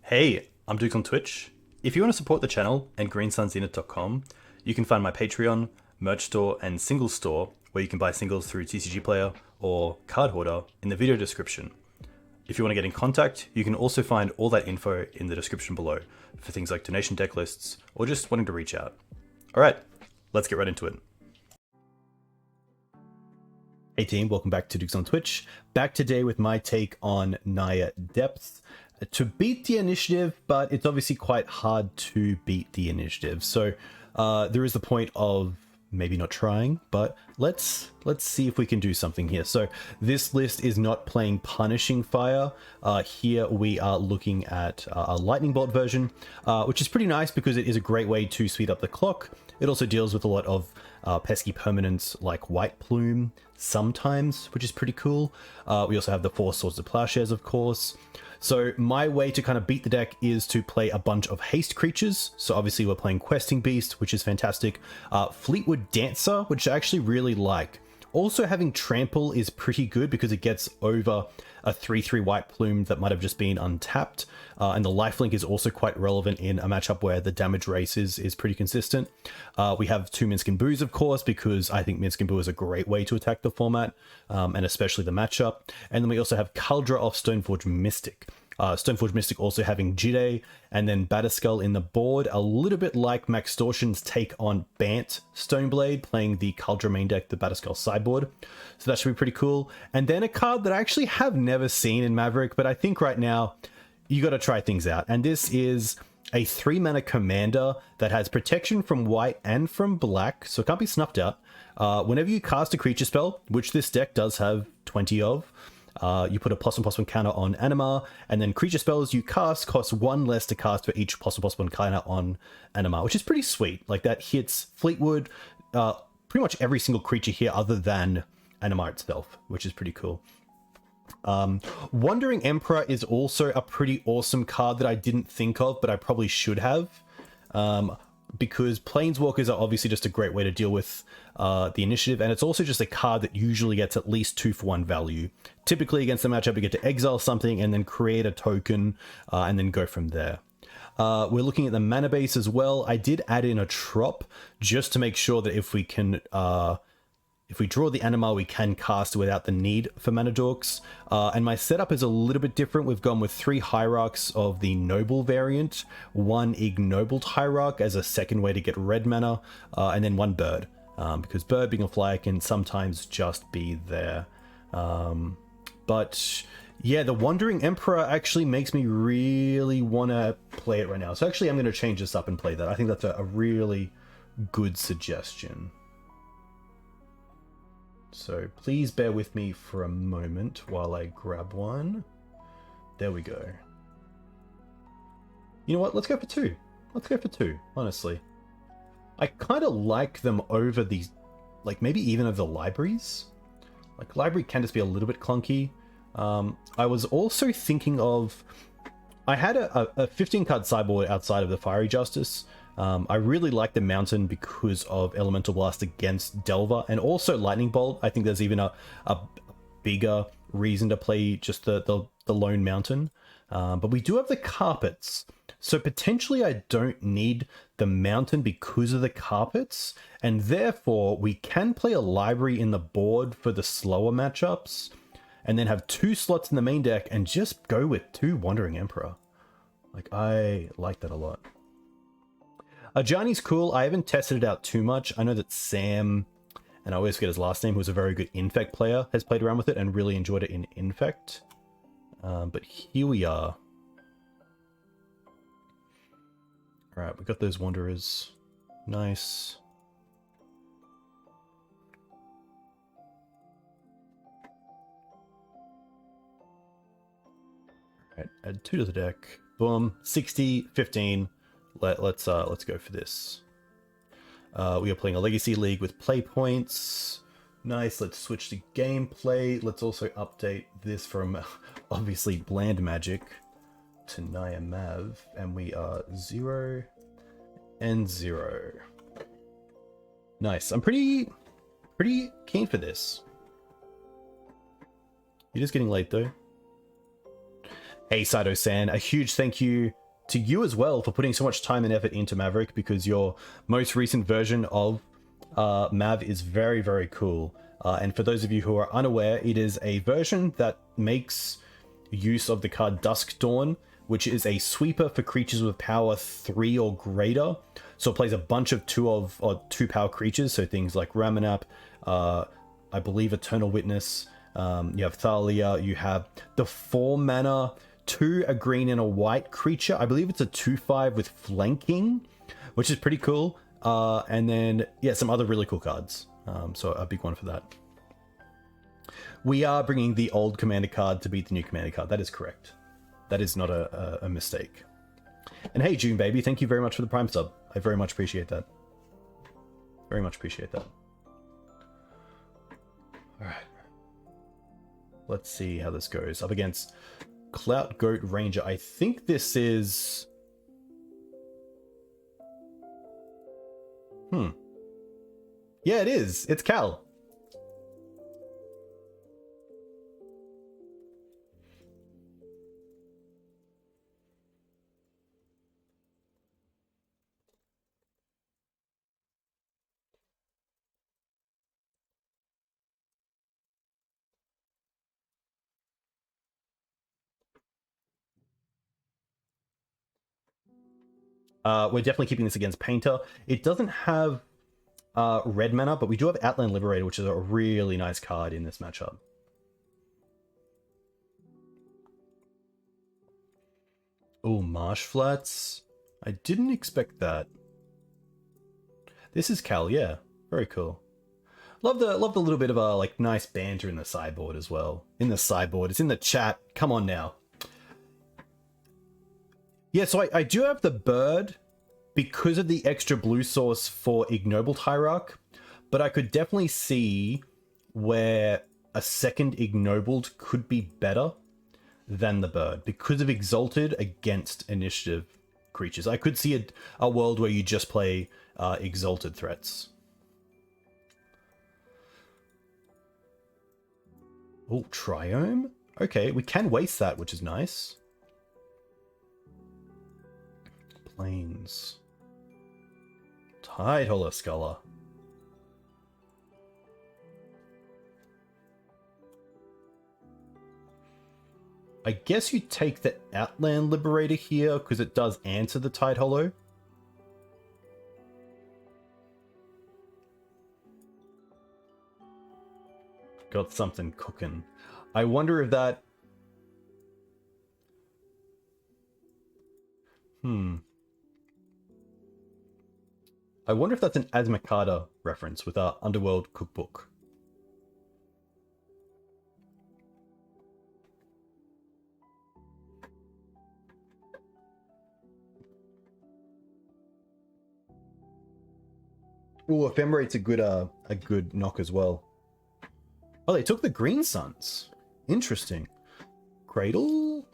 Hey, I'm Duke on Twitch. If you want to support the channel and greensunzenith.com, you can find my Patreon, merch store, and singles store where you can buy singles through TCG Player or Card Hoarder in the video description. If you want to get in contact, you can also find all that info in the description below for things like donation deck lists or just wanting to reach out. Alright, let's get right into it. Hey team, welcome back to Dukes on Twitch. Back today with my take on Naya Depth. To beat the initiative, but it's obviously quite hard to beat the initiative. So there is the point of maybe not trying, but let's see if we can do something here. So this list is not playing Punishing Fire. Here we are looking at a Lightning Bolt version, which is pretty nice because it is a great way to speed up the clock. It also deals with a lot of pesky permanents like White Plume sometimes, which is pretty cool. We also have the 4 Swords of Plowshares, of course. So my way to kind of beat the deck is to play a bunch of haste creatures. So obviously we're playing Questing Beast, which is fantastic. Fleetwood Dancer, which I actually really like. Also having Trample is pretty good because it gets over a 3/3 White Plume that might have just been untapped. And the lifelink is also quite relevant in a matchup where the damage race is pretty consistent. We have 2 Minsc and Boos, of course, because I think Minsc and Boo is a great way to attack the format, and especially the matchup. And then we also have Kaldra off Stoneforge Mystic. Stoneforge Mystic also having Jide, and then Batterskull in the board, a little bit like Maxtortion's take on BANT Stoneblade, playing the Kaldra main deck, the Batterskull sideboard. So that should be pretty cool. And then a card that I actually have never seen in Maverick, but I think right now you got to try things out. And this is a 3-mana commander that has protection from white and from black, so it can't be snuffed out. Whenever you cast a creature spell, which this deck does have 20 of, you put a +1/+1 counter on Anima, and then creature spells you cast cost 1 less to cast for each +1/+1 counter on Anima, which is pretty sweet. Like that hits Fleetwood, pretty much every single creature here other than Anima itself, which is pretty cool. Wandering Emperor is also a pretty awesome card that I didn't think of, but I probably should have. Because Planeswalkers are obviously just a great way to deal with the initiative, and it's also just a card that usually gets at least 2-for-1 value. Typically against the matchup, you get to exile something and then create a token, and then go from there. We're looking at the mana base as well. I did add in a Trop just to make sure that if we can... if we draw the Anima, we can cast without the need for mana dorks. And my setup is a little bit different. We've gone with 3 Hierarchs of the Noble variant, 1 Ignobled Hierarch as a second way to get red mana, and then 1 Bird. Because Bird being a flyer can sometimes just be there. But yeah, the Wandering Emperor actually makes me really want to play it right now. So actually I'm going to change this up and play that. I think that's a really good suggestion. So please bear with me for a moment while I grab one. There we go. You know what? Let's go for 2. Let's go for 2, honestly. I kind of like them over these, like maybe even over the libraries. Like library can just be a little bit clunky. I was also thinking of, I had a 15 card sideboard outside of the Fiery Justice. I really like the Mountain because of Elemental Blast against Delver, and also Lightning Bolt. I think there's even a bigger reason to play just the lone Mountain. But we do have the Carpets, so potentially I don't need the Mountain because of the Carpets, and therefore we can play a library in the board for the slower matchups, and then have 2 slots in the main deck and just go with 2 Wandering Emperor. Like, I like that a lot. Ajani's cool. I haven't tested it out too much. I know that Sam, and I always forget his last name, who's a very good Infect player, has played around with it and really enjoyed it in Infect. But here we are. Alright, we got those Wanderers. Nice. Alright, add 2 to the deck. Boom. 60, 15. Let's go for this. We are playing a Legacy League with play points. Nice. Let's switch to gameplay. Let's also update this from obviously Bland Magic to Naya Mav, and we are 0 and 0. Nice. I'm pretty keen for this. It is getting late though. Hey Saito-san, a huge thank you to you as well for putting so much time and effort into Maverick, because your most recent version of Mav is very, very cool. And for those of you who are unaware, it is a version that makes use of the card Dusk Dawn, which is a sweeper for creatures with power 3 or greater. So it plays a bunch of 2 power creatures, so things like Ramanap, I believe Eternal Witness, you have Thalia, you have the 4 mana, 2 a green and a white creature. I believe it's a 2/5 with flanking, which is pretty cool. And then, yeah, some other really cool cards. So a big one for that. We are bringing the old commander card to beat the new commander card. That is correct. That is not a mistake. And hey, June Baby, thank you very much for the Prime sub. I very much appreciate that. Very much appreciate that. All right. Let's see how this goes. Up against Clout Goat Ranger. I think this is... Yeah, it is. It's Cal. We're definitely keeping this against Painter. It doesn't have red mana, but we do have Outland Liberator, which is a really nice card in this matchup. Oh, Marsh Flats. I didn't expect that. This is Cal, yeah. Very cool. Love the little bit of a like nice banter in the sideboard as well. In the sideboard, it's in the chat. Come on now. Yeah, so I do have the bird because of the extra blue source for Ignobled Hierarch, but I could definitely see where a second Ignobled could be better than the bird because of Exalted against initiative creatures. I could see a world where you just play Exalted threats. Oh, Triome? Okay, we can waste that, which is nice. Plains. Tidehollow Sculler. I guess you take the Outland Liberator here because it does answer the Tidehollow. Got something cooking. I wonder if that... I wonder if that's an Asmakata reference with our Underworld cookbook. Oh, Ephemerate's a good knock as well. Oh, they took the Green Suns. Interesting. Cradle?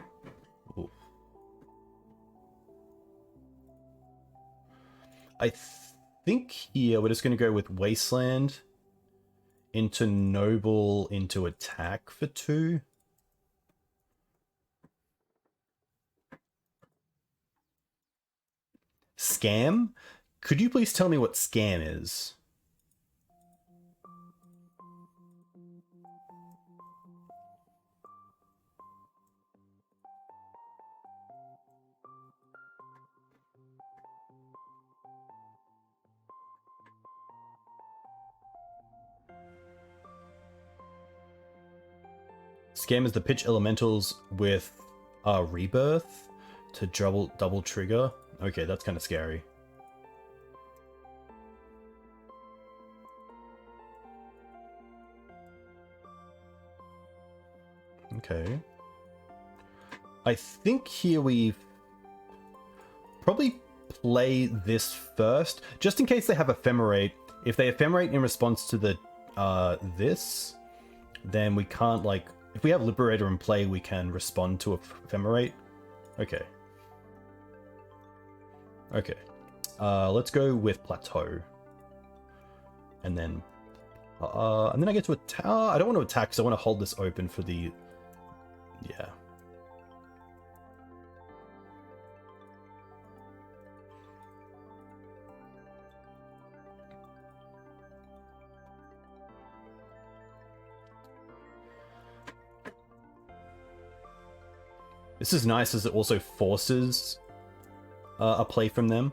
Ooh. I think here we're just going to go with Wasteland into Noble into Attack for 2. Scam? Could you please tell me what Scam is? Scam is the pitch elementals with Rebirth to double trigger. Okay, that's kind of scary. Okay. I think here we probably play this first, just in case they have Ephemerate. If they Ephemerate in response to the this, then we can't, like, if we have Liberator in play, we can respond to Ephemerate. Okay. Okay. Let's go with Plateau. And then I get to attack. I don't want to attack because I want to hold this open for the... Yeah. This is nice as it also forces a play from them.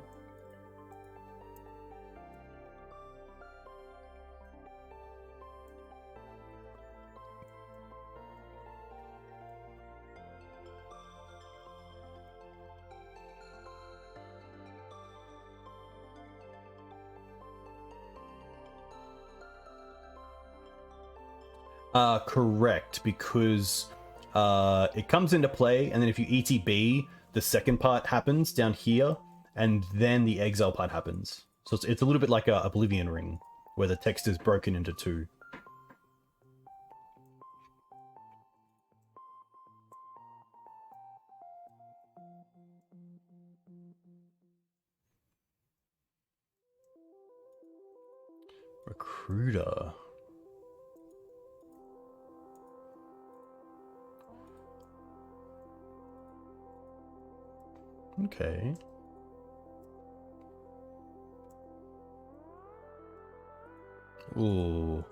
Correct, because it comes into play, and then if you ETB, the second part happens down here, and then the exile part happens. So it's a little bit like a Oblivion Ring, where the text is broken into two. Recruiter. Okay. Ooh.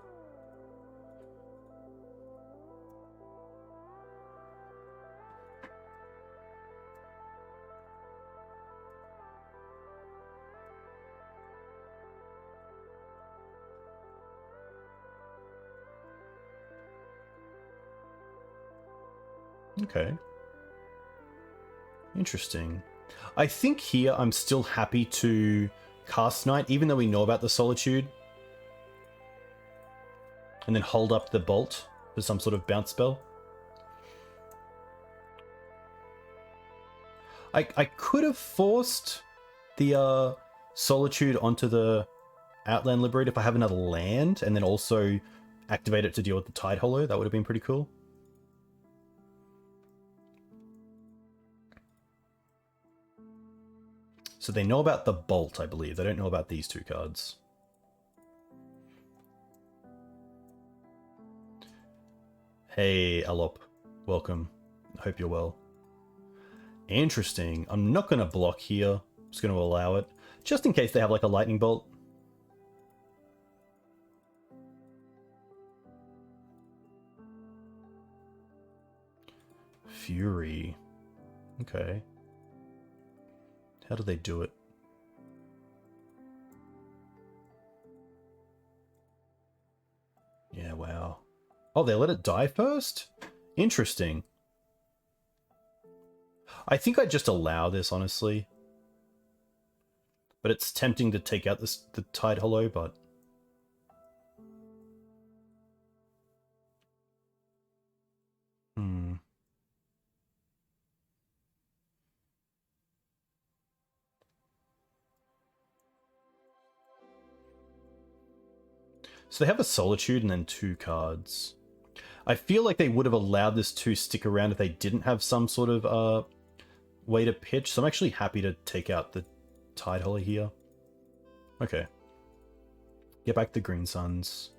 Okay. Interesting. I think here I'm still happy to cast Knight, even though we know about the Solitude. And then hold up the Bolt for some sort of bounce spell. I could have forced the Solitude onto the Outland Liberator if I have another land, and then also activate it to deal with the Tide Hollow. That would have been pretty cool. So they know about the Bolt, I believe. They don't know about these two cards. Hey, Alop. Welcome. I hope you're well. Interesting. I'm not going to block here. I'm just going to allow it. Just in case they have like a Lightning Bolt. Fury. Okay. How do they do it? Yeah, wow. Oh, they let it die first? Interesting. I think I'd just allow this, honestly. But it's tempting to take out the Tide Hollow, but... So they have a Solitude and then two cards. I feel like they would have allowed this to stick around if they didn't have some sort of way to pitch. So I'm actually happy to take out the Tide Hollow here. Okay. Get back the Green Suns.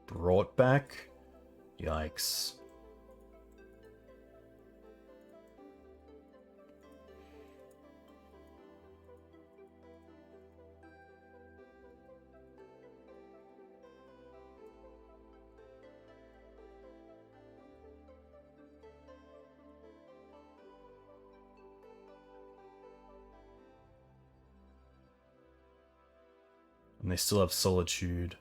Brought back? Yikes. And they still have Solitude.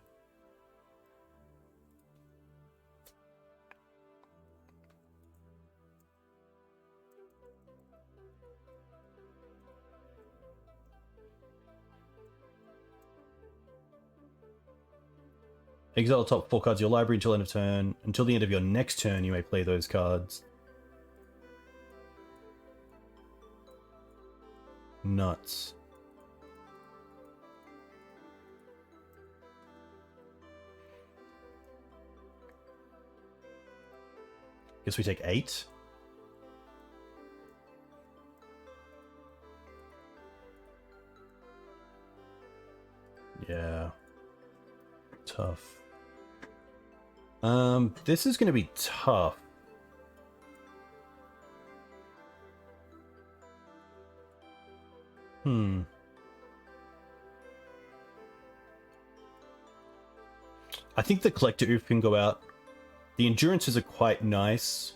Exile the top 4 cards of your library until end of turn. Until the end of your next turn, you may play those cards. Nuts. Guess we take 8. Yeah. Tough. This is going to be tough. I think the Collector Oof can go out. The Endurances are quite nice.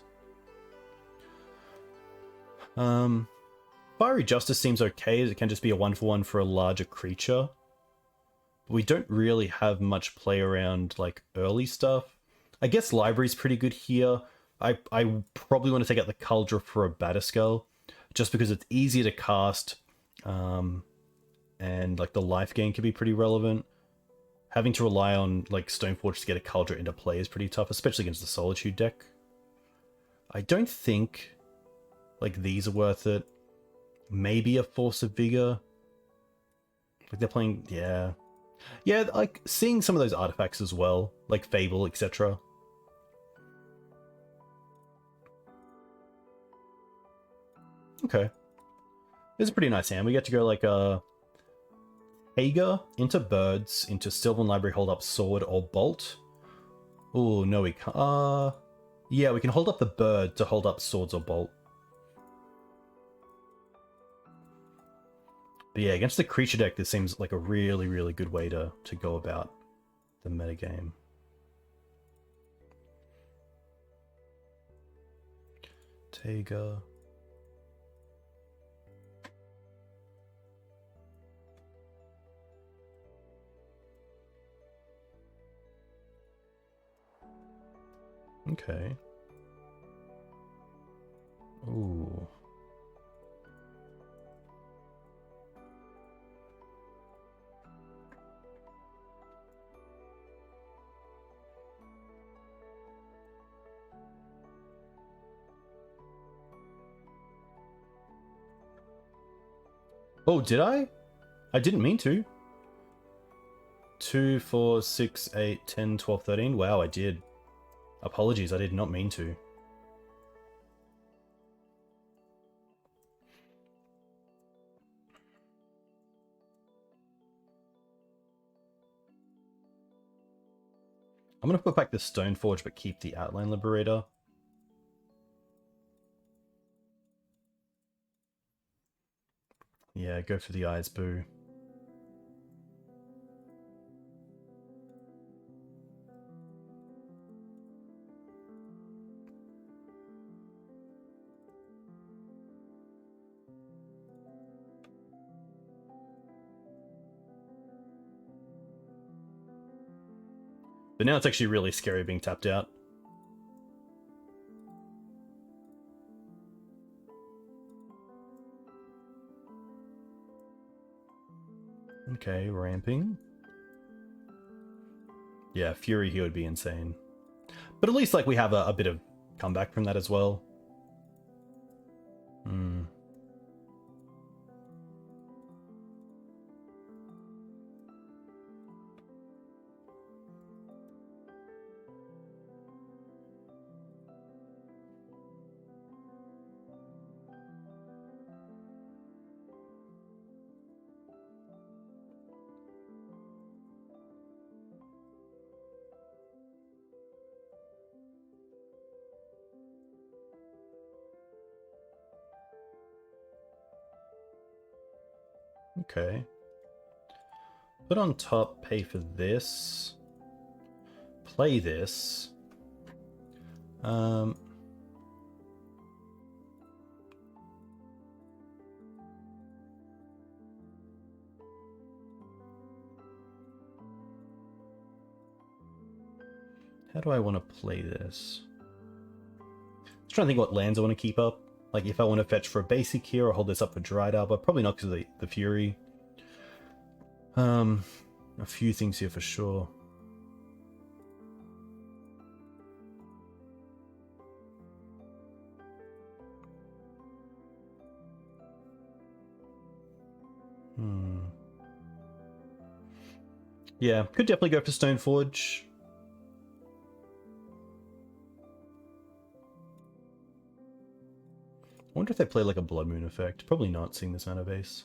Fiery Justice seems okay, as it can just be a 1-for-1 for a larger creature. But we don't really have much play around, like, early stuff. I guess Library's pretty good here. I probably want to take out the Cauldron for a Batterskull, just because it's easier to cast, and, like, the life gain can be pretty relevant. Having to rely on, like, Stoneforge to get a Cauldron into play is pretty tough, especially against the Solitude deck. I don't think, like, these are worth it. Maybe a Force of Vigor. Like, they're playing... Yeah. Yeah, like, seeing some of those artifacts as well, like Fable, etc. Okay. This is a pretty nice hand. We get to go, like, Hager into Birds, into Sylvan Library, hold up Sword or Bolt. Oh, no, we can't. Yeah, we can hold up the Bird to hold up Swords or Bolt. But yeah, against the creature deck, this seems like a really, really good way to go about the metagame. Tega. Okay. Ooh. Oh, did I? I didn't mean to. 2, 4, 6, 8, 10, 12, 13. Wow, I did. Apologies, I did not mean to. I'm going to put back the Stoneforge, but keep the Outline Liberator. Yeah, go for the Eyes Boo. But now it's actually really scary being tapped out. Okay, ramping. Yeah, Fury here would be insane. But at least, like, we have a bit of comeback from that as well. Hmm. Okay. Put on top, pay for this. Play this. How do I want to play this? Just trying to think what lands I want to keep up. Like, if I want to fetch for a basic here or hold this up for Dried Out, but probably not because of the Fury. A few things here for sure. Yeah, could definitely go for Stoneforge. I wonder if they play like a Blood Moon effect. Probably not, seeing this mana base.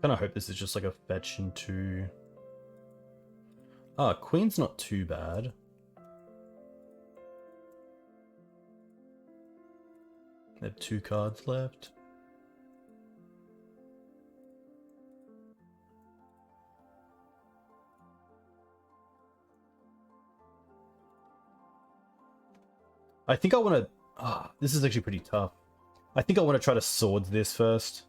Kind of hope this is just like a fetch into... Ah, queen's not too bad. They have 2 cards left. I think I want to... Ah, this is actually pretty tough. I think I want to try to sword this first.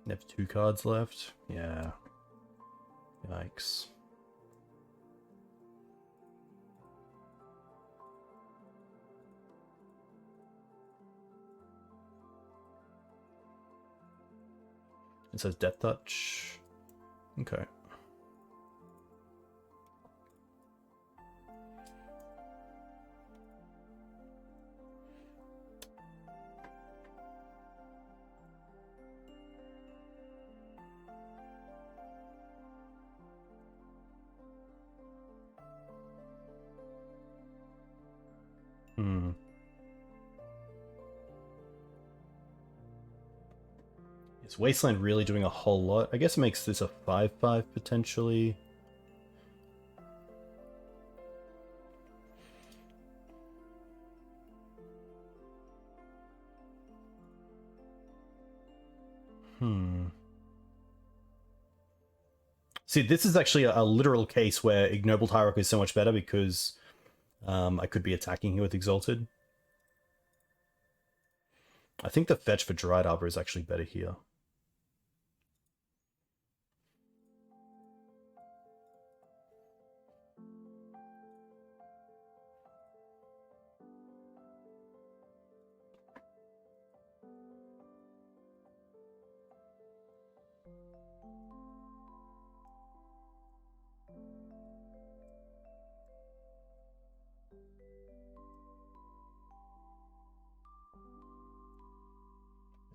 They have 2 cards left. Yeah. Yikes. It says Death Touch. Okay. Is Wasteland really doing a whole lot? I guess it makes this a 5/5 potentially. See, this is actually a literal case where Ignoble Hierarchy is so much better because I could be attacking here with Exalted. I think the fetch for Dried Arbor is actually better here.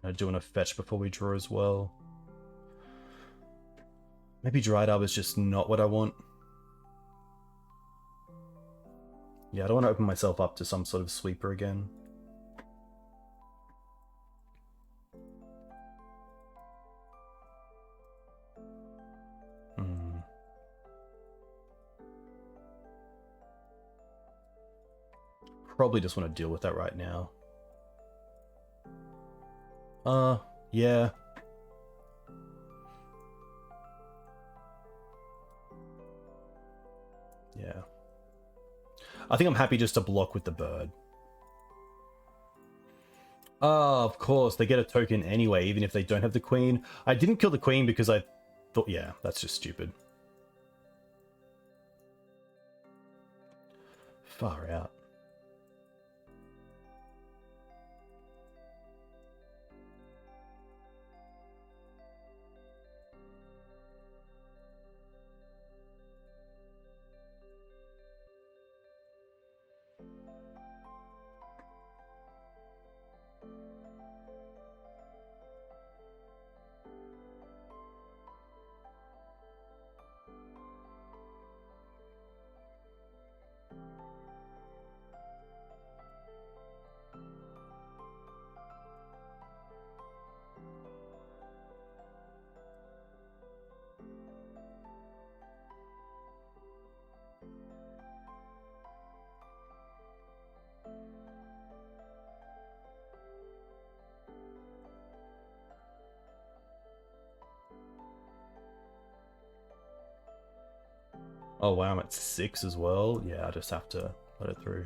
I do want to fetch before we draw as well. Maybe Dried Arbor is just not what I want. Yeah, I don't want to open myself up to some sort of sweeper again. Probably just want to deal with that right now. Yeah. Yeah. I think I'm happy just to block with the bird. Oh, of course, they get a token anyway, even if they don't have the queen. I didn't kill the queen because I thought, yeah, that's just stupid. Far out. Oh wow, I'm at 6 as well. Yeah, I just have to let it through.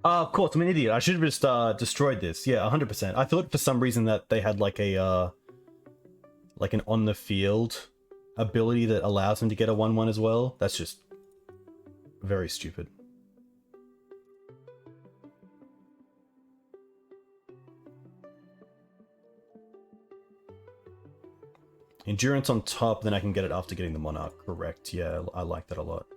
Of course, I'm an idiot. I should have just destroyed this. Yeah, 100%. I thought for some reason that they had like a like an on the field ability that allows him to get a 1/1 as well. That's just very stupid. Endurance on top, then I can get it after getting the Monarch. Correct. Yeah, I like that a lot.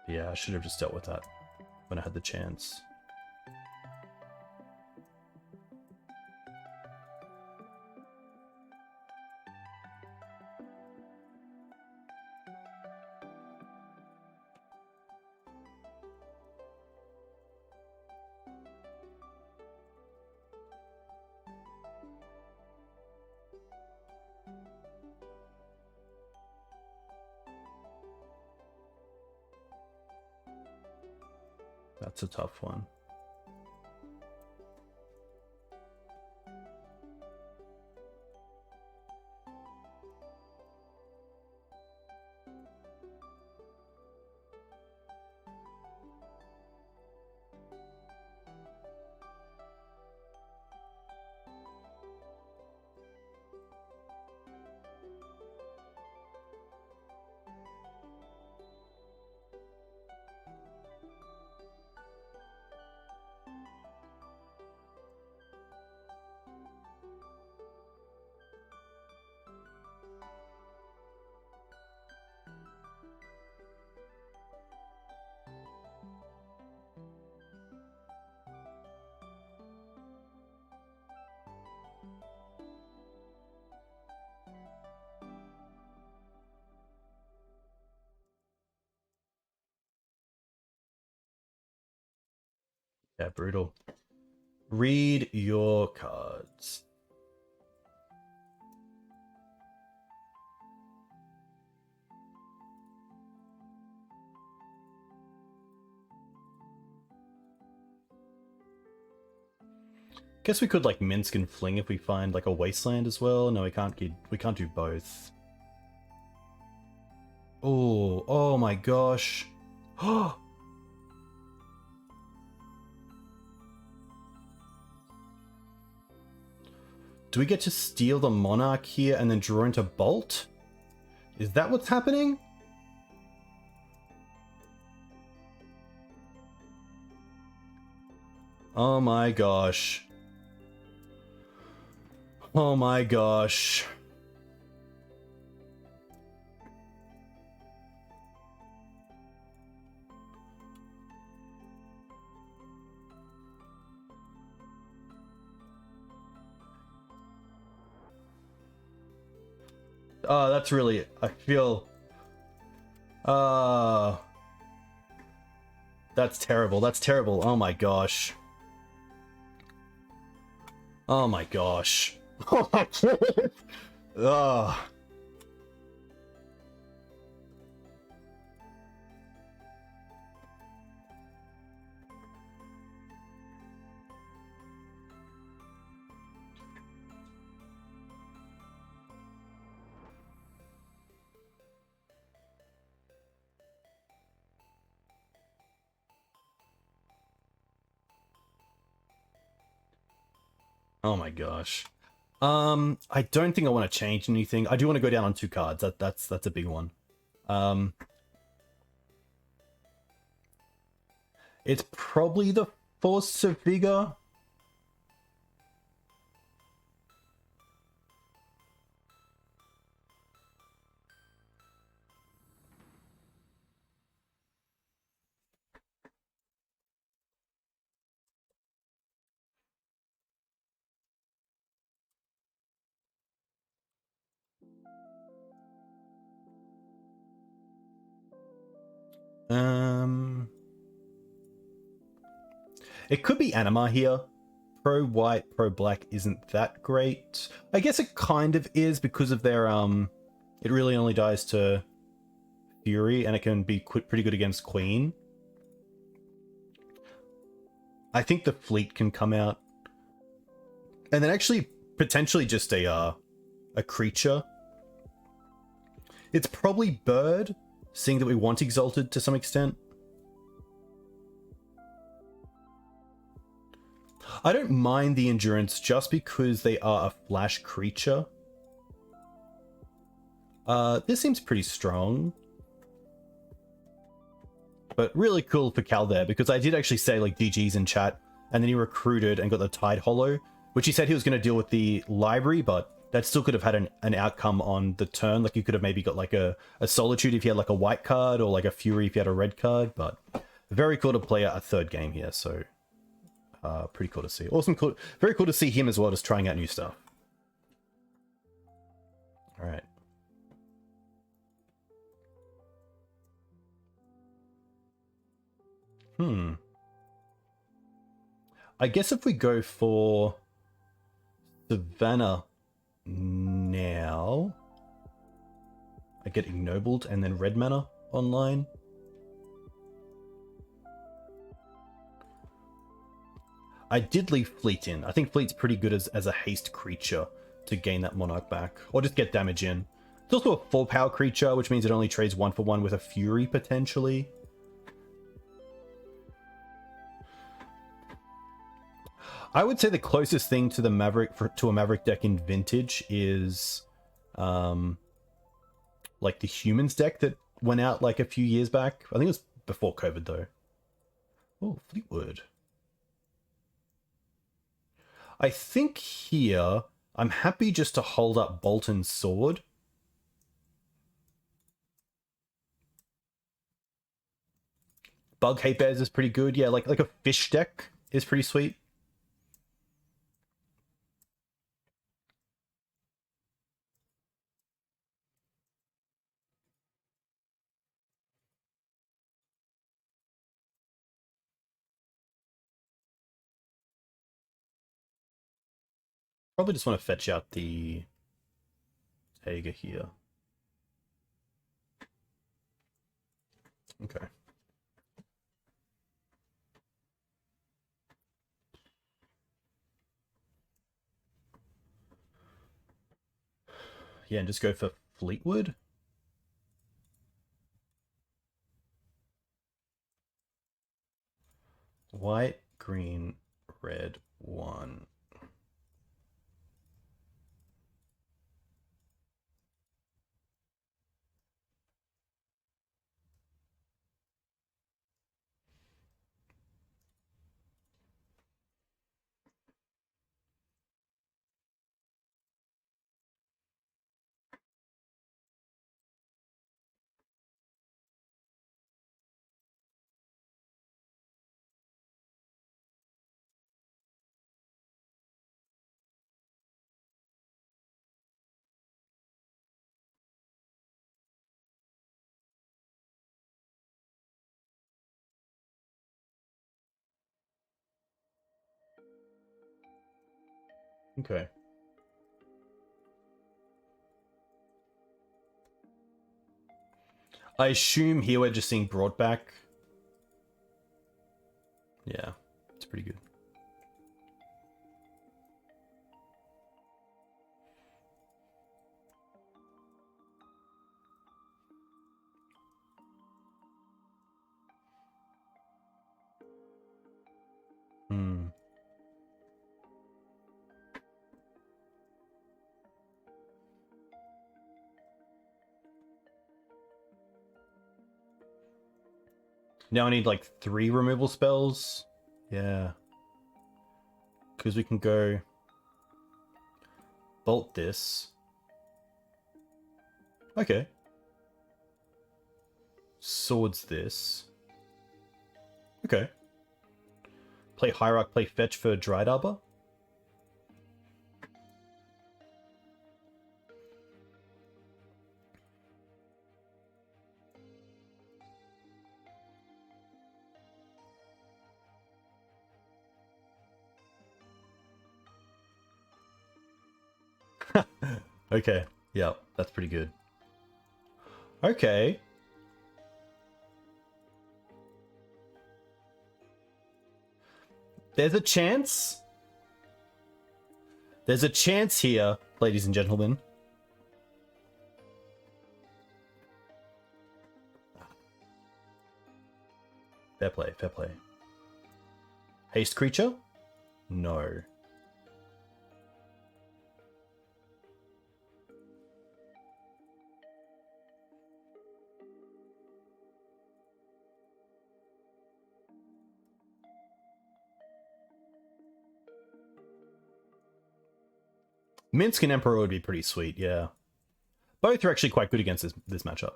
Yeah, I should have just dealt with that when I had the chance. That's a tough one. Yeah, brutal. Read your cards. Guess we could like Minsk and Fling if we find like a Wasteland as well. No, we can't do both. Oh, oh my gosh. Oh. Do we get to steal the Monarch here and then draw into Bolt? Is that what's happening? Oh my gosh. Oh my gosh. Oh, that's really, I feel, that's terrible. That's terrible. Oh my gosh. Oh my gosh. Oh my god. Ugh. Oh my gosh. I don't think I want to change anything. I do want to go down on 2 cards. That's a big one. It's probably the Force of Vigor. It could be Anima here. Pro white, pro black isn't that great. I guess it kind of is because of their it really only dies to Fury and it can be pretty good against Queen. I think the fleet can come out. And then actually potentially just a creature. It's probably bird, seeing that we want exalted to some extent. I don't mind the endurance just because they are a flash creature. This seems pretty strong. But really cool for Cal there, because I did actually say like GG's in chat, and then he recruited and got the Tide Hollow, which he said he was going to deal with the library, but that still could have had an outcome on the turn. Like you could have maybe got like a Solitude if you had like a white card, or like a Fury if you had a red card, but very cool to play a third game here, so pretty cool to see. Awesome, cool, very cool to see him as well, just trying out new stuff. All right. I guess if we go for Savannah now, I get Ignobled and then red mana online. I did leave Fleet in. I think Fleet's pretty good as a haste creature to gain that Monarch back, or just get damage in. It's also a 4-power creature, which means it only trades 1-for-1 with a Fury potentially. I would say the closest thing to the Maverick to a Maverick deck in Vintage is like the Humans deck that went out like a few years back. I think it was before COVID though. Oh, Fleetwood. I think here I'm happy just to hold up Bolton's Sword. Bug Hate Bears is pretty good. Yeah, like a fish deck is pretty sweet. Probably just want to fetch out the Taiga here. Okay. Yeah, and just go for Fleetwood. White, green, red, 1. Okay. I assume here we're just seeing brought back. Yeah, it's pretty good. Hmm. Now I need like 3 removal spells. Yeah. Because we can go bolt this. Okay. Swords this. Okay. Play Hierarch, play Fetch for Dried Arbor. Okay. Yeah, that's pretty good. Okay. There's a chance. There's a chance here, ladies and gentlemen. Fair play, fair play. Haste creature? No. Minsk and Emperor would be pretty sweet, yeah. Both are actually quite good against this matchup.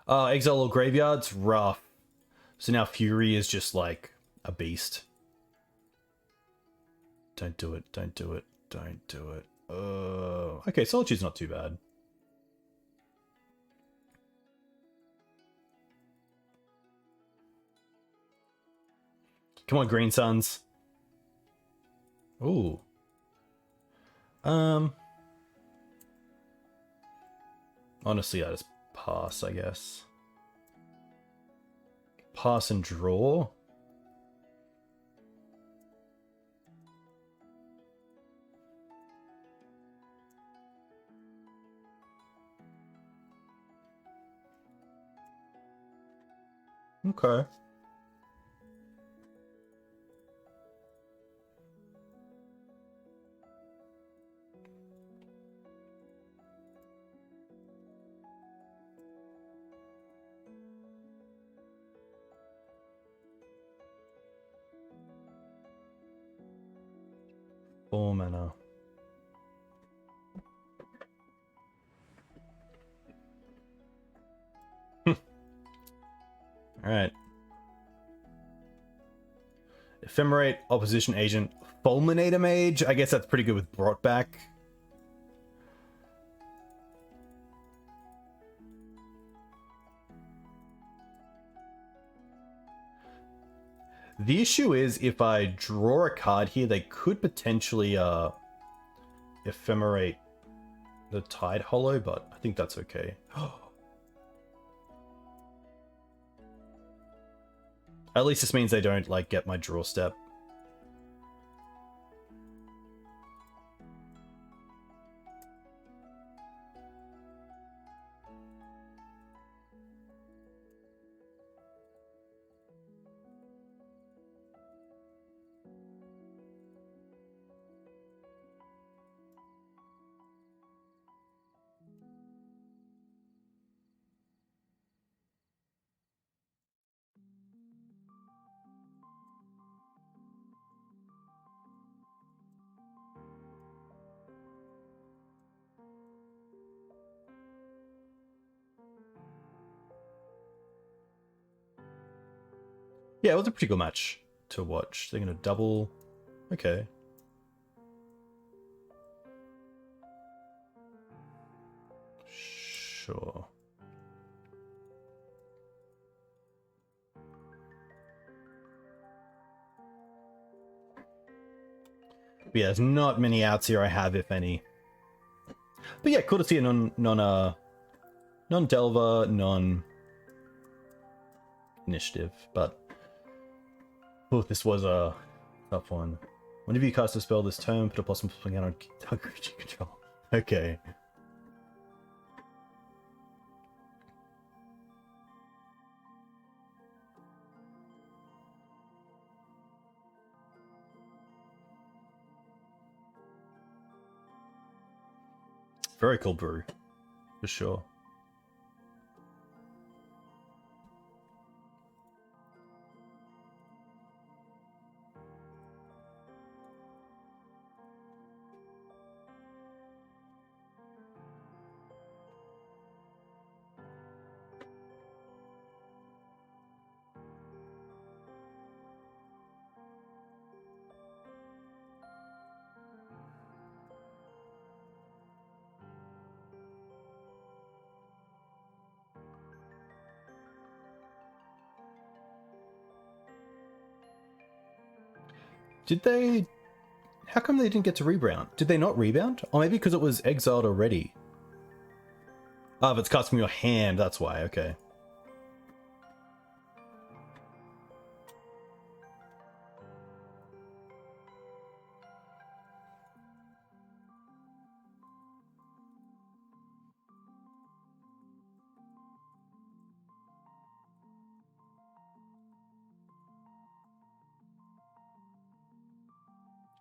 Exile or Graveyard's rough. So now Fury is just like a beast. Don't do it, don't do it, don't do it. Okay, Solitude's not too bad. Come on, Green Suns. Ooh. Honestly, I just pass, I guess. Pass and draw. Okay. Four mana. Alright. Ephemerate, Opposition Agent, Fulminator Mage. I guess that's pretty good with Brought Back. The issue is if I draw a card here, they could potentially ephemerate the Tide Hollow, but I think that's okay. At least this means they don't like get my draw step. Yeah, it was a pretty good match to watch. They're gonna double. Okay. Sure. But yeah, there's not many outs here I have, if any. But yeah, cool to see a non-delver, non-initiative, but oh, this was a tough one. Whenever you cast a spell this turn, put a +1/+1 count on target creature control. Okay. Very cool brew, for sure. Did they... How come they didn't get to rebound? Did they not rebound? Or maybe because it was exiled already. Ah, if it's cast from your hand, that's why, okay.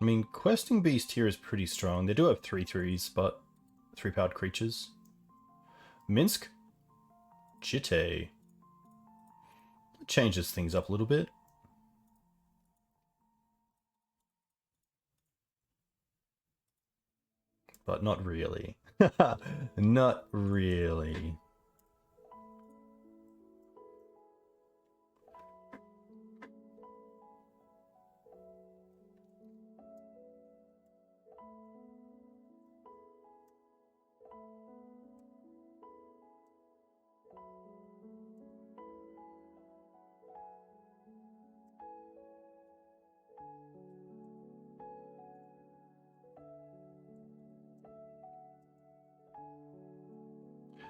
I mean, Questing Beast here is pretty strong. They do have 3/3s, but 3-powered creatures. Minsk? Jitte. Changes things up a little bit. But not really. Not really.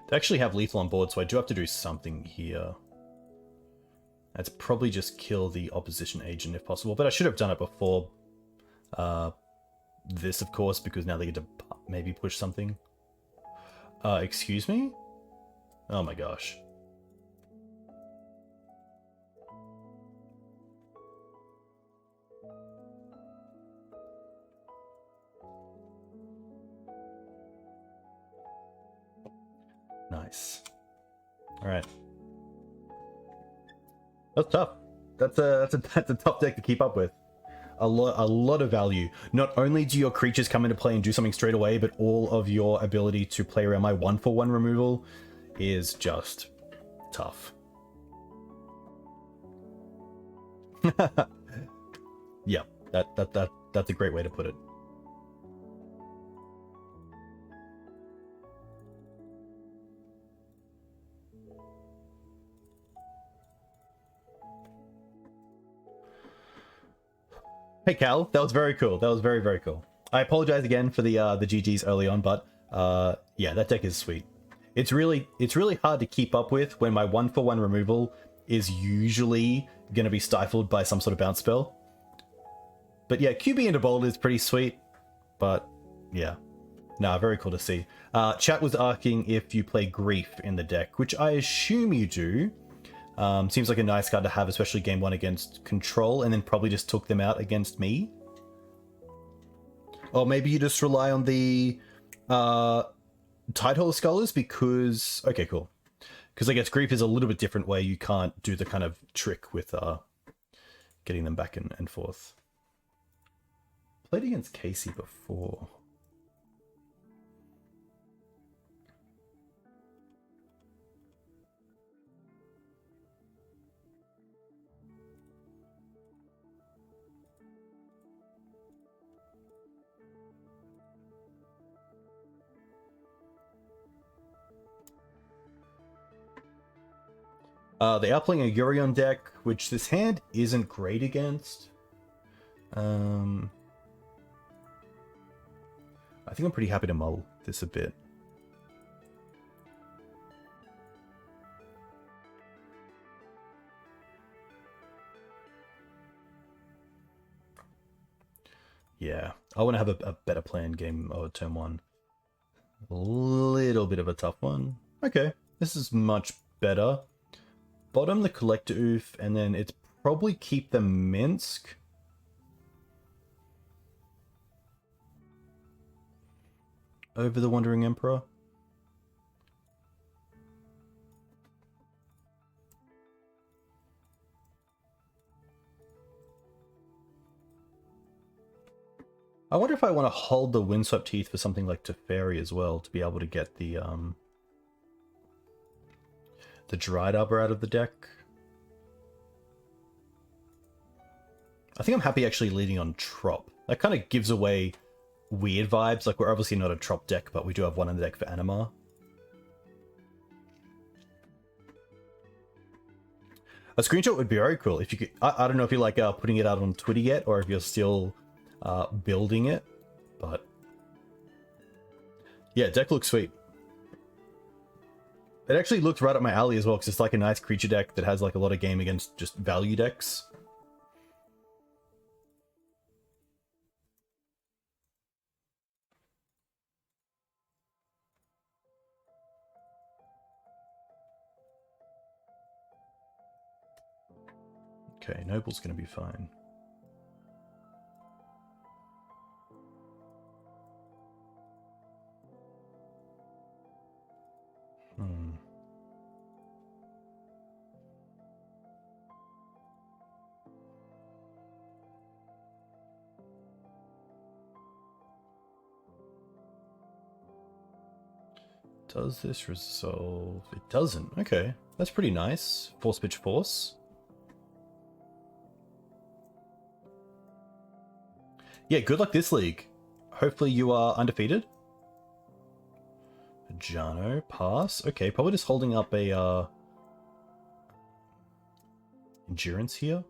They actually have lethal on board, so I do have to do something here. That's probably just kill the opposition agent if possible, but I should have done it before this, of course, because now they get to maybe push something. Excuse me? Oh my gosh. Nice. All right. That's tough. That's a tough deck to keep up with. A lot of value. Not only do your creatures come into play and do something straight away, but all of your ability to play around my 1/1 removal is just tough. Yeah, that's a great way to put it. Hey Cal, that was very cool. That was very, very cool. I apologize again for the GGs early on, but yeah, that deck is sweet. It's really hard to keep up with when my 1/1 removal is usually going to be stifled by some sort of bounce spell. But yeah, QB into bold is pretty sweet. But yeah, nah, very cool to see. Chat was asking if you play Grief in the deck, which I assume you do. Seems like a nice card to have, especially game 1 against Control, and then probably just took them out against me. Or maybe you just rely on the Tideholder Scholars because... Okay, cool. Because I guess Grief is a little bit different where you can't do the kind of trick with getting them back and forth. Played against Casey before. They are playing a Yorion deck, which this hand isn't great against. I think I'm pretty happy to mull this a bit. Yeah, I want to have a better plan game or turn 1. A little bit of a tough one. Okay, this is much better. Bottom the Collector Oof, and then it's probably keep the Minsk. Over the Wandering Emperor. I wonder if I want to hold the Windswept Teeth for something like Teferi as well, to be able to get the Dried Arbor out of the deck. I think I'm happy actually leading on Trop. That kind of gives away weird vibes. Like, we're obviously not a Trop deck, but we do have one in the deck for Anima. A screenshot would be very cool if you could. I don't know if you're like putting it out on Twitter yet, or if you're still building it, but yeah, deck looks sweet. It actually looks right up my alley as well, because it's like a nice creature deck that has like a lot of game against just value decks. Okay, Noble's gonna be fine. Does this resolve? It doesn't. Okay, that's pretty nice. Force pitch force. Yeah, good luck this league. Hopefully you are undefeated. Jano, pass. Okay, probably just holding up a endurance here.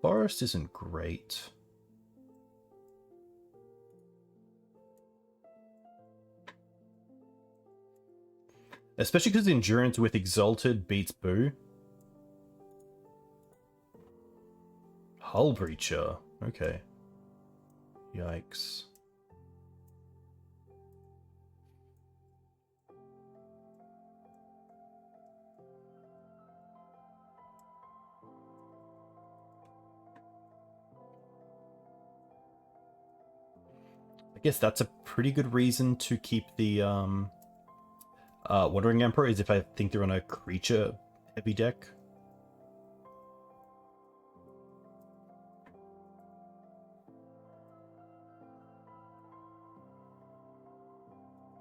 Forest isn't great. Especially because endurance with Exalted beats Boo. Hull Breacher. Okay. Yikes. I guess that's a pretty good reason to keep the Wandering Emperor, is if I think they're on a creature heavy deck.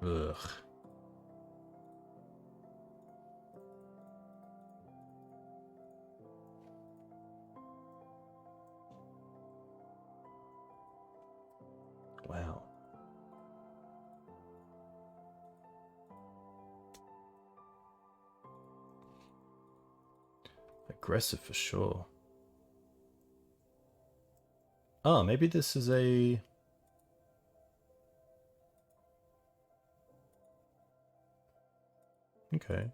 Ugh. Wow. Aggressive for sure. Oh, maybe this is a... Okay.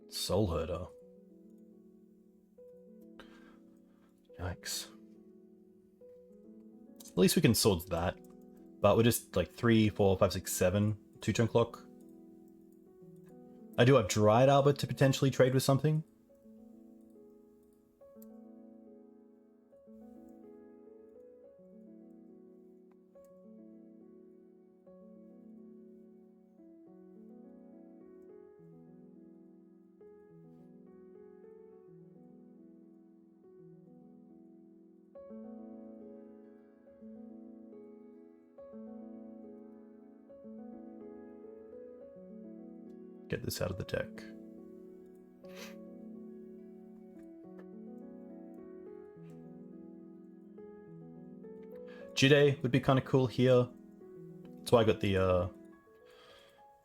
Soul Herder. Yikes. At least we can swords that. But we're just like 3, 4, 5, 6, 7. 2-turn clock. I do have Dried Arbor to potentially trade with something. Get this out of the deck. Jide would be kind of cool here. That's why I got the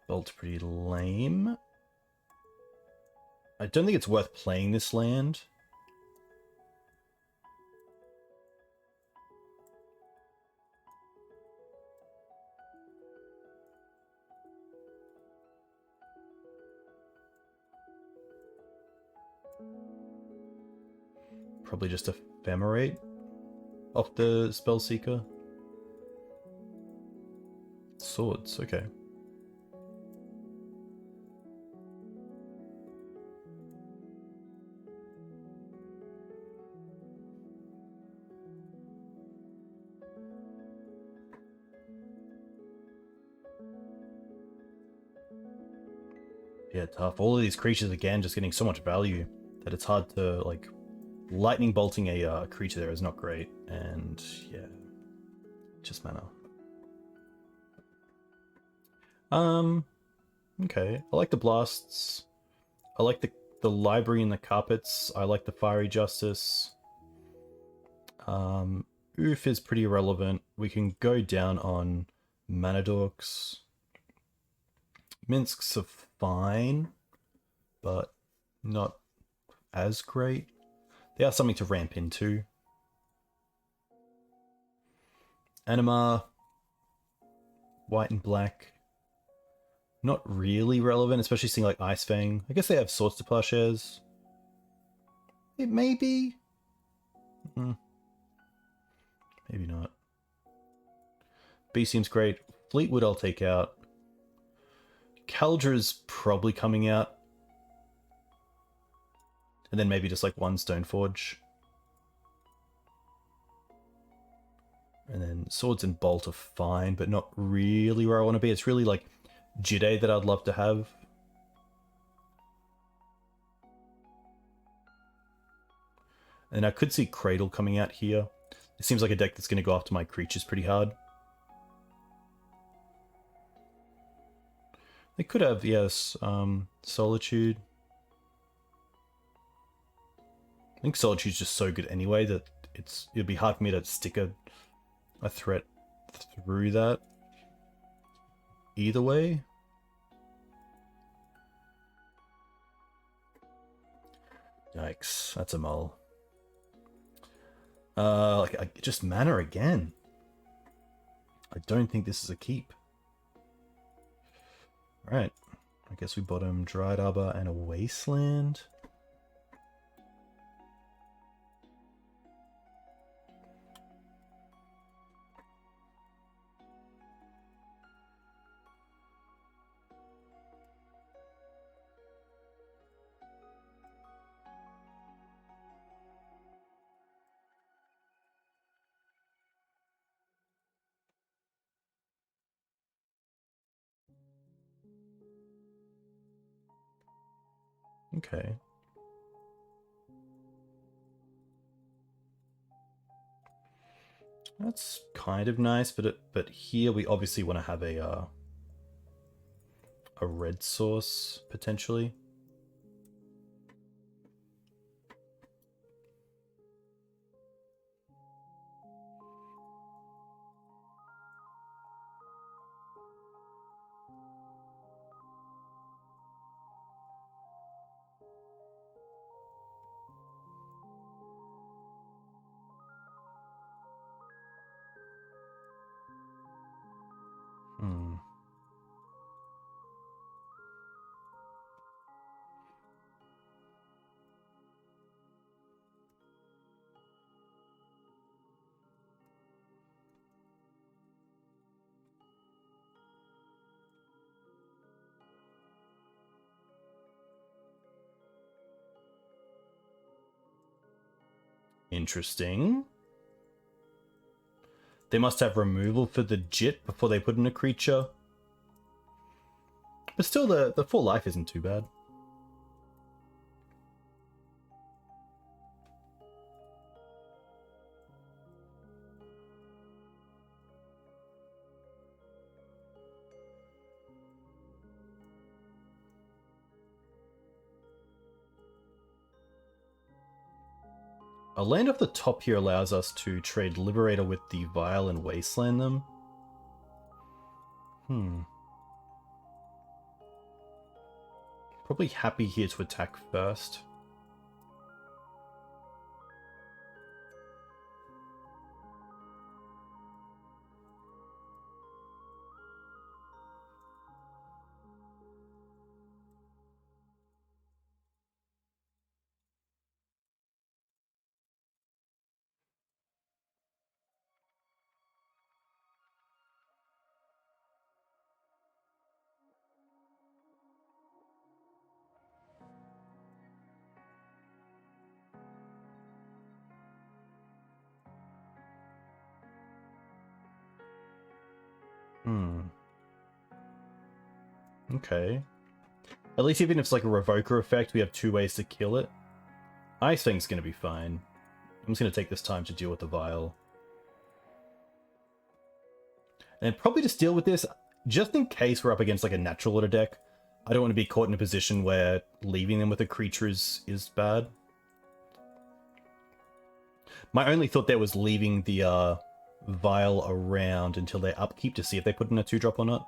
Bolt's pretty lame. I don't think it's worth playing this land. Probably just ephemerate off the Spellseeker. Swords, okay. Yeah, tough. All of these creatures again just getting so much value that it's hard to like lightning bolting a creature there is not great, and yeah, just mana. Okay. I like the blasts. I like the library and the carpets. I like the fiery justice. Oof is pretty irrelevant. We can go down on mana dorks. Minsk's are fine, but not as great. They are something to ramp into. Anima, white and black. Not really relevant, especially seeing like Ice Fang. I guess they have Swords to Plowshares. It may be. Maybe not. B seems great. Fleetwood I'll take out. Kaldra's probably coming out. And then maybe just like one Stoneforge. And then Swords and Bolt are fine, but not really where I want to be. It's really like Jide that I'd love to have. And I could see Cradle coming out here. It seems like a deck that's going to go after my creatures pretty hard. They could have, yes, Solitude. I think Solitude's just so good anyway that it'd be hard for me to stick a threat through that. Either way. Yikes, that's a mull. Just mana again. I don't think this is a keep. Alright, I guess we bottom Dried Arbor and a Wasteland. Okay. That's kind of nice, but here we obviously want to have a red source potentially. Interesting. They must have removal for the Jit before they put in a creature. But still, the 4 life isn't too bad. A land off the top here allows us to trade Liberator with the Vial and Wasteland them. Probably happy here to attack first. Okay. At least even if it's like a Revoker effect, we have 2 ways to kill it. Ice Fang's gonna be fine. I'm just gonna take this time to deal with the Vial. And probably just deal with this, just in case we're up against like a natural order deck. I don't want to be caught in a position where leaving them with a creature is bad. My only thought there was leaving the Vial around until they upkeep to see if they put in a 2-drop or not.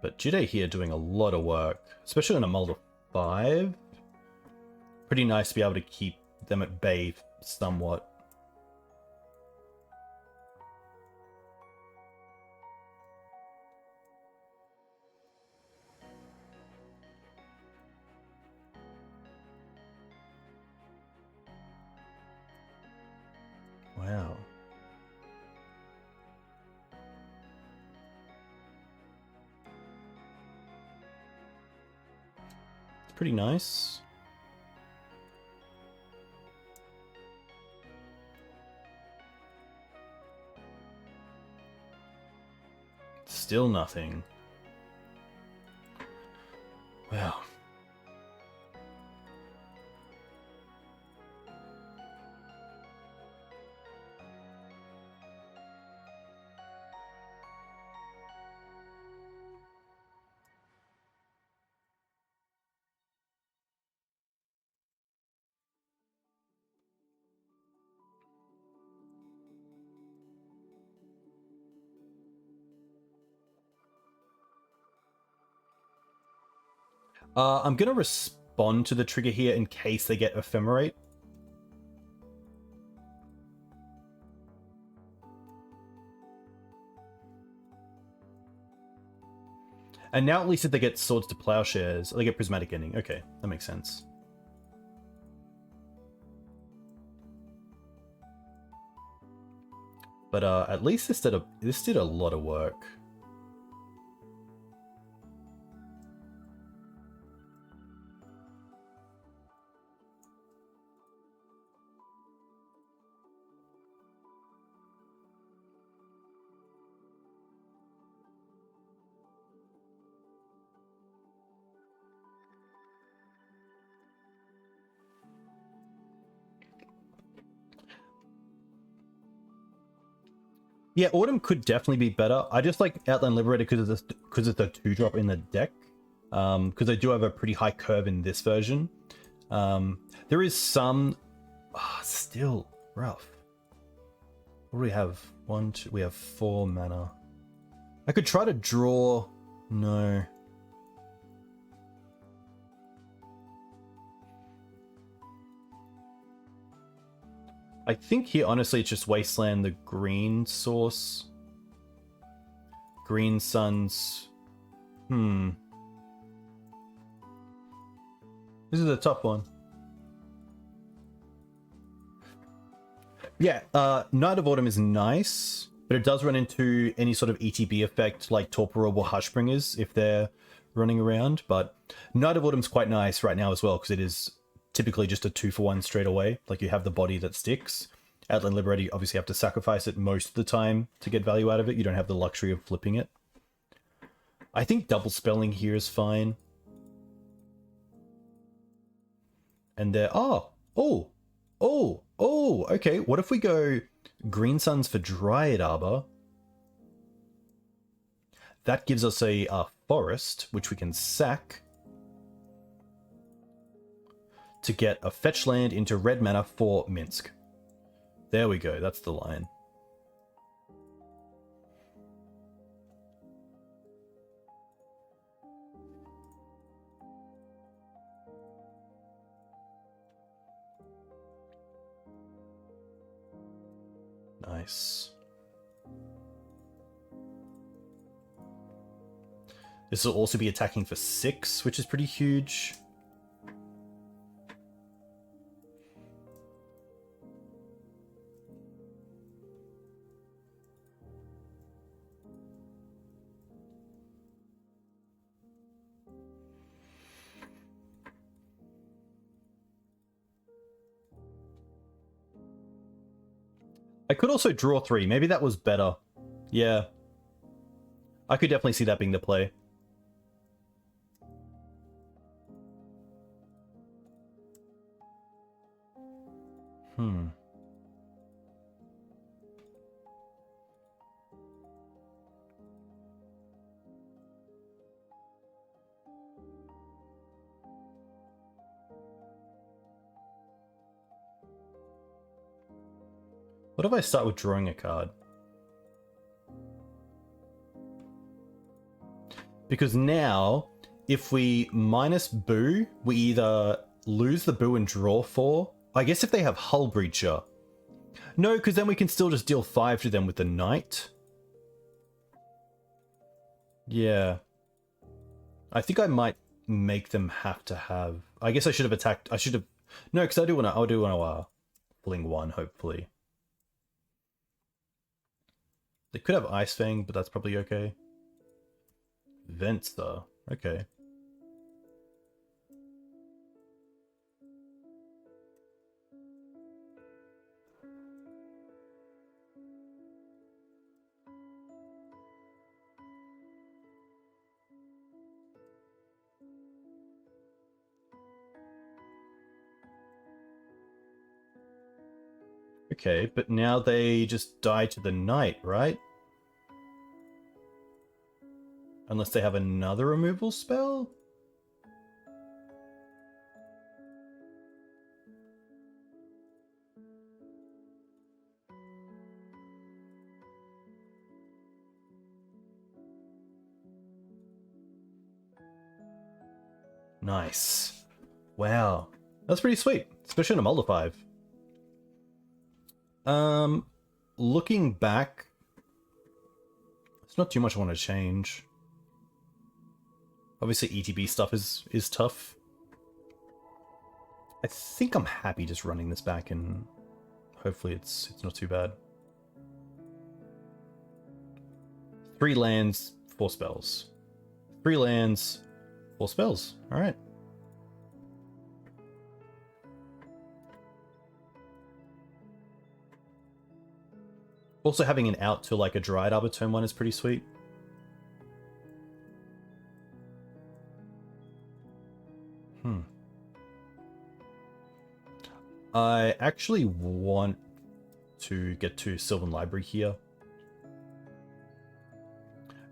But Jide here doing a lot of work, especially on a mull to 5. Pretty nice to be able to keep them at bay somewhat. Wow. pretty nice. Still nothing. Wow. I'm going to respond to the trigger here in case they get Ephemerate. And now at least if they get Swords to Plowshares, they get Prismatic Ending. Okay, that makes sense. But at least this did a lot of work. Yeah, Autumn could definitely be better. I just like Outland Liberator because it's a 2-drop in the deck. Because I do have a pretty high curve in this version. There is some... still rough. What do we have? We have 4 mana. I could try to draw... No. I think here, honestly, it's just Wasteland, the green source. Green Suns. This is the top one. Yeah, Night of Autumn is nice, but it does run into any sort of ETB effect like Torpor or Hushbringers if they're running around. But Night of Autumn's quite nice right now as well because it is typically just a 2-for-1 straight away. Like you have the body that sticks. Outland Liberator, you obviously have to sacrifice it most of the time to get value out of it. You don't have the luxury of flipping it. I think double spelling here is fine. And there, okay. What if we go Green Suns for Dryad Arbor? That gives us a forest, which we can sack to get a fetch land into red mana for Minsk. There we go, that's the line. Nice. This will also be attacking for 6, which is pretty huge. I could also draw 3. Maybe that was better. Yeah. I could definitely see that being the play. What if I start with drawing a card? Because now, if we minus Boo, we either lose the Boo and draw 4. I guess if they have Hull Breacher. No, because then we can still just deal 5 to them with the Knight. Yeah. I think I might make them have to have... I guess I should have attacked... I should have... No, because I do want to fling 1, hopefully. They could have Ice Fang, but that's probably okay. Vents, though. Okay. Okay, but now they just die to the knight, right? Unless they have another removal spell? Nice. Wow. That's pretty sweet, especially in a Mulder 5. Looking back, there's not too much I want to change. Obviously, ETB stuff is tough. I think I'm happy just running this back, and hopefully it's not too bad. 3 lands, 4 spells. 3 lands, 4 spells. All right. Also, having an out to like a Dryad Arbor turn 1 is pretty sweet. I actually want to get to Sylvan Library here.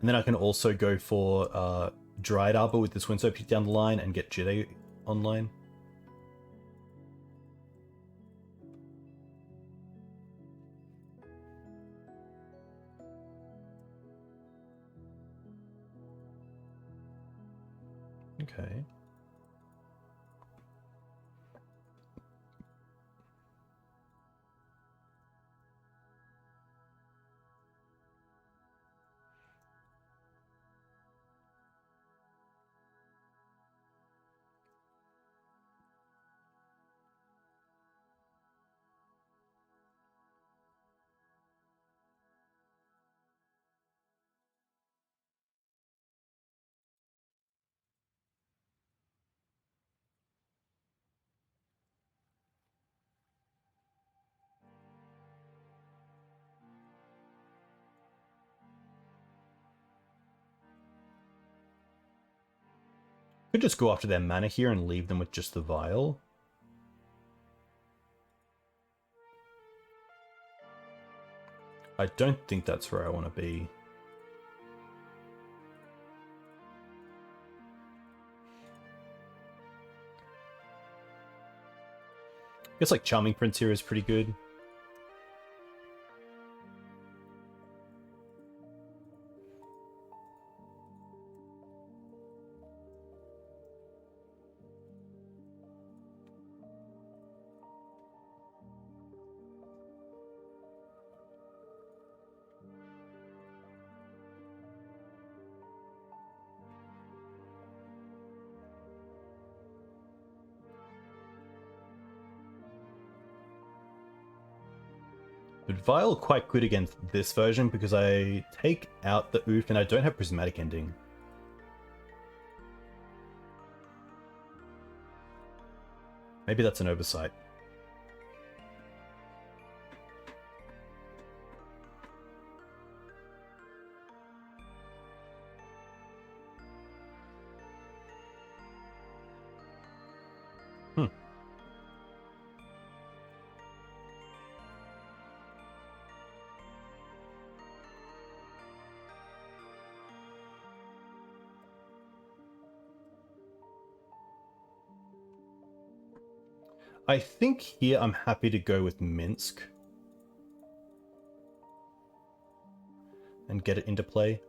And then I can also go for Dryad Arbor with this Windswept Peak down the line and get Jide online. Okay. Could just go after their mana here and leave them with just the Vial. I don't think that's where I want to be. I guess like Charming Prince here is pretty good. But Vial quite good against this version because I take out the Oof and I don't have Prismatic Ending. Maybe that's an oversight. I think here I'm happy to go with Minsk and get it into play.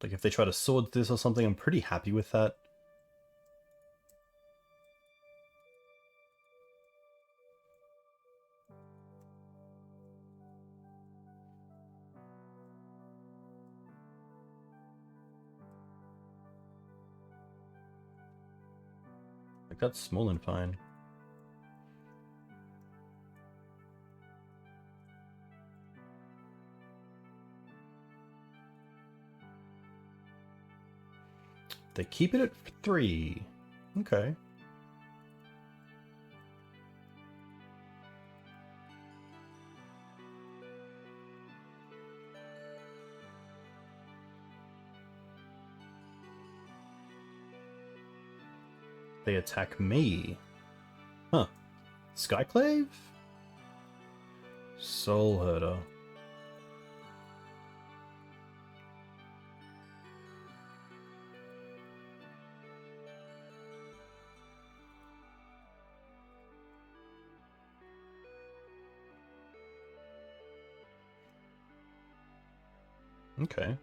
Like if they try to sword this or something, I'm pretty happy with that. Like that's small and fine. They keep it at 3. Okay. They attack me. Huh. Skyclave? Soul Herder. Okay.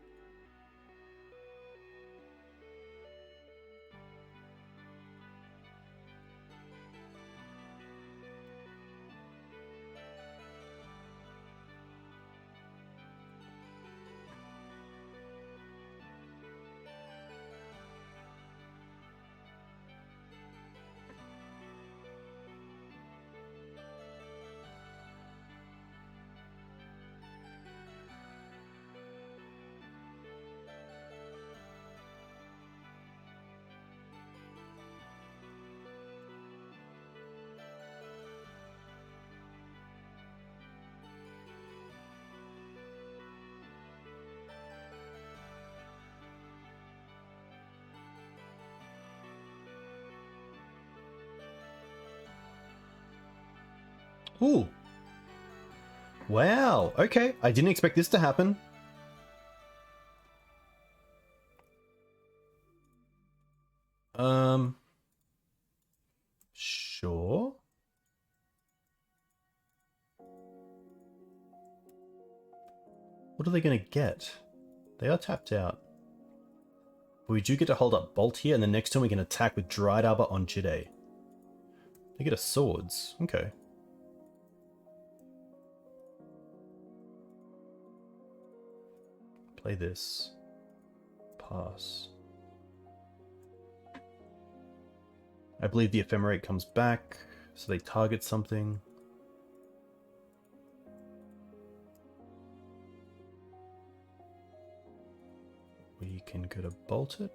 Ooh. Wow. Okay. I didn't expect this to happen. Sure. What are they going to get? They are tapped out. But we do get to hold up Bolt here, and the next turn we can attack with Dried Arbor on Jide. They get a Swords. Okay. Play this. Pass. I believe the Ephemerate comes back, so they target something. We can go to Bolt it.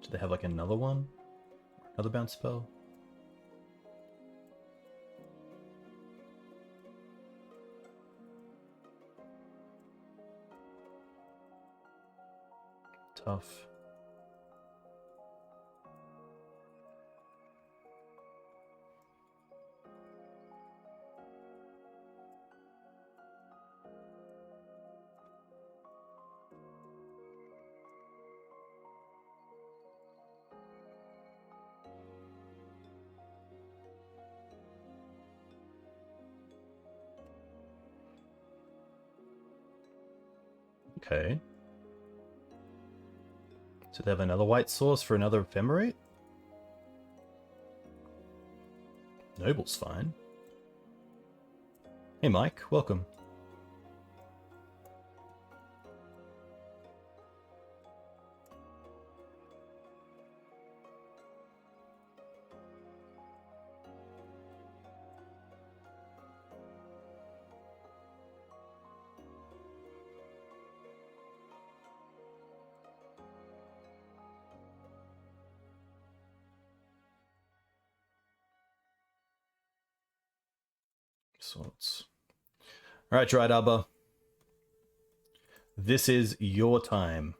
Do they have like another one? Another bounce spell? Tough. Okay. So they have another white source for another Ephemerate? Noble's fine. Hey Mike, welcome. Swords. Alright, Dried Arbor. This is your time.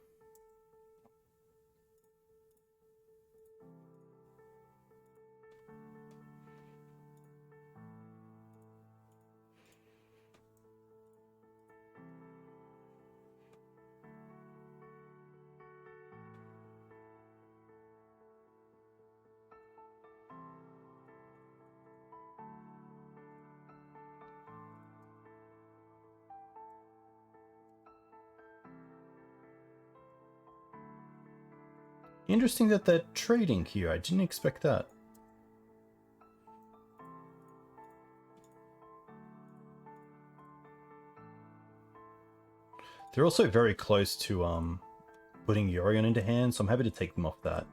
Interesting that they're trading here. I didn't expect that. They're also very close to putting Yorion into hand, so I'm happy to take them off that.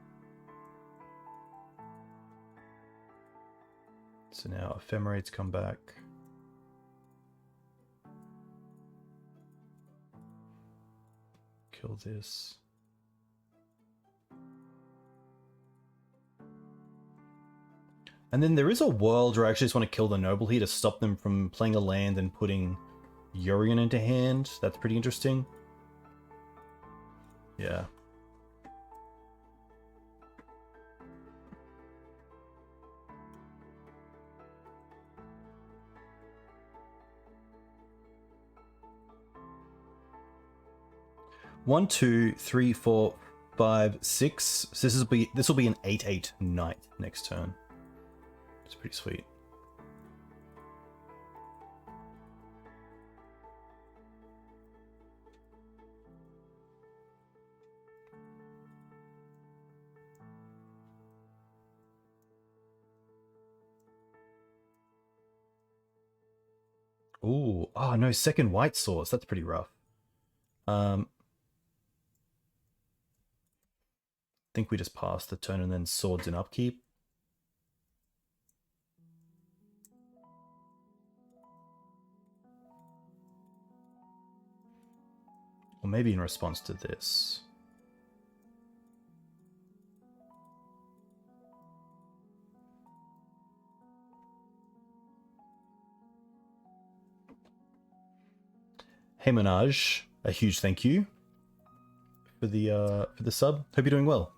So now Ephemerates come back. Kill this. And then there is a world where I actually just want to kill the noble here to stop them from playing a land and putting Yorion into hand. That's pretty interesting. Yeah. One, two, three, four, 5, 6. So this will be an 8/8 knight next turn. It's pretty sweet. Ooh, oh no, second white source. That's pretty rough. I think we just pass the turn and then swords in upkeep. Or maybe in response to this. Hey Minaj, a huge thank you for the sub. Hope you're doing well.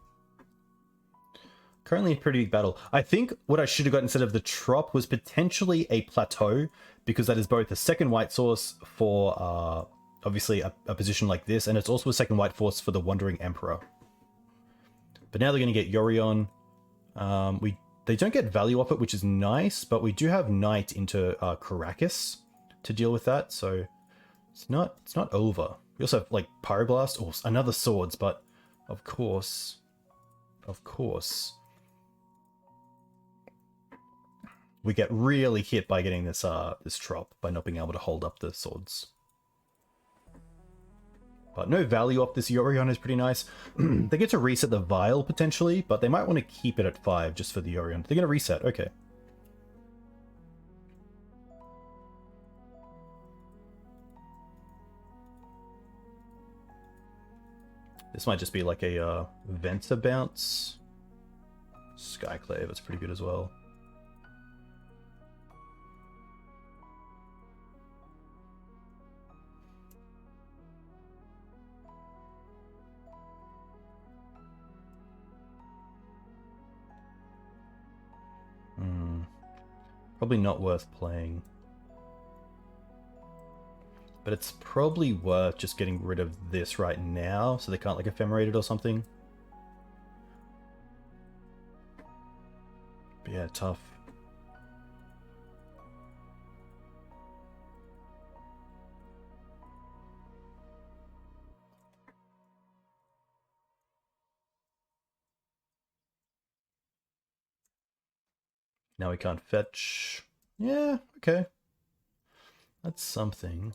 Currently a pretty big battle. I think what I should have got instead of the trop was potentially a plateau, because that is both a second white source for obviously a position like this, and it's also a second white force for the Wandering Emperor. But now they're going to get Yorion. They don't get value off it, which is nice, but we do have Knight into Caracas to deal with that, so it's not over. We also have like Pyroblast, or another swords, but of course, we get really hit by getting this this trop by not being able to hold up the swords. But no value off this Yorion is pretty nice. They get to reset the Vial potentially, but they might want to keep it at 5 just for the Yorion. They're going to reset, okay. This might just be like a Venta bounce. Skyclave, that's pretty good as well. Probably not worth playing. But it's probably worth just getting rid of this right now, so they can't like ephemerate it or something. But yeah, tough. Now we can't fetch. Yeah, okay. That's something.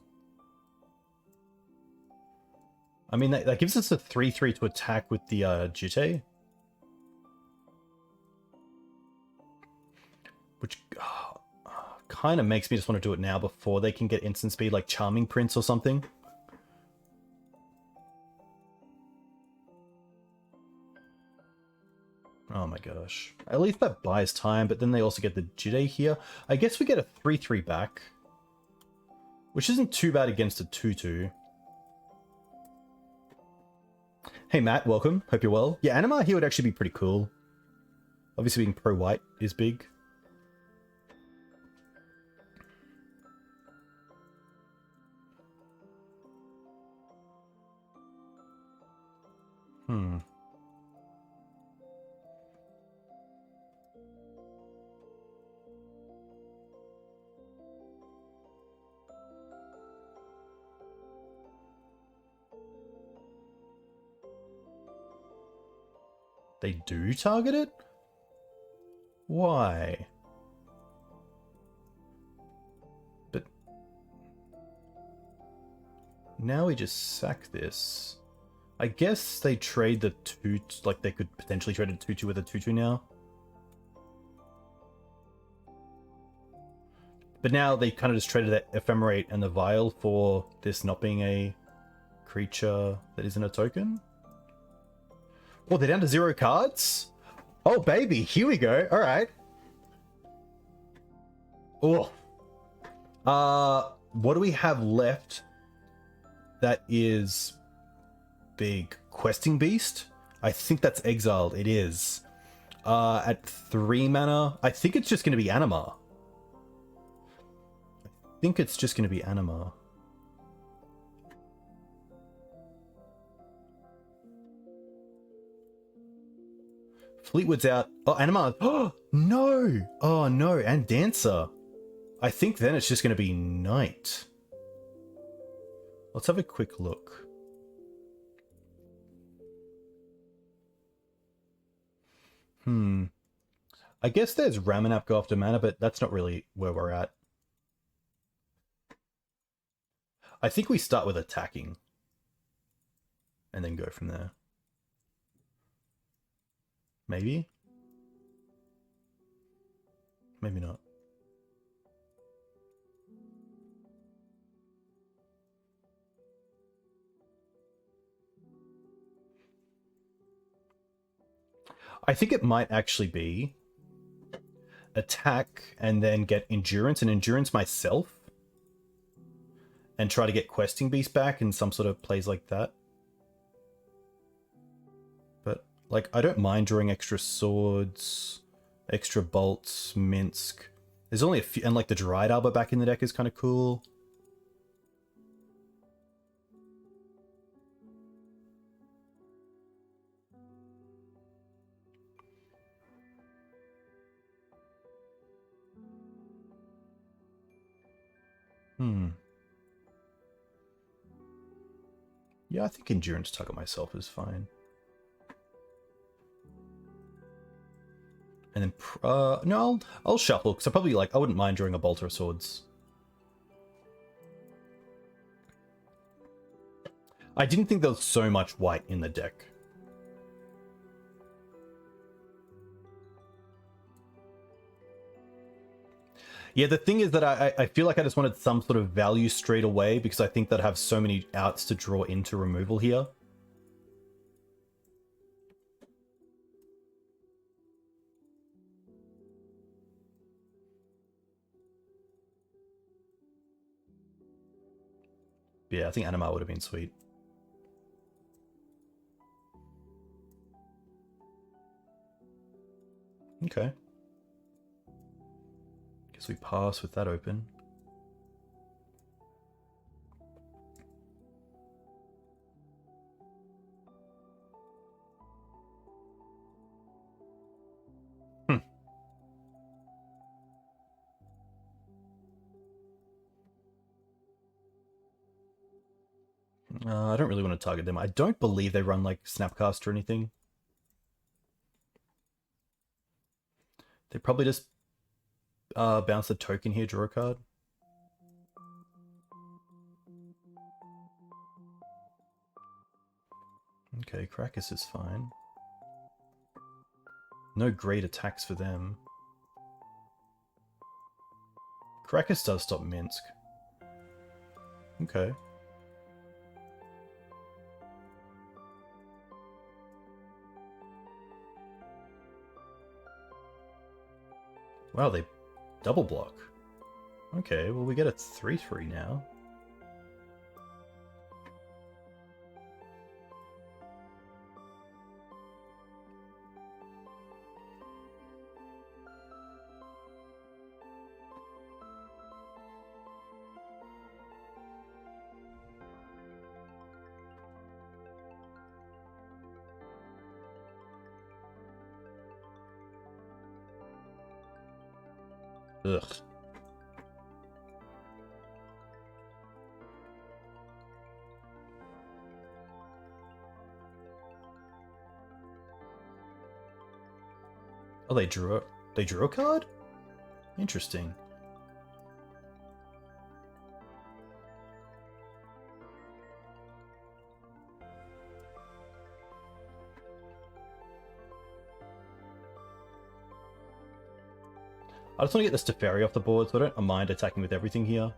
I mean, that gives us a 3/3 to attack with the Jitte. Which kind of makes me just want to do it now before they can get instant speed, like Charming Prince or something. Oh my gosh. At least that buys time, but then they also get the Jitte here. I guess we get a 3/3 back, which isn't too bad against a 2/2. Hey Matt, welcome. Hope you're well. Yeah, Animar here would actually be pretty cool. Obviously being pro-white is big. They do target it? Why? But now we just sack this. I guess they trade the 2, like they could potentially trade a 2/2 with a 2/2 now. But now they kind of just traded that Ephemerate and the Vial for this not being a creature that isn't a token. Oh, they're down to 0 cards? Oh, baby, here we go. All right. Oh. What do we have left that is big? Questing Beast? I think that's exiled. It is. At 3 mana. I think it's just going to be Anima. I think it's just going to be Anima. Fleetwood's out. Oh, Anima. Oh, no. Oh, no. And Dancer. I think then it's just going to be Knight. Let's have a quick look. I guess there's Ramanap go after mana, but that's not really where we're at. I think we start with attacking. And then go from there. Maybe? Maybe not. I think it might actually be attack and then get endurance and endurance myself and try to get questing beast back in some sort of plays like that. But like, I don't mind drawing extra swords, extra bolts, Minsk. There's only a few, and like the Dried Arbor back in the deck is kind of cool. Yeah, I think endurance target myself is fine. And then, no, I'll shuffle, because I probably, like, I wouldn't mind drawing a Bolter of Swords. I didn't think there was so much white in the deck. Yeah, the thing is that I feel like I just wanted some sort of value straight away, because I think that I have so many outs to draw into removal here. Yeah, I think Anima would have been sweet. Okay. Guess we pass with that open. I don't really want to target them. I don't believe they run like Snapcast or anything. They probably just bounce the token here, draw a card. Okay, Krakus is fine. No great attacks for them. Krakus does stop Minsk. Okay. Wow, they double block. Okay, well we get a 3/3 now. Ugh. Oh, they drew a card? Interesting. I just want to get this Teferi off the board, so I don't mind attacking with everything here.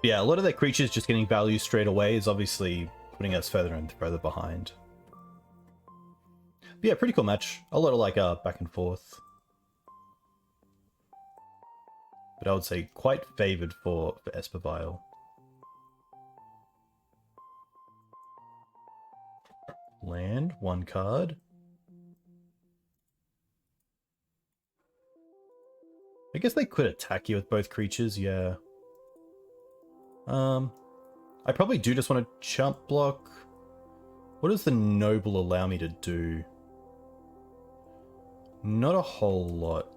Yeah, a lot of their creatures just getting value straight away is obviously putting us further and further behind. But yeah, pretty cool match. A lot of like back and forth. But I would say quite favored for Espervile. Land, one card. I guess they could attack you with both creatures, yeah. I probably do just want to chump block. What does the Noble allow me to do? Not a whole lot.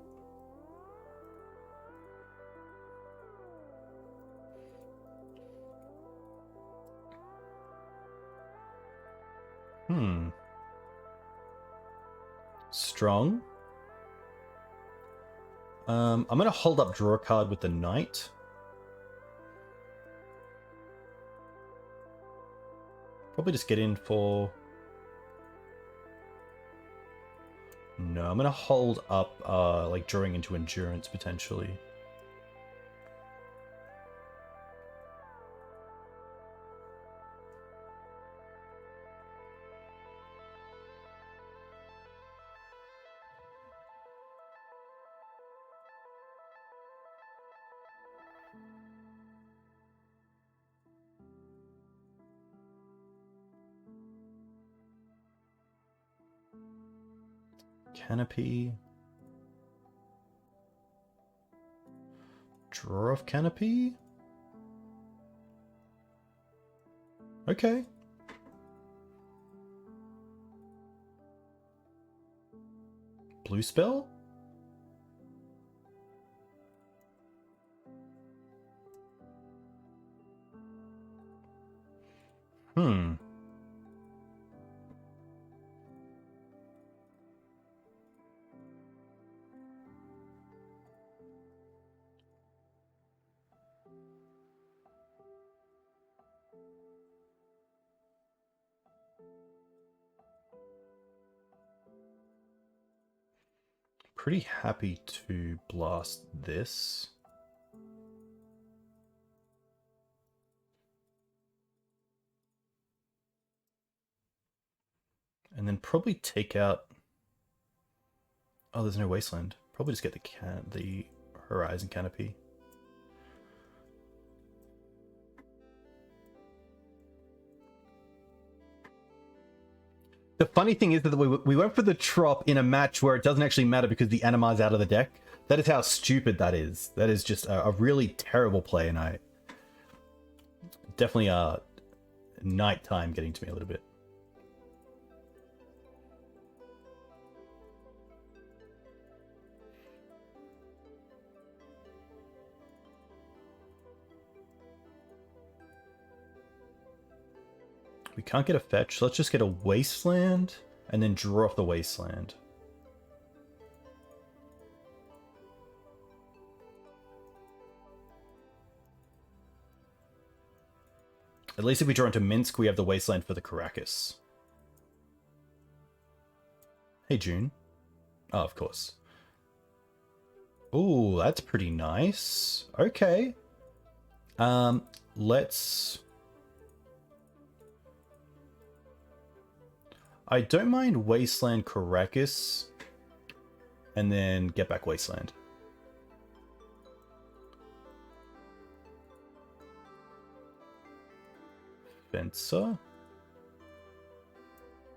Strong. I'm going to hold up draw a card with the Knight. Probably just get in for... No, I'm going to hold up like drawing into Endurance potentially. Canopy. Draw off Canopy? Okay. Blue spell? Pretty happy to blast this. And then probably take out... Oh, there's no Wasteland. Probably just get the Horizon Canopy. The funny thing is that we went for the Trop in a match where it doesn't actually matter because the Animar's out of the deck. That is how stupid that is. That is just a really terrible play, and I... Definitely nighttime getting to me a little bit. We can't get a fetch. Let's just get a Wasteland and then draw off the Wasteland. At least if we draw into Minsk, we have the Wasteland for the Caracas. Hey, June. Oh, of course. Ooh, that's pretty nice. Okay. Let's... I don't mind Wasteland Caracas and then get back Wasteland. Fencer?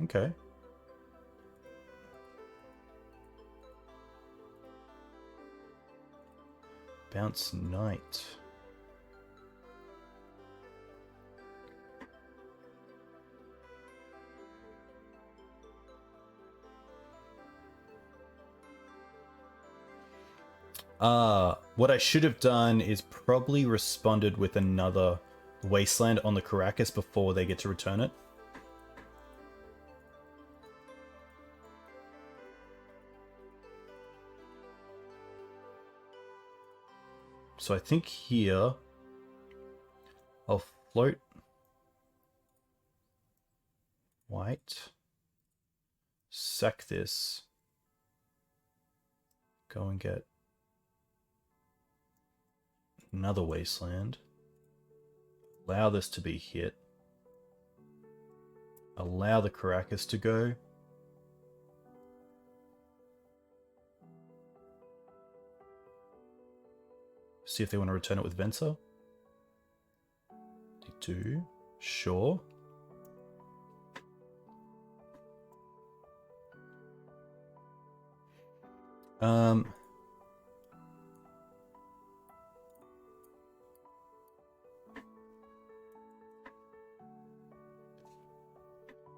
Okay. Bounce Knight. What I should have done is probably responded with another Wasteland on the Caracas before they get to return it. So I think here I'll float white, sack this, go and get another Wasteland. Allow this to be hit. Allow the Caracas to go. See if they want to return it with Venser. They do. Sure.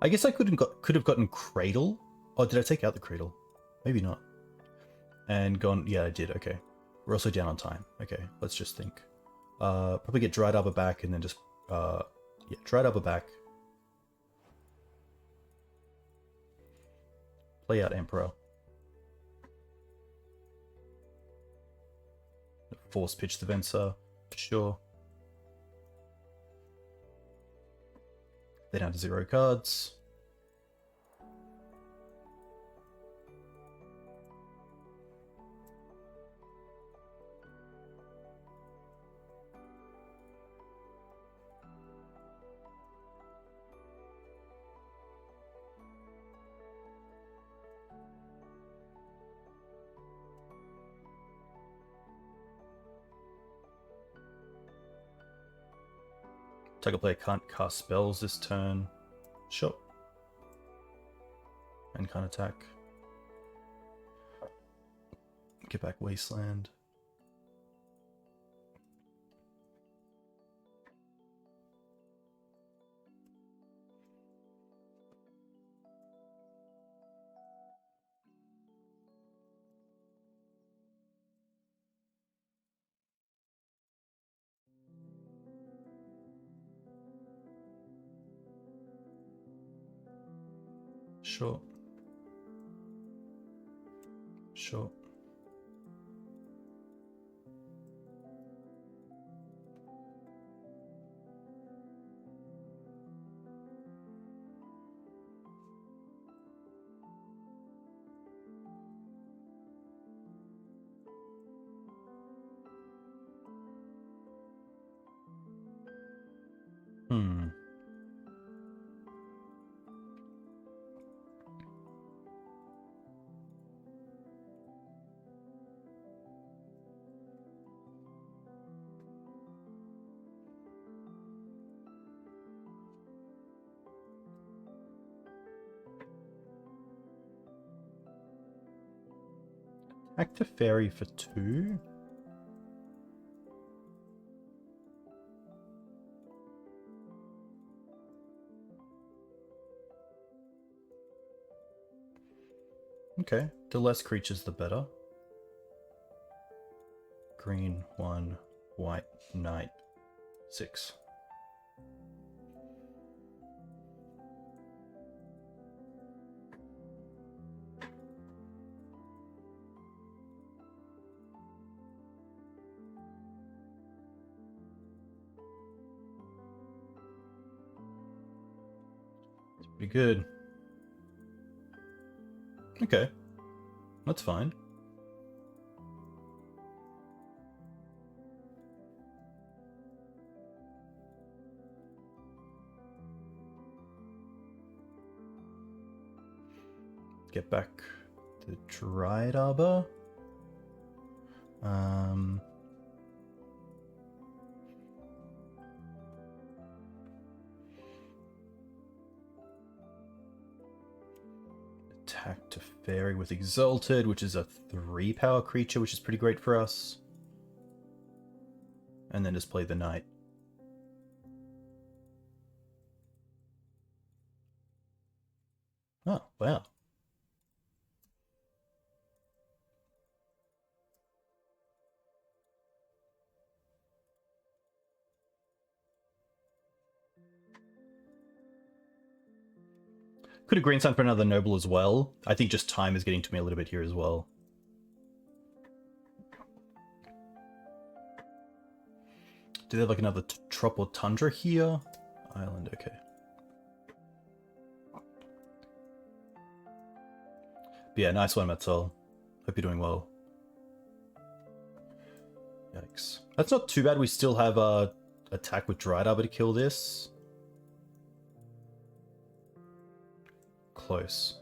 I guess I could have gotten Cradle. Oh, did I take out the Cradle? Maybe not. And gone. Yeah, I did. Okay. We're also down on time. Okay, let's just think. Probably get Dried Arbor back and then just yeah, Dried Arbor back. Play out Emperor. Force pitch the Venser. Sure. They're down to 0 cards. Target player can't cast spells this turn. Sure. And can't attack. Get back Wasteland. Sure. Sure. Active Fairy for 2. Okay, the less creatures the better. Green 1, white knight 6. Pretty good. Okay. That's fine. Get back the Dried Arbor. Attack to Fairy with Exalted, which is a 3-power creature, which is pretty great for us. And then just play the Knight. Oh, wow. Could have green signed for another noble as well. I think just time is getting to me a little bit here as well. Do they have like another Trop or Tundra here? Island, okay. But yeah, nice one, Matzel. Hope you're doing well. Yikes. That's not too bad. We still have attack with Dried Arbor to kill this. Close.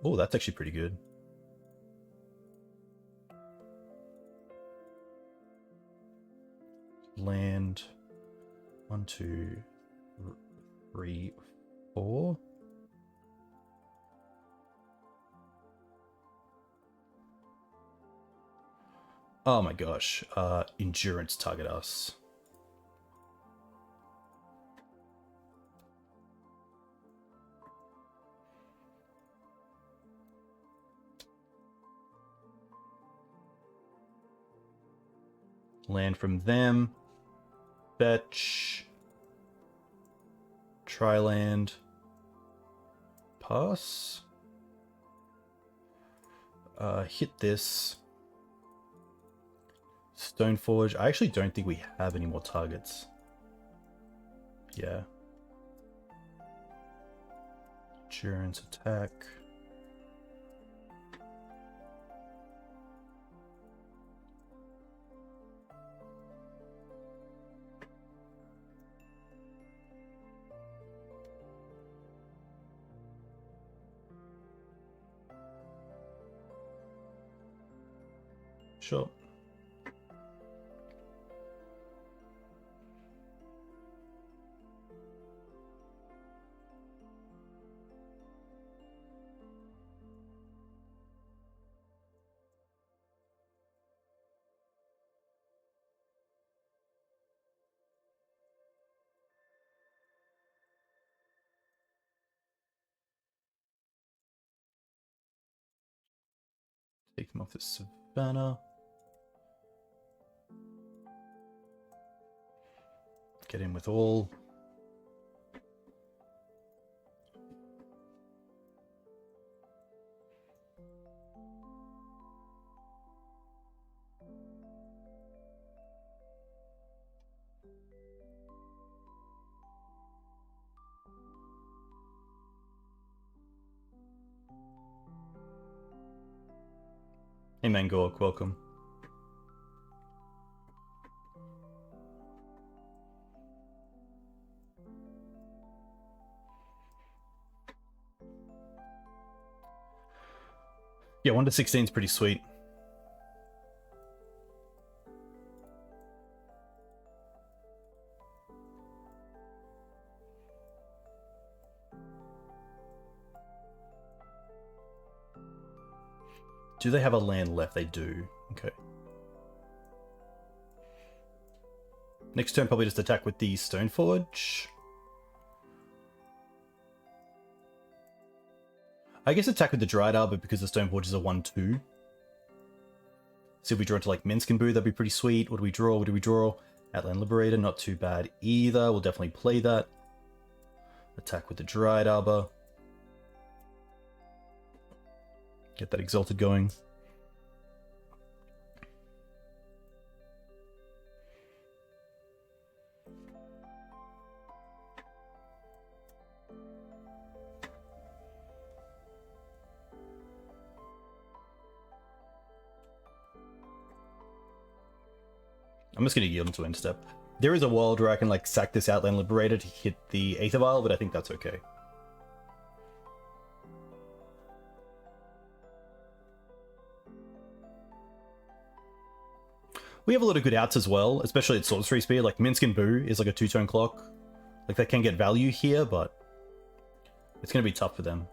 Oh, that's actually pretty good. Land 1, 2, 3, 4. Oh my gosh. Endurance target us. Land from them. Fetch. Try land. Pass. Hit this. Stoneforge. I actually don't think we have any more targets. Yeah. Endurance attack. Sure. Take them off the Savannah. Get in with all. Hey Mangork, welcome. Yeah, 1 to 16 is pretty sweet. Do they have a land left? They do. Okay. Next turn, probably just attack with the Stoneforge. I guess attack with the Dried Arbor because the Stoneforge is a 1/2. So if we draw into like Menskin Boo, that'd be pretty sweet. What do we draw? What do we draw? Outland Liberator, not too bad either. We'll definitely play that. Attack with the Dried Arbor. Get that Exalted going. I'm just going to yield into end step. There is a world where I can like sack this Outland Liberator to hit the Aether Vial, but I think that's okay. We have a lot of good outs as well, especially at Sorcery Speed. Like Minskin Boo is like a 2-turn clock. Like they can get value here, but it's going to be tough for them.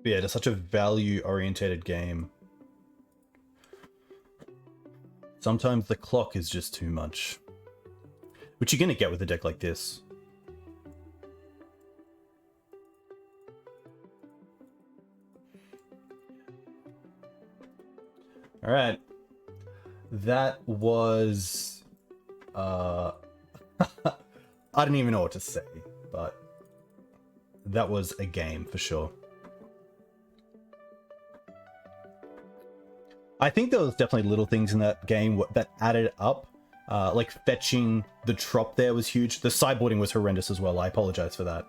Yeah, it's such a value-orientated game. Sometimes the clock is just too much. Which you're gonna get with a deck like this. Alright. That was... I don't even know what to say, but... that was a game, for sure. I think there was definitely little things in that game that added up. Like fetching the trop there was huge. The sideboarding was horrendous as well. I apologize for that.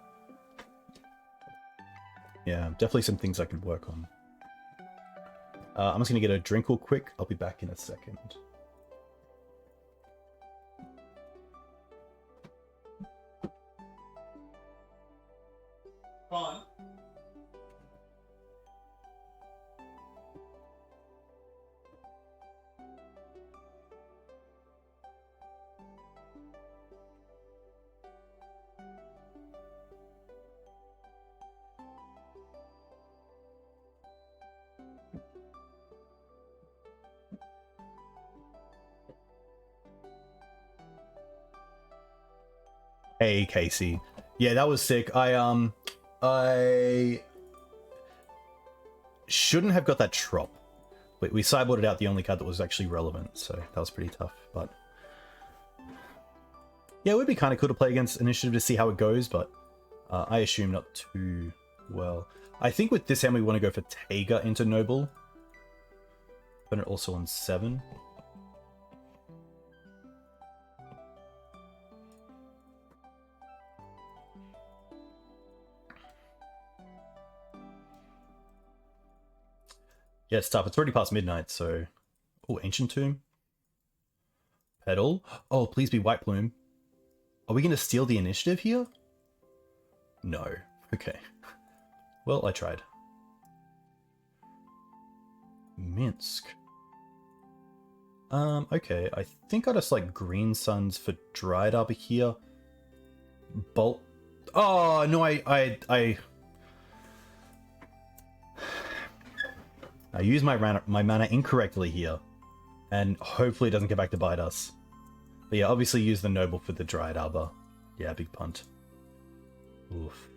Yeah, definitely some things I could work on. I'm just going to get a drink real quick. I'll be back in a second. On. Hey, Casey. Yeah, that was sick. I shouldn't have got that trop. But we sideboarded out the only card that was actually relevant, so that was pretty tough. But yeah, it would be kind of cool to play against Initiative to see how it goes, but I assume not too well. I think with this hand we want to go for Taiga into Noble. But it also on 7. Yeah, it's tough. It's already past midnight, so... Oh, Ancient Tomb. Petal. Oh, please be White Plume. Are we going to steal the initiative here? No. Okay. Well, I tried. Minsk. Okay. I think I just like Green Suns for Dryad Arbor here. Bolt. Oh, no, I use my mana incorrectly here. And hopefully it doesn't get back to bite us. But yeah, obviously use the Noble for the Dryad Arbor. Yeah, big punt. Oof.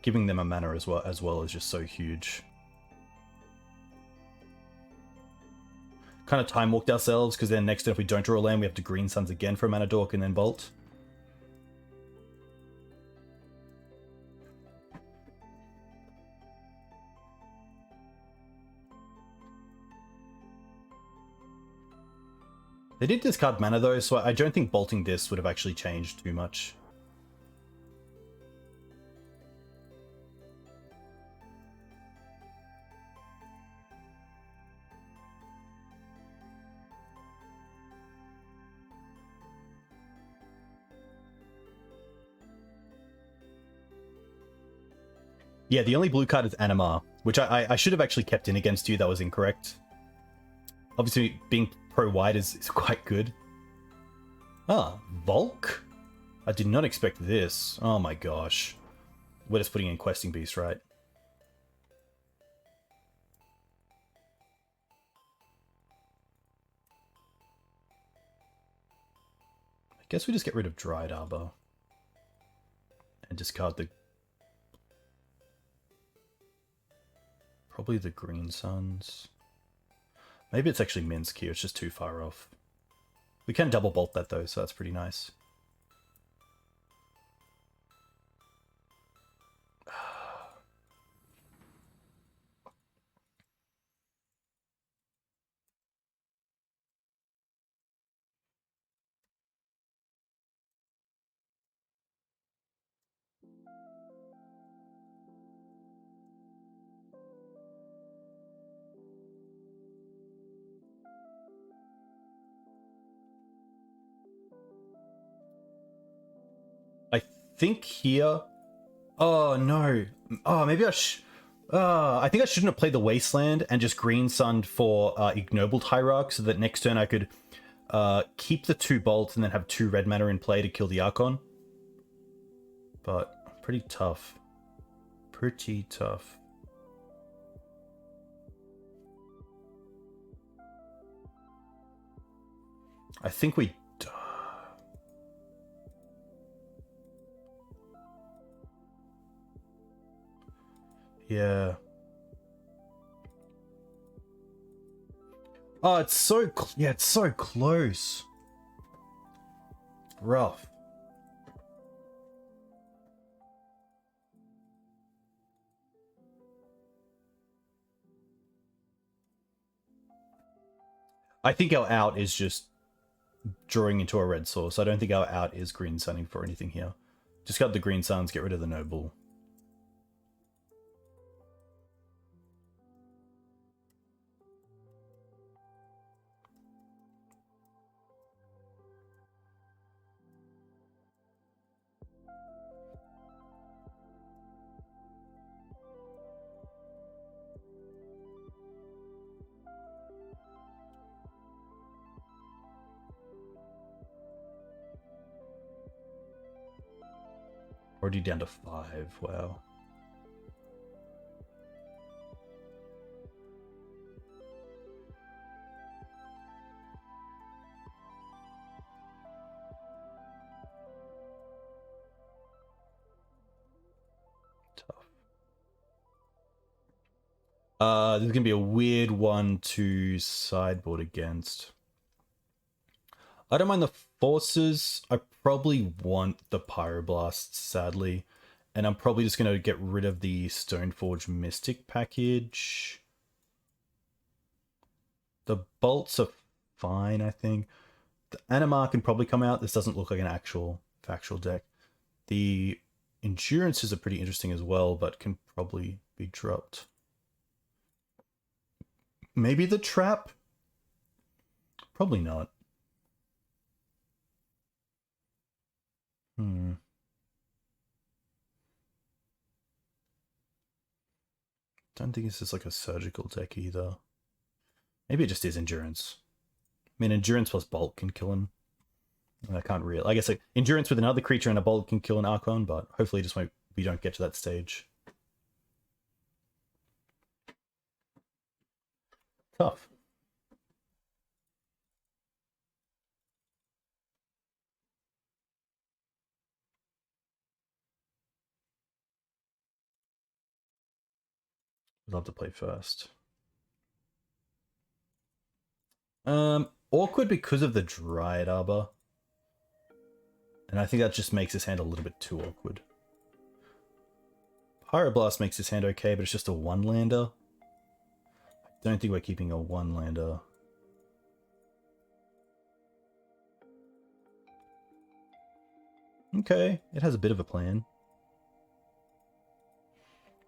Giving them a mana as well is just so huge. Kind of time walked ourselves, because then next turn if we don't draw a land, we have to Green Suns again for a mana dork and then Bolt. They did discard mana though, so I don't think bolting this would have actually changed too much. Yeah, the only blue card is Animar, which I should have actually kept in against you. That was incorrect. Obviously, being pro-white is quite good. Ah, Volk? I did not expect this. Oh my gosh. We're just putting in Questing Beast, right? I guess we just get rid of Dryad Arbor. And discard the... probably the Green Suns. Maybe it's actually Minsk here, it's just too far off. We can double bolt that though, so that's pretty nice. I think here... oh no. Oh, maybe I think I shouldn't have played the Wasteland and just Green Sunned for Ignobled Hierarch, so that next turn I could keep the 2 bolts and then have 2 red mana in play to kill the Archon. But pretty tough. Pretty tough. I think we... Yeah. Oh, it's so... Yeah, it's so close. Rough. I think our out is just drawing into a red source. I don't think our out is green sunning for anything here. Just got the green suns, get rid of the noble. Already down to 5, wow. Tough. This is gonna be a weird one to sideboard against. I don't mind the forces. I probably want the Pyroblasts, sadly. And I'm probably just going to get rid of the Stoneforge Mystic package. The bolts are fine, I think. The Animar can probably come out. This doesn't look like an actual factual deck. The Endurances are pretty interesting as well, but can probably be dropped. Maybe the Trap? Probably not. Don't think this is like a surgical deck either. Maybe it just is Endurance. I mean, Endurance plus Bolt can kill him. I can't really... I guess like Endurance with another creature and a Bolt can kill an Archon, but hopefully just won't, we don't get to that stage. Tough. I'd love to play first. Awkward because of the Dryad Arbor. And I think that just makes his hand a little bit too awkward. Pyroblast makes his hand okay, but it's just a one-lander. I don't think we're keeping a one-lander. Okay, it has a bit of a plan.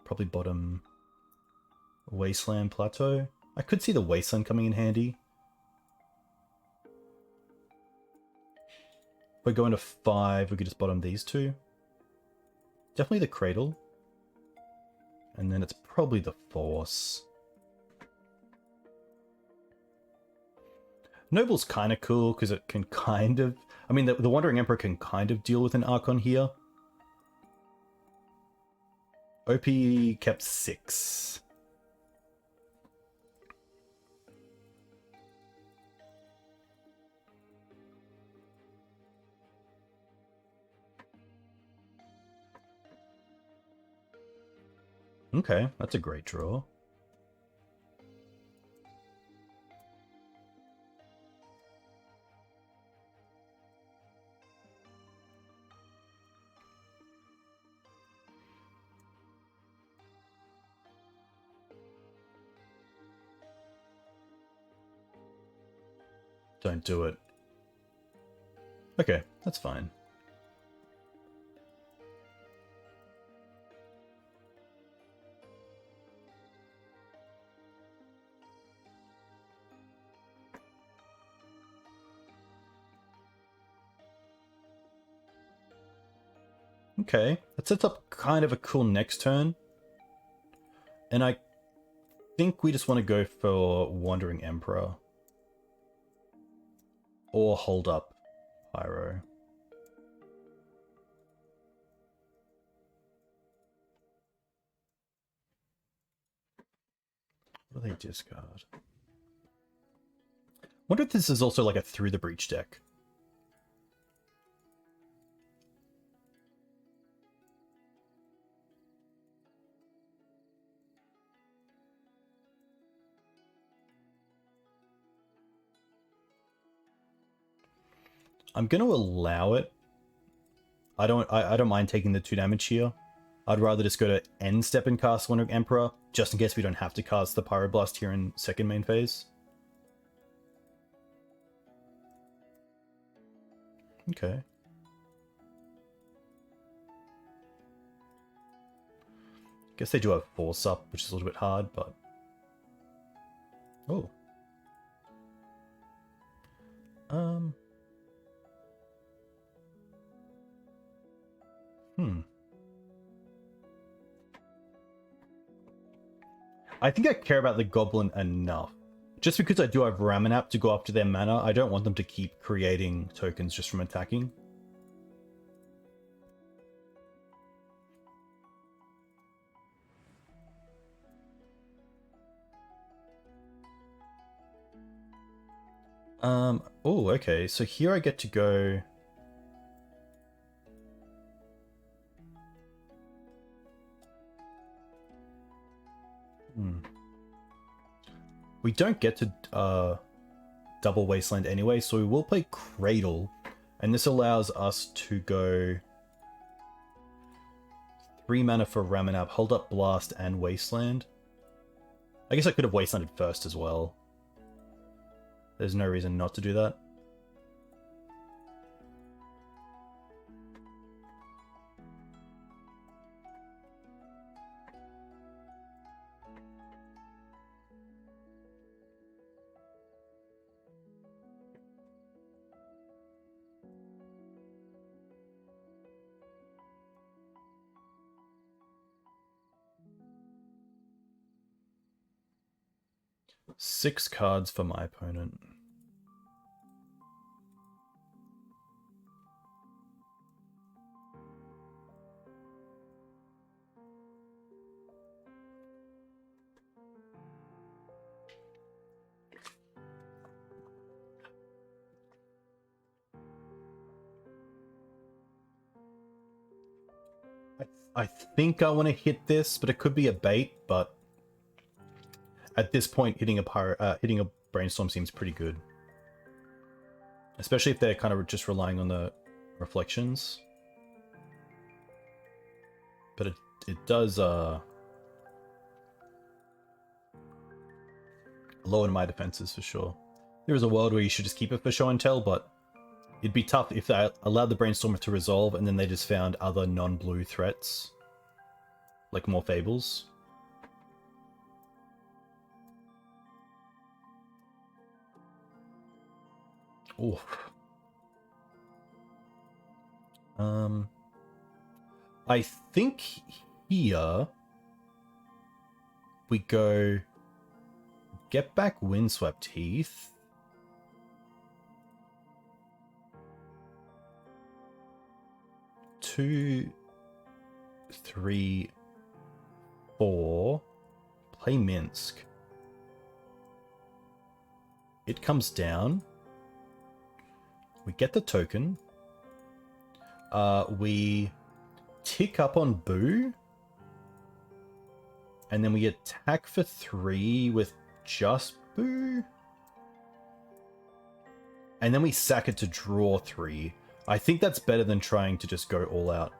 Probably bottom Wasteland Plateau. I could see the Wasteland coming in handy. If we're going to 5, we could just bottom these two. Definitely the Cradle. And then it's probably the Force. Noble's kind of cool because it can kind of... I mean, the Wandering Emperor can kind of deal with an Archon here. OP kept 6. Okay, that's a great draw. Don't do it. Okay, that's fine. Okay, that sets up kind of a cool next turn. And I think we just want to go for Wandering Emperor. Or hold up Pyro. they discard? Wonder if this is also like a Through the Breach deck. I'm going to allow it. I don't mind taking the 2 damage here. I'd rather just go to end step and cast one Emperor, just in case we don't have to cast the Pyroblast here in second main phase. Okay. Guess they do have Force Up, which is a little bit hard, but... Oh. I think I care about the Goblin enough. Just because I do have Ramanap to go after their mana, I don't want them to keep creating tokens just from attacking. Oh, okay. So here I get to go... We don't get to double Wasteland anyway, so we will play Cradle, and this allows us to go 3 mana for Ramanap, hold up Blast and Wasteland. I guess I could have Wastelanded first as well. There's no reason not to do that. Six cards for my opponent. I think I want to hit this, but it could be a bait, but at this point, hitting a Brainstorm seems pretty good. Especially if they're kind of just relying on the reflections. But it does lower my defenses for sure. There is a world where you should just keep it for show and tell, but it'd be tough if they allowed the Brainstormer to resolve and then they just found other non-blue threats. Like more Fables. Oof. I think here we go get back Windswept Heath. Two, three, four. Play Minsk. It comes down. We get the token. We tick up on Boo. And then we attack for 3 with just Boo. And then we sack it to draw 3. I think that's better than trying to just go all out.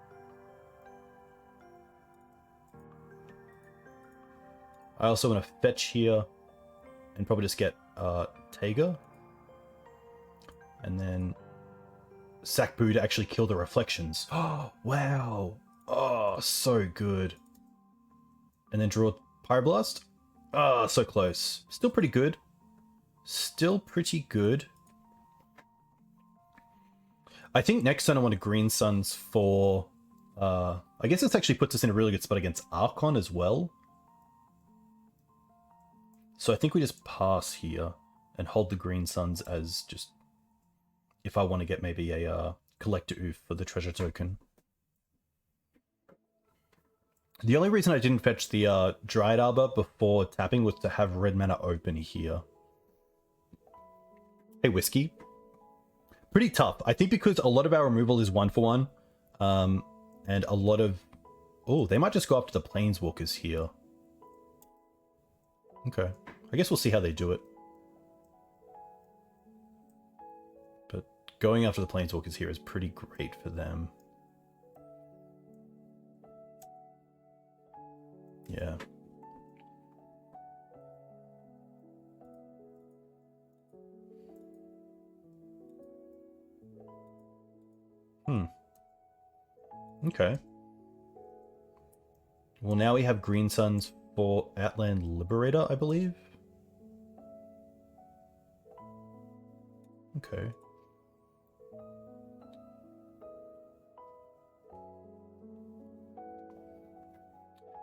I also want to fetch here and probably just get Taiga. And then sack Boo to actually kill the reflections. Oh, wow. Oh, so good. And then draw Pyroblast. Oh, so close. Still pretty good. Still pretty good. I think next turn I want a Green Suns for... I guess this actually puts us in a really good spot against Archon as well. So I think we just pass here and hold the Green Suns as just... if I want to get maybe a Collector Oof for the treasure token. The only reason I didn't fetch the Dryad Arbor before tapping was to have red mana open here. Hey, Whiskey. Pretty tough. I think because a lot of our removal is 1-for-1. And a lot of... Oh, they might just go after the Planeswalkers here. Okay. I guess we'll see how they do it. But going after the Planeswalkers here is pretty great for them. Yeah. Okay. Well, now we have Green Suns for Outland Liberator, I believe. Okay.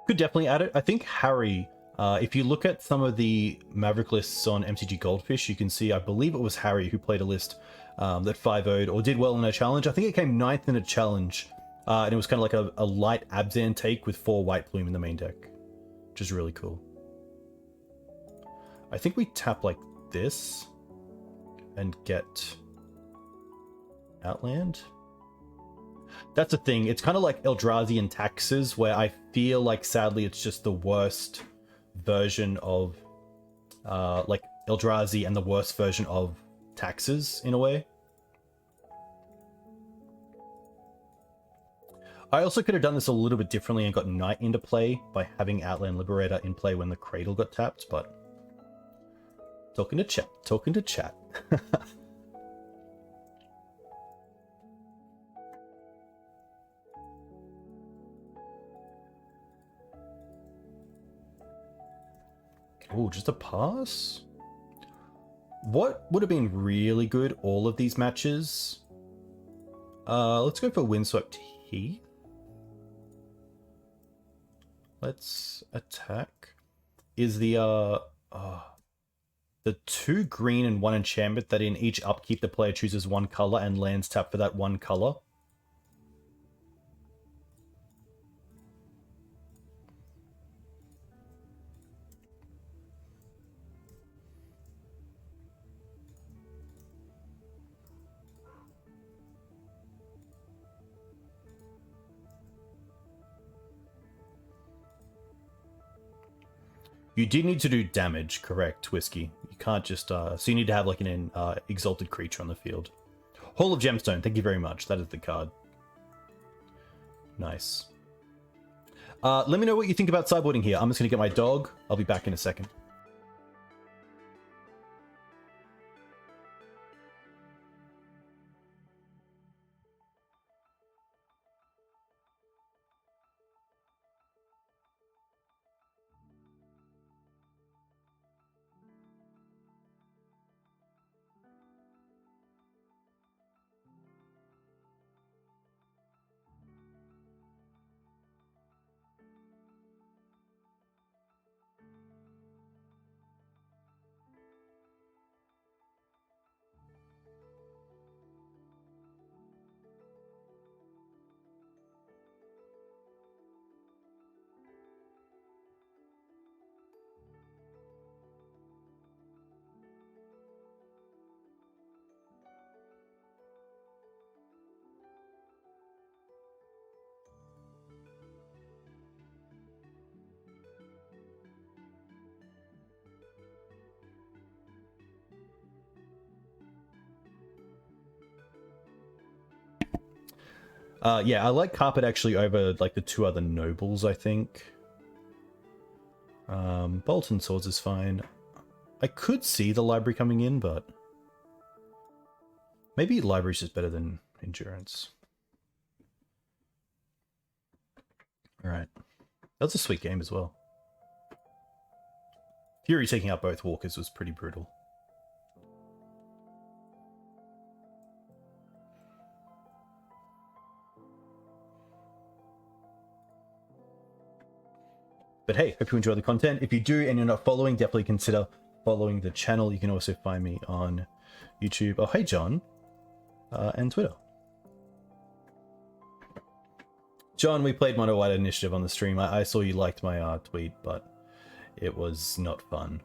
Could definitely add it. I think Harry, if you look at some of the Maverick lists on MTG Goldfish, you can see, I believe it was Harry who played a list that 5-0'd or did well in a challenge. I think it came 9th in a challenge, and it was kind of like a light Abzan take with 4 White Plume in the main deck, which is really cool. I think we tap like this and get Outland. That's the thing. It's kind of like Eldrazi and Taxes, where I feel like, sadly, it's just the worst version of like Eldrazi and the worst version of Taxes, in a way. I also could have done this a little bit differently and got Knight into play by having Outland Liberator in play when the Cradle got tapped, but... Talking to chat. Talking to chat. Oh, just a pass? What would have been really good all of these matches? Let's go for Windswept Heath. Let's attack. Is the 2 green and 1 enchantment that in each upkeep the player chooses 1 color and lands tap for that 1 color? You do need to do damage, correct, Whiskey? You can't just, so you need to have like an exalted creature on the field. Hall of Gemstone, thank you very much. That is the card. Nice. Let me know what you think about sideboarding here. I'm just going to get my dog. I'll be back in a second. Yeah, I like Carpet actually over like the 2 other nobles, I think. Bolt and Swords is fine. I could see the library coming in, but maybe library's just better than endurance. Alright. That was a sweet game as well. Fury taking out both walkers was pretty brutal. But hey, hope you enjoy the content. If you do and you're not following, definitely consider following the channel. You can also find me on YouTube. Oh, hey, John. And Twitter. John, we played Mono White Initiative on the stream. I saw you liked my tweet, but it was not fun.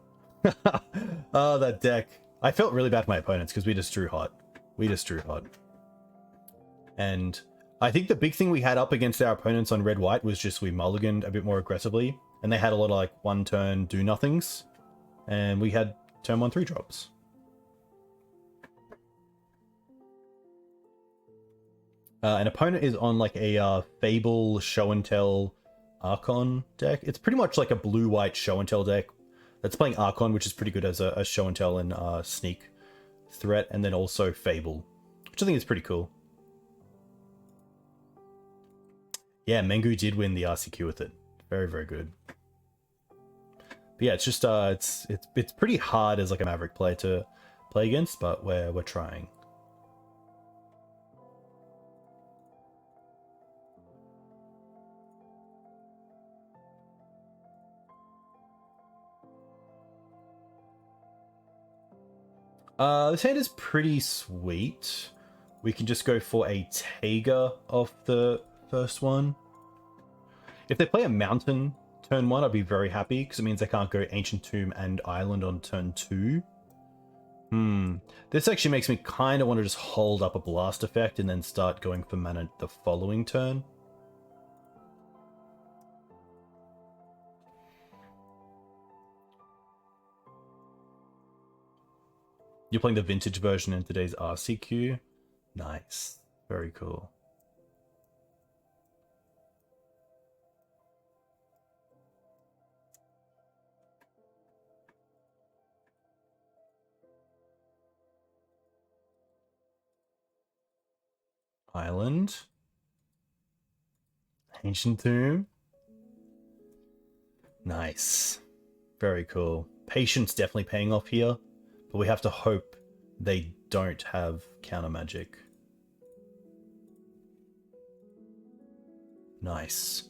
Oh, that deck. I felt really bad for my opponents because we just drew hot. And I think the big thing we had up against our opponents on red-white was just we mulliganed a bit more aggressively. And they had a lot of like one turn do nothings. And we had turn 1 3-drops. An opponent is on like a Fable Show and Tell Archon deck. It's pretty much like a blue-white Show and Tell deck that's playing Archon, which is pretty good as a Show and Tell and sneak threat, and then also Fable, which I think is pretty cool. Yeah, Mengu did win the RCQ with it. Very, very good. But yeah, it's just it's pretty hard as like a Maverick player to play against, but we're trying. This hand is pretty sweet. We can just go for a Taiga off the first one. If they play a Mountain turn 1, I'd be very happy, because it means they can't go Ancient Tomb and Island on turn 2. This actually makes me kind of want to just hold up a Blast effect and then start going for mana the following turn. You're playing the vintage version in today's RCQ? Nice. Very cool. Island. Ancient Tomb. Nice. Very cool. Patience definitely paying off here. But we have to hope they don't have counter magic. Nice.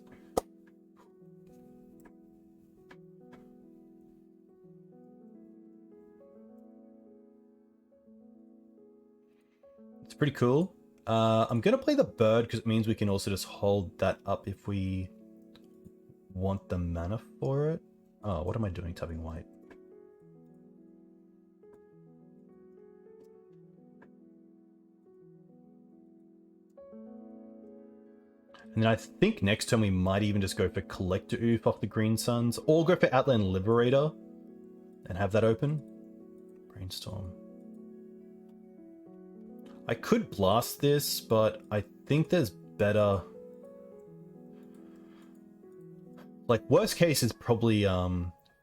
It's pretty cool. I'm going to play the bird because it means we can also just hold that up if we want the mana for it. Oh, what am I doing tapping white? And then I think next turn we might even just go for Collector Oof off the Green Suns, or go for Outland Liberator and have that open. Brainstorm. I could blast this, but I think there's better... Like, worst case is probably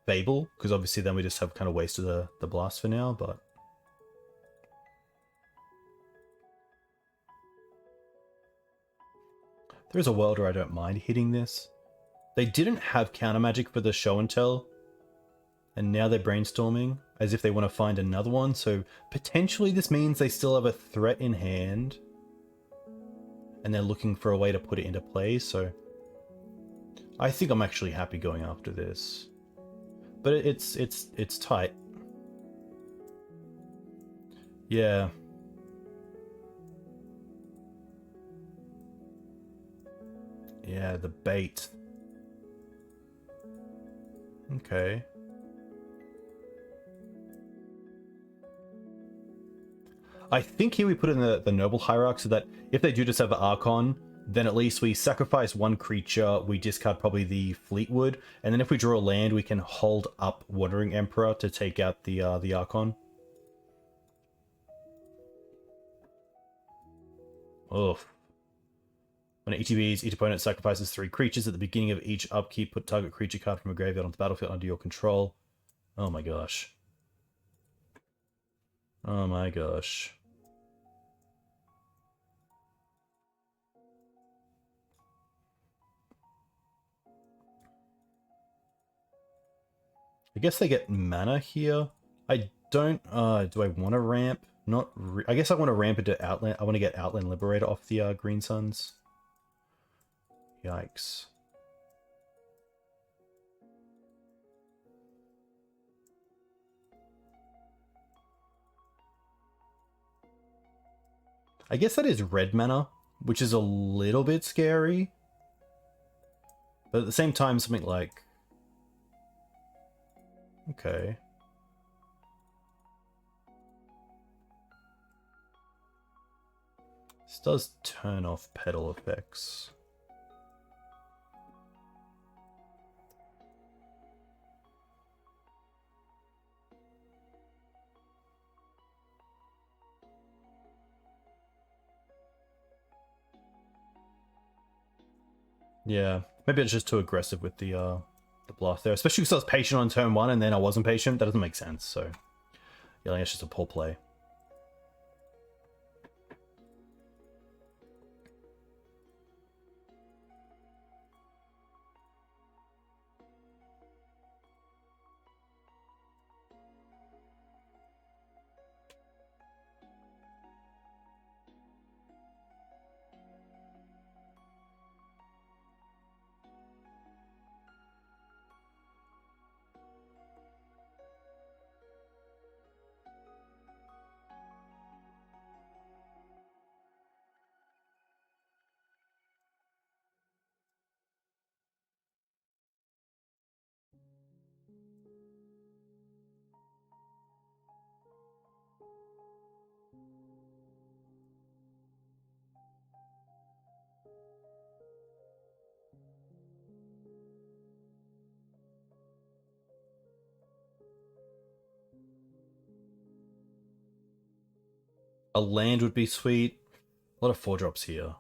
Fable, because obviously then we just have kind of wasted the blast for now, but... There's a world where I don't mind hitting this. They didn't have counter magic for the Show and Tell, and now they're brainstorming as if they want to find another one, so potentially this means they still have a threat in hand and they're looking for a way to put it into play, so I think I'm actually happy going after this. But it's tight. Yeah. Yeah, the bait. Okay. I think here we put in the Noble Hierarch so that if they do just have Archon, then at least we sacrifice one creature, we discard probably the Fleetwood, and then if we draw a land, we can hold up Wandering Emperor to take out the Archon. Oof. When it ETBs, each opponent sacrifices 3 creatures. At the beginning of each upkeep, put target creature card from a graveyard onto the battlefield under your control. Oh my gosh. Oh my gosh. I guess they get mana here. I don't... do I want to ramp? Not I guess I want to ramp into Outland. I want to get Outland Liberator off the Green Suns. Yikes. I guess that is red mana, which is a little bit scary. But at the same time, something like... Okay. This does turn off pedal effects. Yeah, maybe it's just too aggressive with the blast there, especially because I was patient on turn 1 and then I wasn't patient. That doesn't make sense, so yeah, I think it's just a poor play. A land would be sweet. A lot of 4-drops here.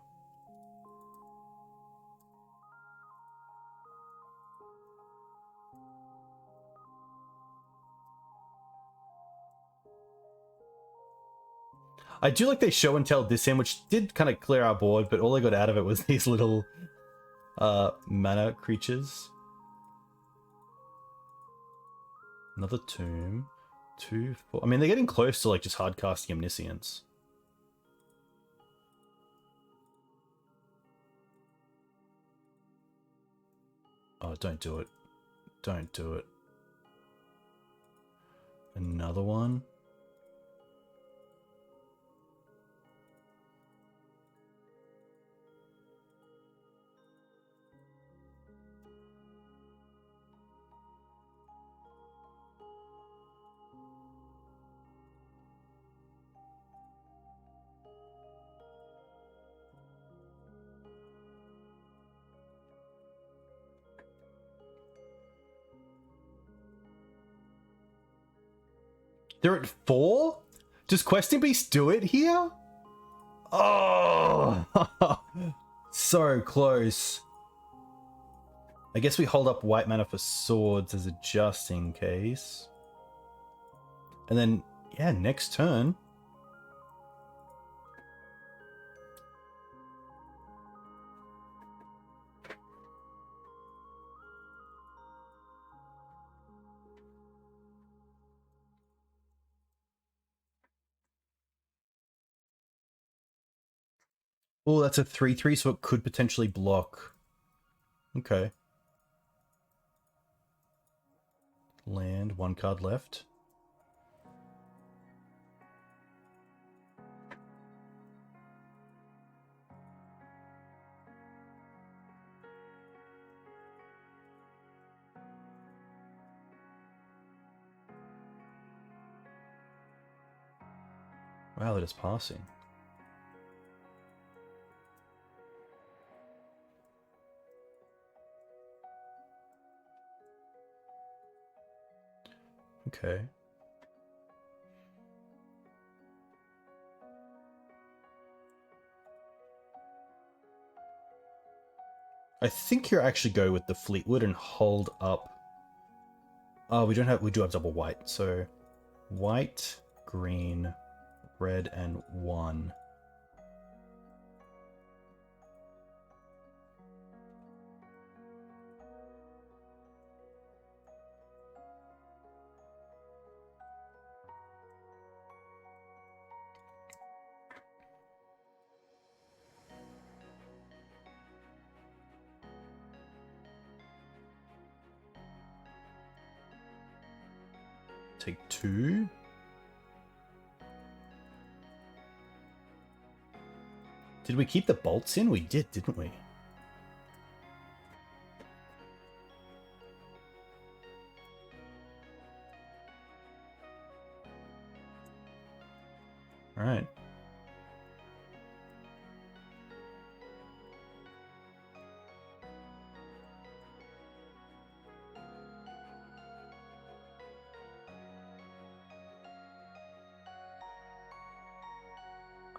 I do like they show and tell this in, which did kind of clear our board, but all I got out of it was these little mana creatures. Another tomb. 2, 4. I mean, they're getting close to like just hard casting Omniscience. Oh, don't do it. Don't do it. Another one. They're at 4? Does Questing Beast do it here? Oh! So close. I guess we hold up white mana for swords as a just in case. And then, yeah, next turn. Oh, that's a 3/3, so it could potentially block. Okay. Land, 1 card left. Wow, that is passing. Okay. I think you actually go with the Fleetwood and hold up. Oh, we do have double white, so white, green, red, and 1. Take 2. Did we keep the bolts in? We did, didn't we?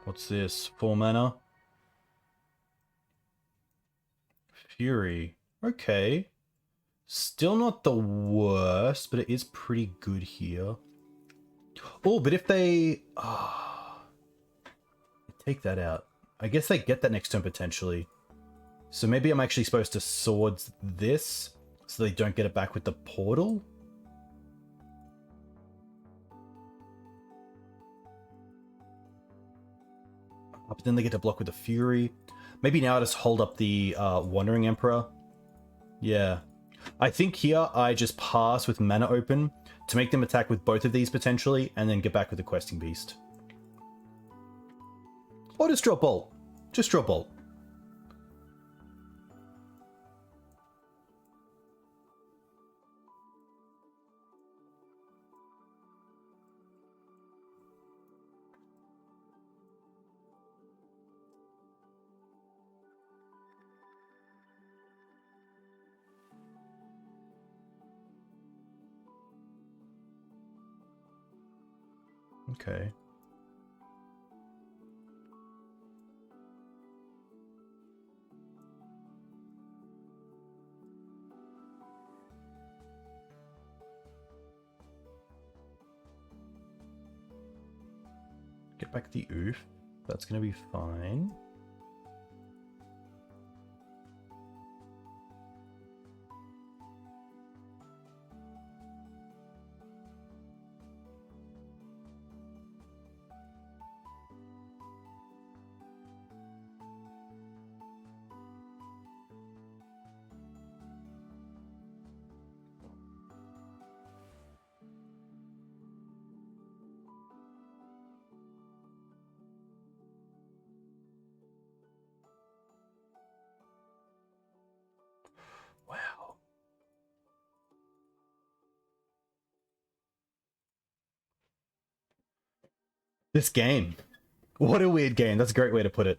What's this? 4 mana? Fury. Okay. Still not the worst, but it is pretty good here. Oh, but if they... take that out. I guess they get that next turn potentially. So maybe I'm actually supposed to swords this so they don't get it back with the portal? But then they get to block with the Fury. Maybe now I just hold up the Wandering Emperor. Yeah. I think here I just pass with mana open to make them attack with both of these potentially, and then get back with the Questing Beast. Or just draw Bolt. Just draw Bolt. Okay. Get back the oof. That's going to be fine. Wow. This game. What a weird game. That's a great way to put it.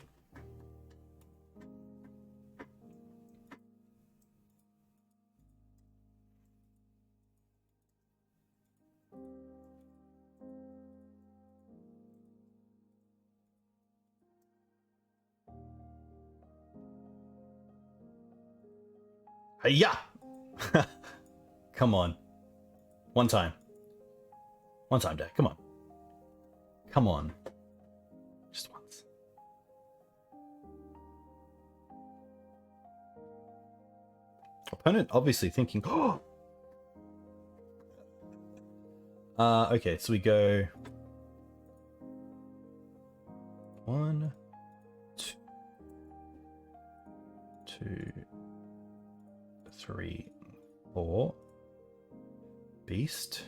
Hiya! Come on. One time. One time, Dad. Come on. Come on. Just once. Opponent obviously thinking, oh! Okay, so we go... 1, 2, 3, 4. Beast.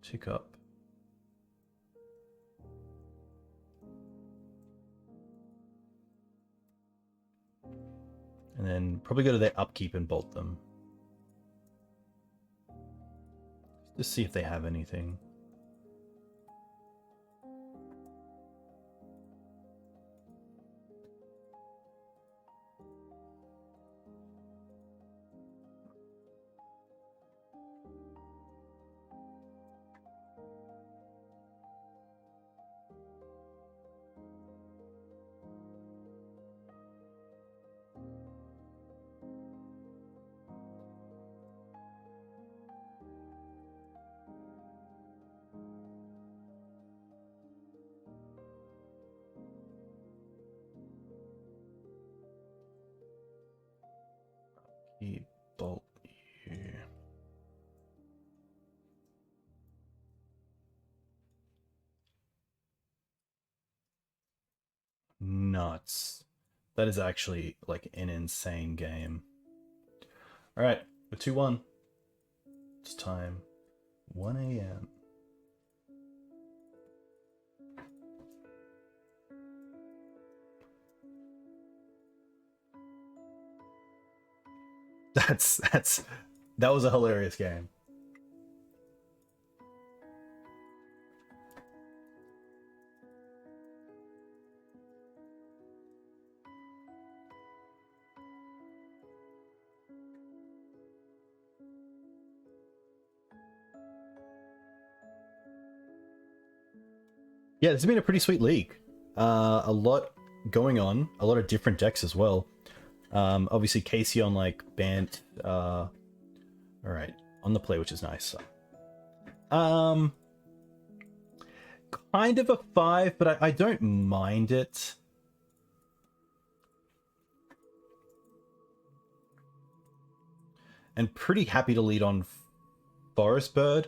Tick up. And then probably go to their upkeep and bolt them. Just see if they have anything. Bolt you. Nuts. That is actually like an insane game. Alright, we're 2-1. It's time. 1 a.m. That was a hilarious game. Yeah, it's been a pretty sweet league. A lot going on, a lot of different decks as well. Obviously Casey on like BANT, all right, on the play, which is nice. Kind of a 5, but I don't mind it. And pretty happy to lead on Forest Bird,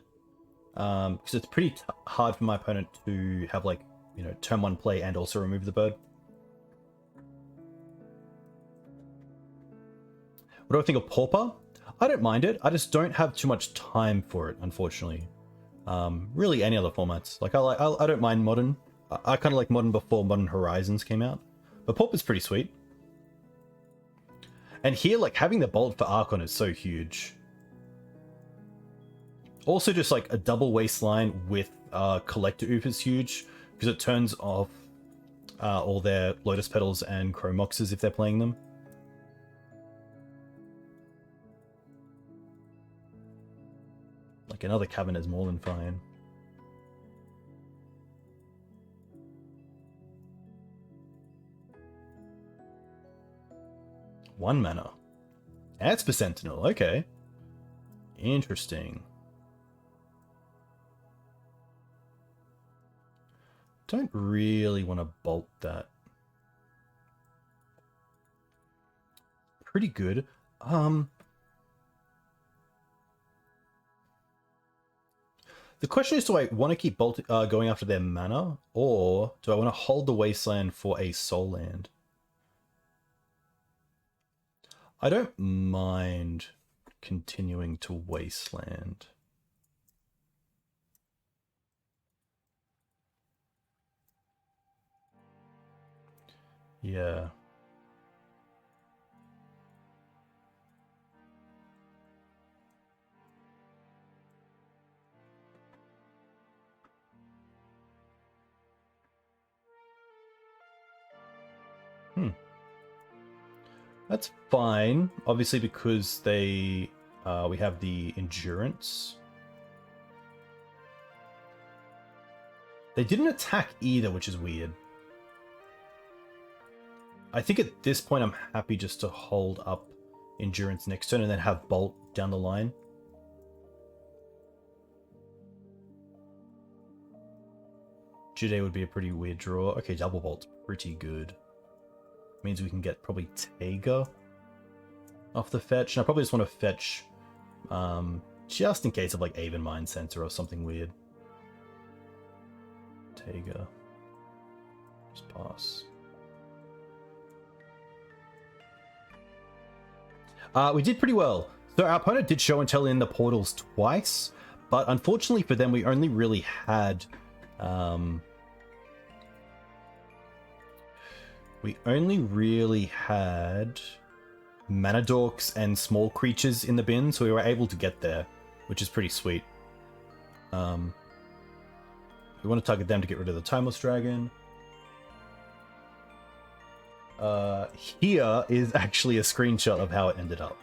because it's pretty hard for my opponent to have, like, you know, turn 1 play and also remove the bird. What do I think of Pauper? I don't mind it. I just don't have too much time for it, unfortunately. Really, any other formats. Like, I don't mind Modern. I kind of like Modern before Modern Horizons came out, but Pauper's pretty sweet. And here, like, having the Bolt for Archon is so huge. Also, just like a double Wasteline with Collector Oof is huge, because it turns off all their Lotus Petals and Chrome Moxes if they're playing them. Like, another Cavern is more than fine. One mana. Esper Sentinel, okay. Interesting. Don't really want to bolt that. Pretty good. The question is, do I want to keep going after their mana, or do I want to hold the Wasteland for a Soul Land? I don't mind continuing to Wasteland. Yeah. That's fine, obviously, because they we have the endurance. They didn't attack either, which is weird. I think at this point I'm happy just to hold up endurance next turn and then have Bolt down the line. Jude would be a pretty weird draw. Okay, double Bolt's pretty good. Means we can get probably Taiga off the fetch. And I probably just want to fetch just in case of like Aven Mind Sensor or something weird. Taiga. Just pass. We did pretty well. So our opponent did show and tell in the portals twice, but unfortunately for them, we only really had mana dorks and small creatures in the bin, so we were able to get there, which is pretty sweet. We want to target them to get rid of the Timeless Dragon. Here is actually a screenshot of how it ended up.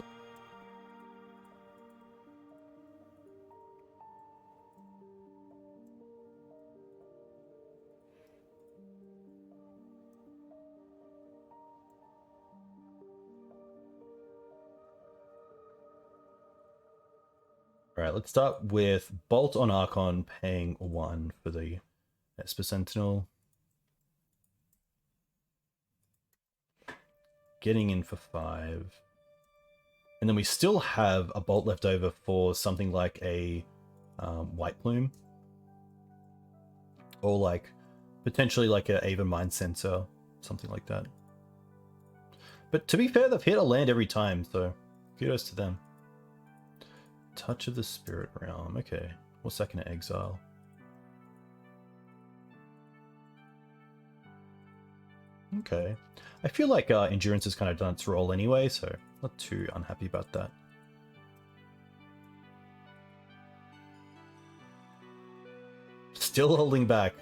Alright, let's start with Bolt on Archon, paying 1 for the Esper Sentinel. Getting in for 5. And then we still have a Bolt left over for something like a White Plume. Or like, potentially like a Aven Mind Sensor, something like that. But to be fair, they've hit a land every time, so kudos to them. Touch of the Spirit Realm. Okay. What's that going to exile? Okay. I feel like Endurance has kind of done its role anyway, so not too unhappy about that. Still holding back.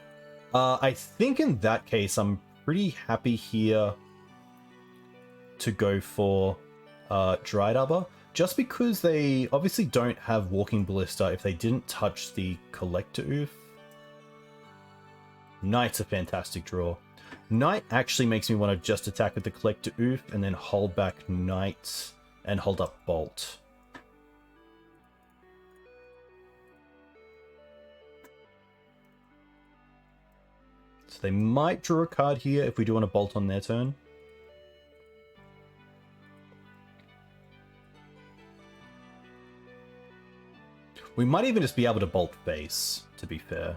I think in that case, I'm pretty happy here to go for Dried Arbor. Just because they obviously don't have Walking Ballista if they didn't touch the Collector Oof. Knight's a fantastic draw. Knight actually makes me want to just attack with the Collector Oof and then hold back Knight and hold up Bolt. So they might draw a card here if we do want to Bolt on their turn. We might even just be able to Bolt face, to be fair.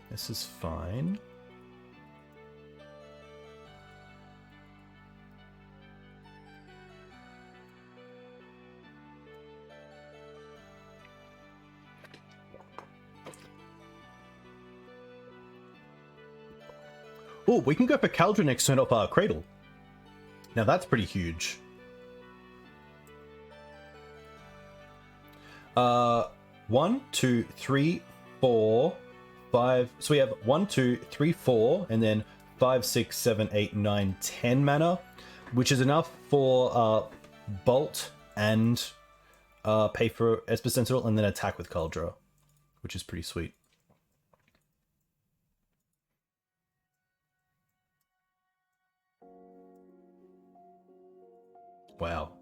This is fine. Oh, we can go for Cauldron next turn off our Cradle. Now that's pretty huge. 1, 2, 3, 4, 5. So we have 1, 2, 3, 4, and then 5, 6, 7, 8, 9, 10 mana, which is enough for Bolt and pay for Esper Sentinel and then attack with Cauldron, which is pretty sweet. Wow.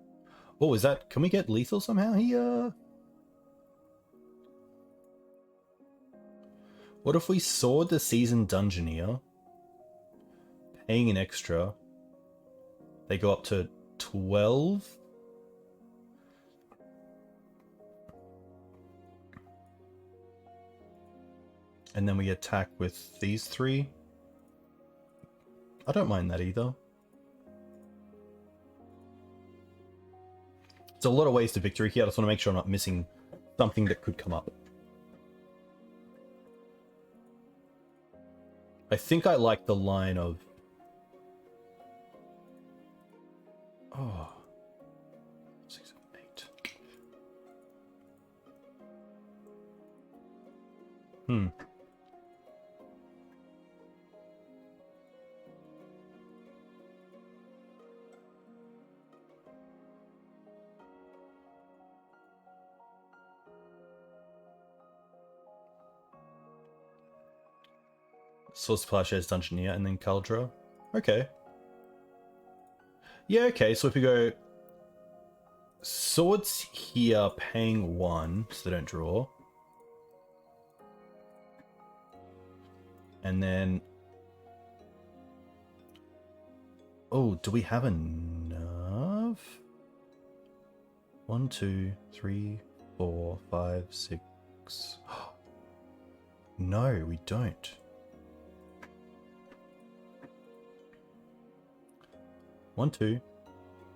Oh, is that... Can we get lethal somehow here? What if we sword the Seasoned Dungeoneer? Paying an extra. They go up to 12? And then we attack with these 3? I don't mind that either. It's a lot of ways to victory here. I just want to make sure I'm not missing something that could come up. I think I like the line of... Oh. 6, 7, 8. Sword Splash as Dungeoneer and then Cauldron. Okay. Yeah, okay, so if we go Swords here, paying 1, so they don't draw. And then... Oh, do we have enough? 1, 2, 3, 4, 5, 6... No, we don't. 1, 2,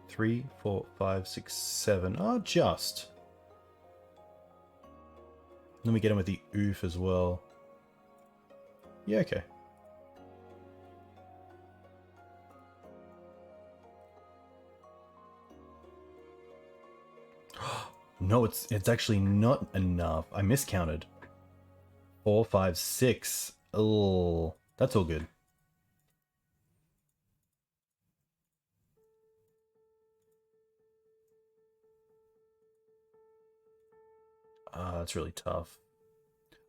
3, 4, 5, 6, 7. Oh, just. Then we get him with the oof as well. Yeah, okay. No, it's actually not enough. I miscounted. 4, 5, 6. Oh, that's all good. That's really tough.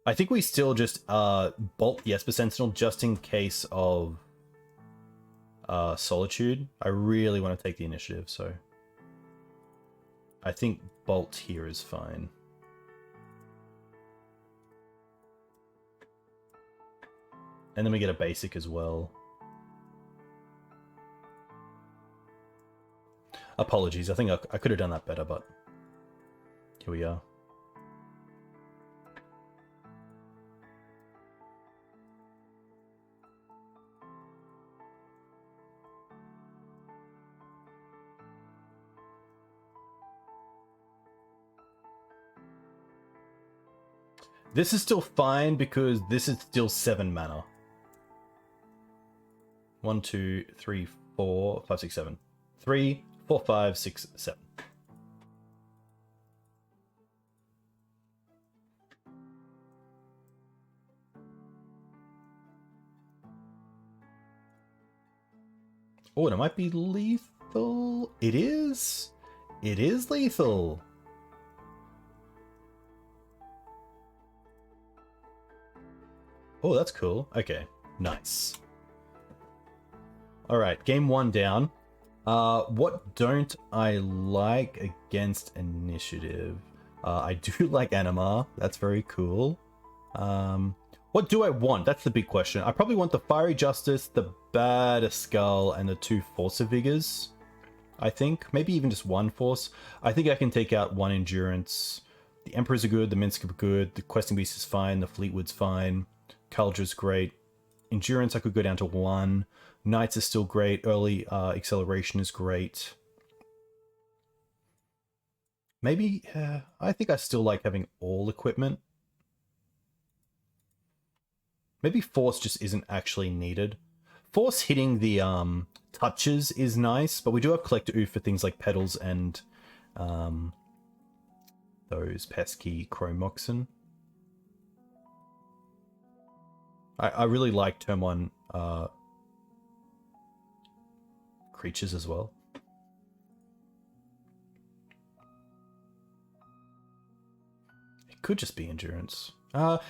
I think we still just bolt the Esper Sentinel just in case of Solitude. I really want to take the initiative, so I think bolt here is fine. And then we get a basic as well. Apologies, I think I could have done that better, but here we are. This is still fine because this is still 7 mana. 1, 2, 3, 4, 5, 6, 7. 3, 4, 5, 6, 7. Oh, and it might be lethal. It is. It is lethal. Oh, that's cool. Okay, nice. All right, game 1 down. What don't I like against initiative? I do like Animar. That's very cool. What do I want? That's the big question. I probably want the Fiery Justice, the Bad Skull, and the 2 Force of Vigors. I think. Maybe even just 1 Force. I think I can take out 1 Endurance. The Emperors are good, the Minsk are good, the Questing Beast is fine, the Fleetwood's fine, Kaldra's great. Endurance I could go down to 1. Knights is still great. Early acceleration is great. Maybe, I think I still like having all equipment. Maybe Force just isn't actually needed. Force hitting the touches is nice, but we do have Collector Oof for things like Petals and those pesky Chromoxen. I really like turn 1 creatures as well. It could just be Endurance.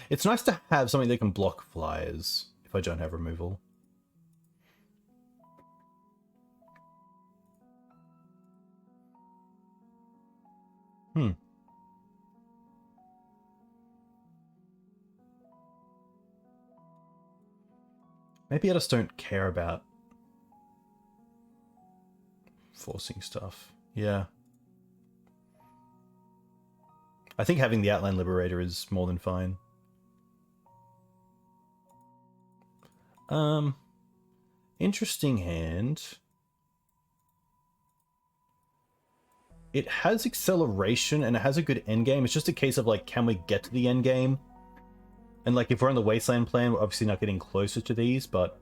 It's nice to have something that can block flyers if I don't have removal. Maybe I just don't care about forcing stuff. Yeah. I think having the Outland Liberator is more than fine. Interesting hand. It has acceleration and it has a good endgame. It's just a case of like, can we get to the endgame? And like, if we're on the Wasteland plan, we're obviously not getting closer to these, but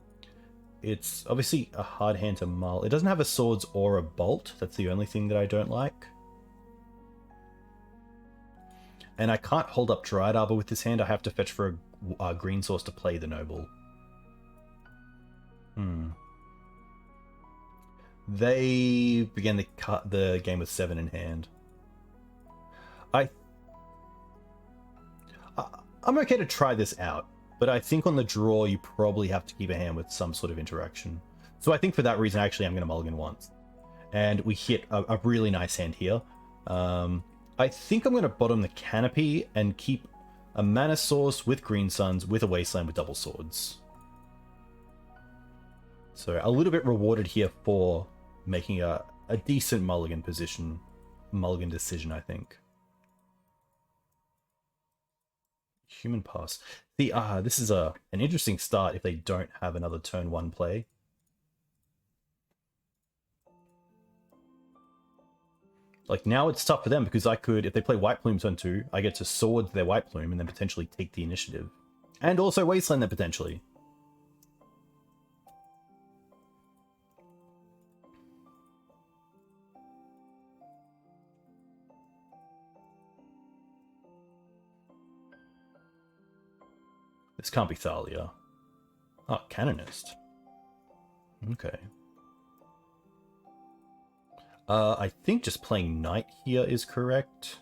it's obviously a hard hand to mull. It doesn't have a Swords or a Bolt. That's the only thing that I don't like. And I can't hold up Dryad Arbor with this hand. I have to fetch for a green source to play the Noble. They began the game with 7 in hand. I'm okay to try this out, but I think on the draw you probably have to keep a hand with some sort of interaction. So I think for that reason, actually, I'm going to mulligan once. And we hit a really nice hand here. I think I'm going to bottom the Canopy and keep a mana source with Green Suns with a Wasteland with double swords. So a little bit rewarded here for making a decent mulligan decision, I think. Human Pass. See, this is an interesting start if they don't have another turn 1 play. Like, now it's tough for them because I could, if they play White Plume turn 2, I get to sword their White Plume and then potentially take the initiative. And also Wasteland them potentially. This can't be Thalia. Oh, Canonist. Okay. I think just playing Knight here is correct.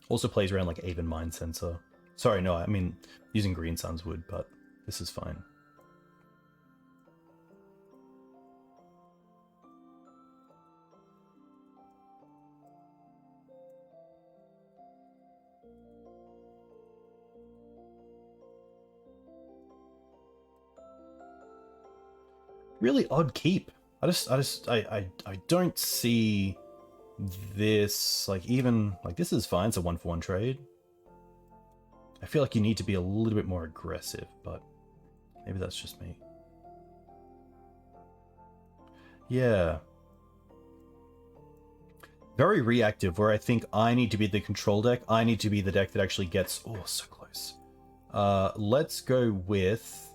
Also plays around like Aven Mind Sensor. Sorry, no, I mean, using Green Suns would, but this is fine. Really odd keep. I don't see this, like, even, like, this is fine, it's a 1-for-1 trade. I feel like you need to be a little bit more aggressive, but maybe that's just me. Yeah. Very reactive, where I think I need to be the control deck. I need to be the deck that actually gets... Oh, so close. Let's go with...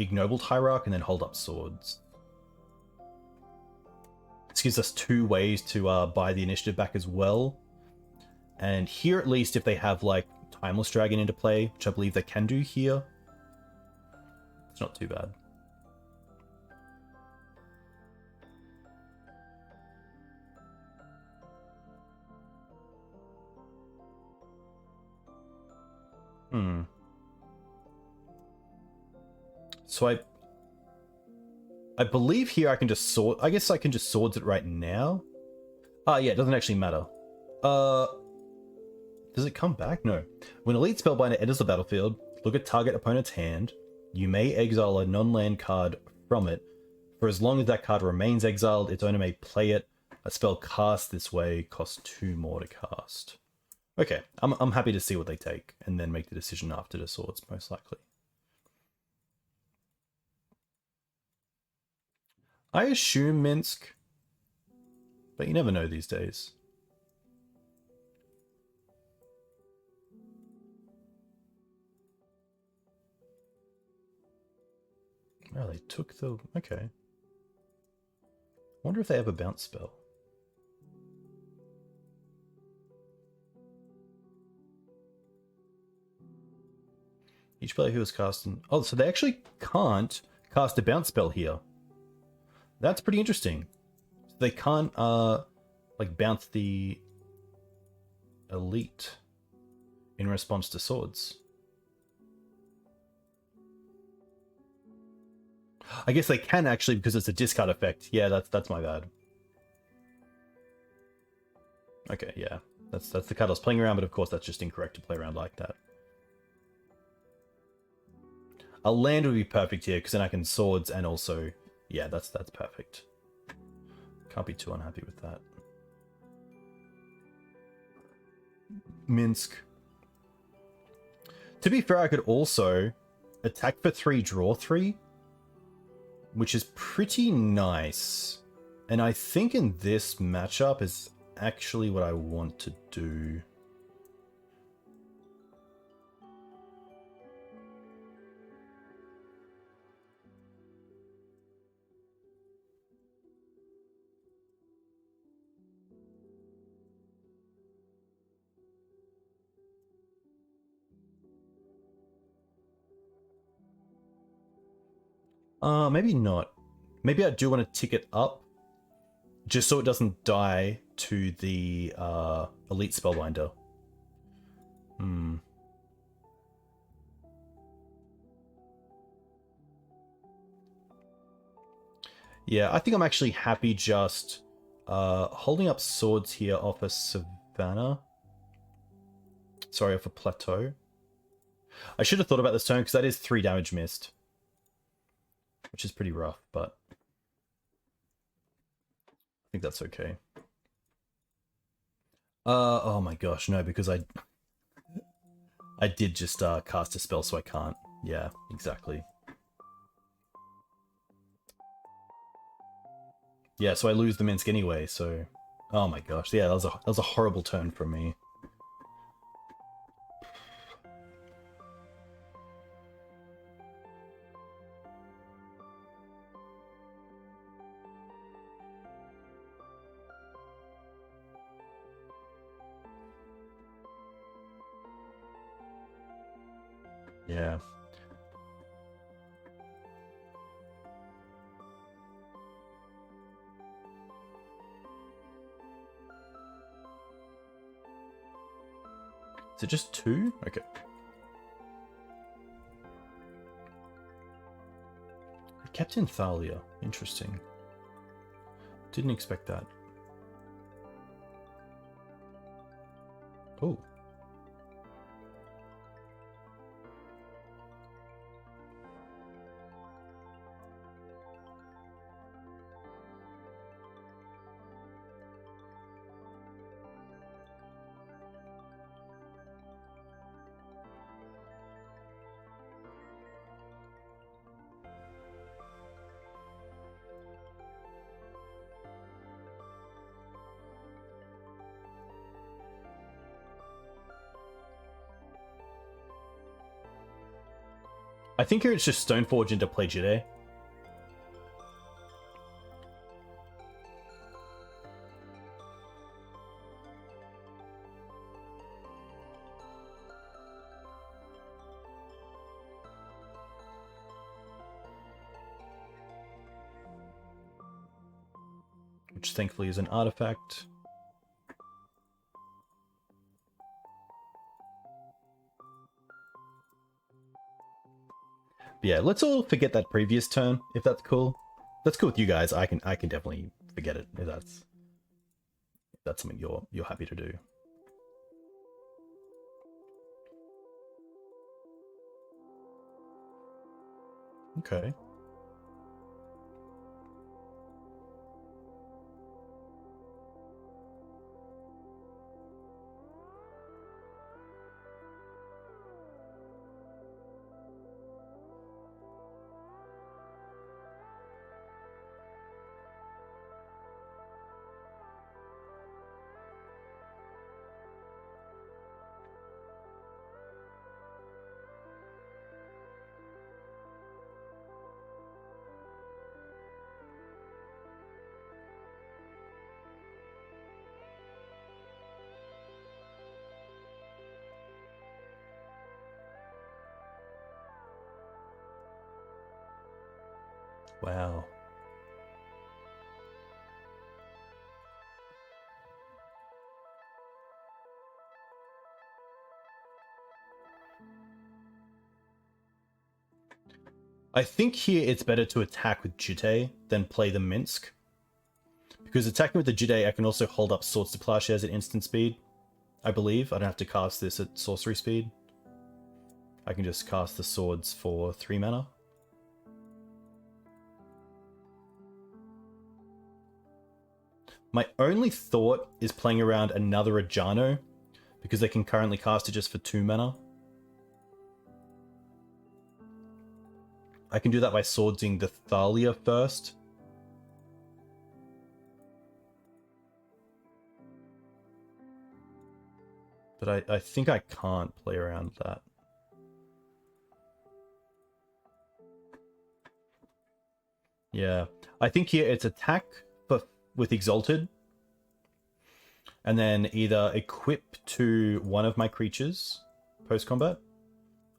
Ignoble Hierarch and then hold up swords. This gives us 2 ways to buy the initiative back as well. And here, at least, if they have like Timeless Dragon into play, which I believe they can do here, It's not too bad. So I believe here I can just sword. I guess I can just swords it right now. Yeah, it doesn't actually matter. Does it come back? No. When Elite Spellbinder enters the battlefield, look at target opponent's hand. You may exile a non-land card from it. For as long as that card remains exiled, its owner may play it. A spell cast this way costs 2 more to cast. Okay, I'm happy to see what they take, and then make the decision after the swords, most likely. I assume Minsk, but you never know these days. Oh, they took the... Okay. Wonder if they have a bounce spell. Each player who is casting... Oh, so they actually can't cast a bounce spell here. That's pretty interesting. So they can't, like, bounce the elite in response to swords. I guess they can actually because it's a discard effect. Yeah, that's my bad. Okay, yeah. That's the card I was playing around, but of course that's just incorrect to play around like that. A land would be perfect here because then I can swords and also... Yeah, that's perfect. Can't be too unhappy with that. Minsk. To be fair, I could also attack for 3, draw 3, which is pretty nice. And I think in this matchup is actually what I want to do. Maybe not. Maybe I do want to tick it up, just so it doesn't die to the Elite Spellbinder. Yeah, I think I'm actually happy just holding up swords here off a Savannah. Sorry, off a Plateau. I should have thought about this turn because that is 3 damage missed, which is pretty rough, but I think that's okay. Oh my gosh, no, because I did just cast a spell, so I can't. Yeah, exactly. Yeah, so I lose the Minsk anyway, so... Oh my gosh, yeah, that was a horrible turn from me. Yeah. Is it just 2? Okay. I kept in Thalia. Interesting. Didn't expect that. Oh. I think here it's just Stoneforge into Plejide. which thankfully is an artifact. Yeah, let's all forget that previous turn, if that's cool. That's cool with you guys. I can definitely forget it if that's something you're happy to do. Okay. Wow. I think here it's better to attack with Jute than play the Minsk. Because attacking with the Jute, I can also hold up Swords to Plowshares at instant speed, I believe. I don't have to cast this at sorcery speed. I can just cast the swords for 3 mana. My only thought is playing around another Ajano, because they can currently cast it just for 2 mana. I can do that by swordsing the Thalia first. But I think I can't play around that. Yeah. I think here it's attack with Exalted. And then either equip to one of my creatures post-combat,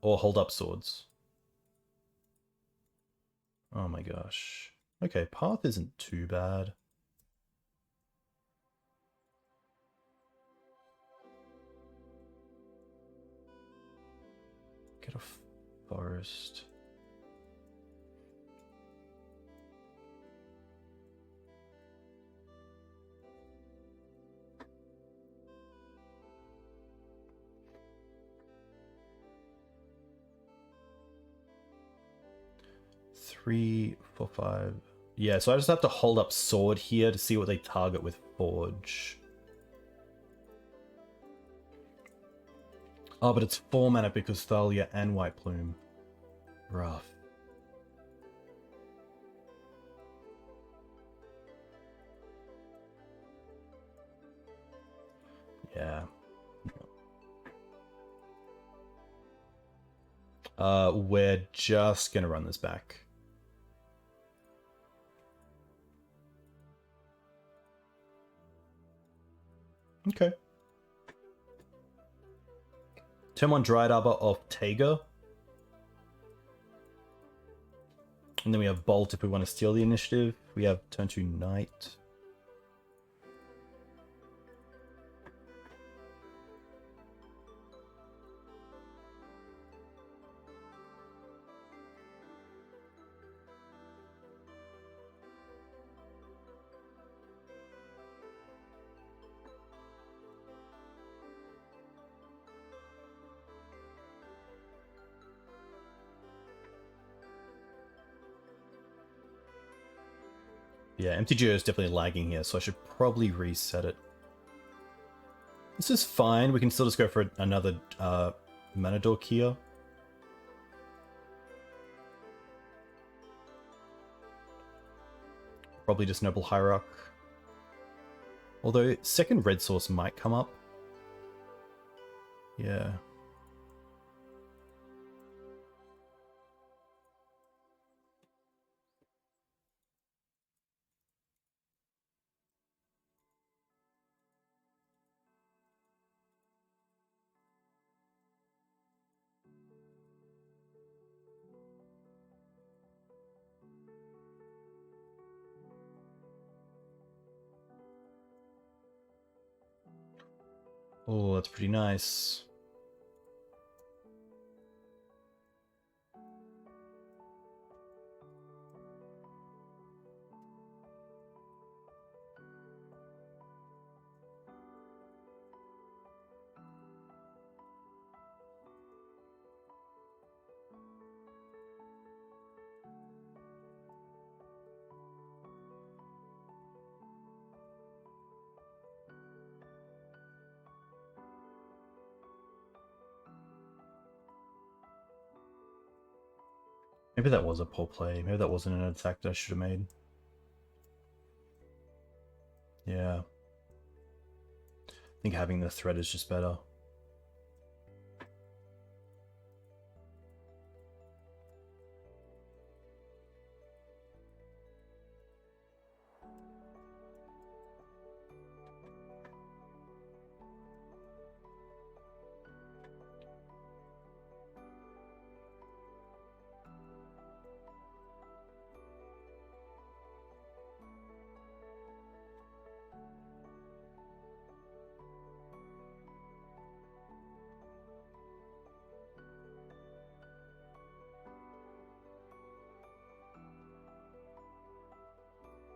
or hold up swords. Oh my gosh. Okay, Path isn't too bad. Get a forest. Three, 4, 5. Yeah, so I just have to hold up sword here to see what they target with Forge. Oh, but it's 4 mana because Thalia and White Plume. Rough. Yeah. We're just gonna run this back. Okay. Turn 1 Dried Arbor of Taiga. And then we have Bolt if we want to steal the initiative. We have turn 2 Knight. Yeah, MTGO is definitely lagging here, so I should probably reset it. This is fine. We can still just go for another mana dork here. Probably just Noble Hierarch. Although second red source might come up. Yeah. Oh, that's pretty nice. Maybe that was a poor play. Maybe that wasn't an attack that I should have made. Yeah. I think having the threat is just better.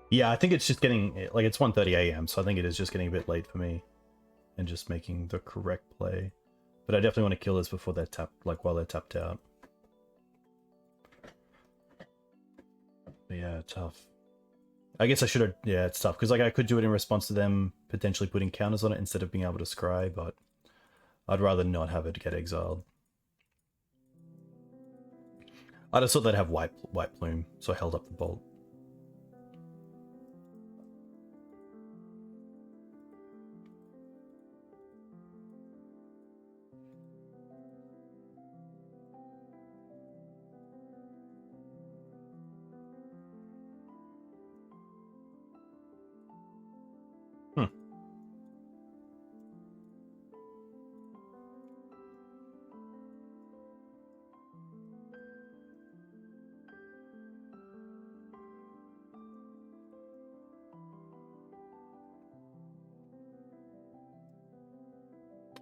Yeah, I think it's just getting, like, it's 1:30 a.m., so I think it is just getting a bit late for me. And just making the correct play. But I definitely want to kill this before they're tapped, like, while they're tapped out. But yeah, tough. I guess I should have, yeah, it's tough, because, like, I could do it in response to them potentially putting counters on it instead of being able to scry, but I'd rather not have it get exiled. I just thought they'd have white plume, so I held up the bolt.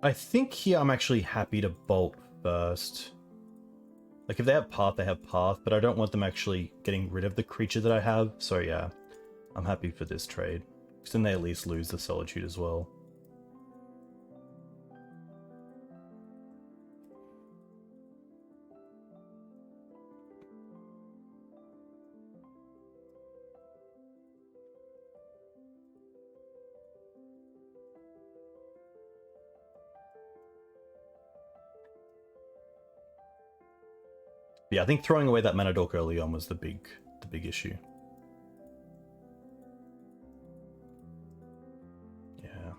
I think here I'm actually happy to bolt first. Like, if they have path, they have path, but I don't want them actually getting rid of the creature that I have, so yeah, I'm happy for this trade. Because then they at least lose the Solitude as well. Yeah, I think throwing away that mana dork early on was the big issue. Yeah.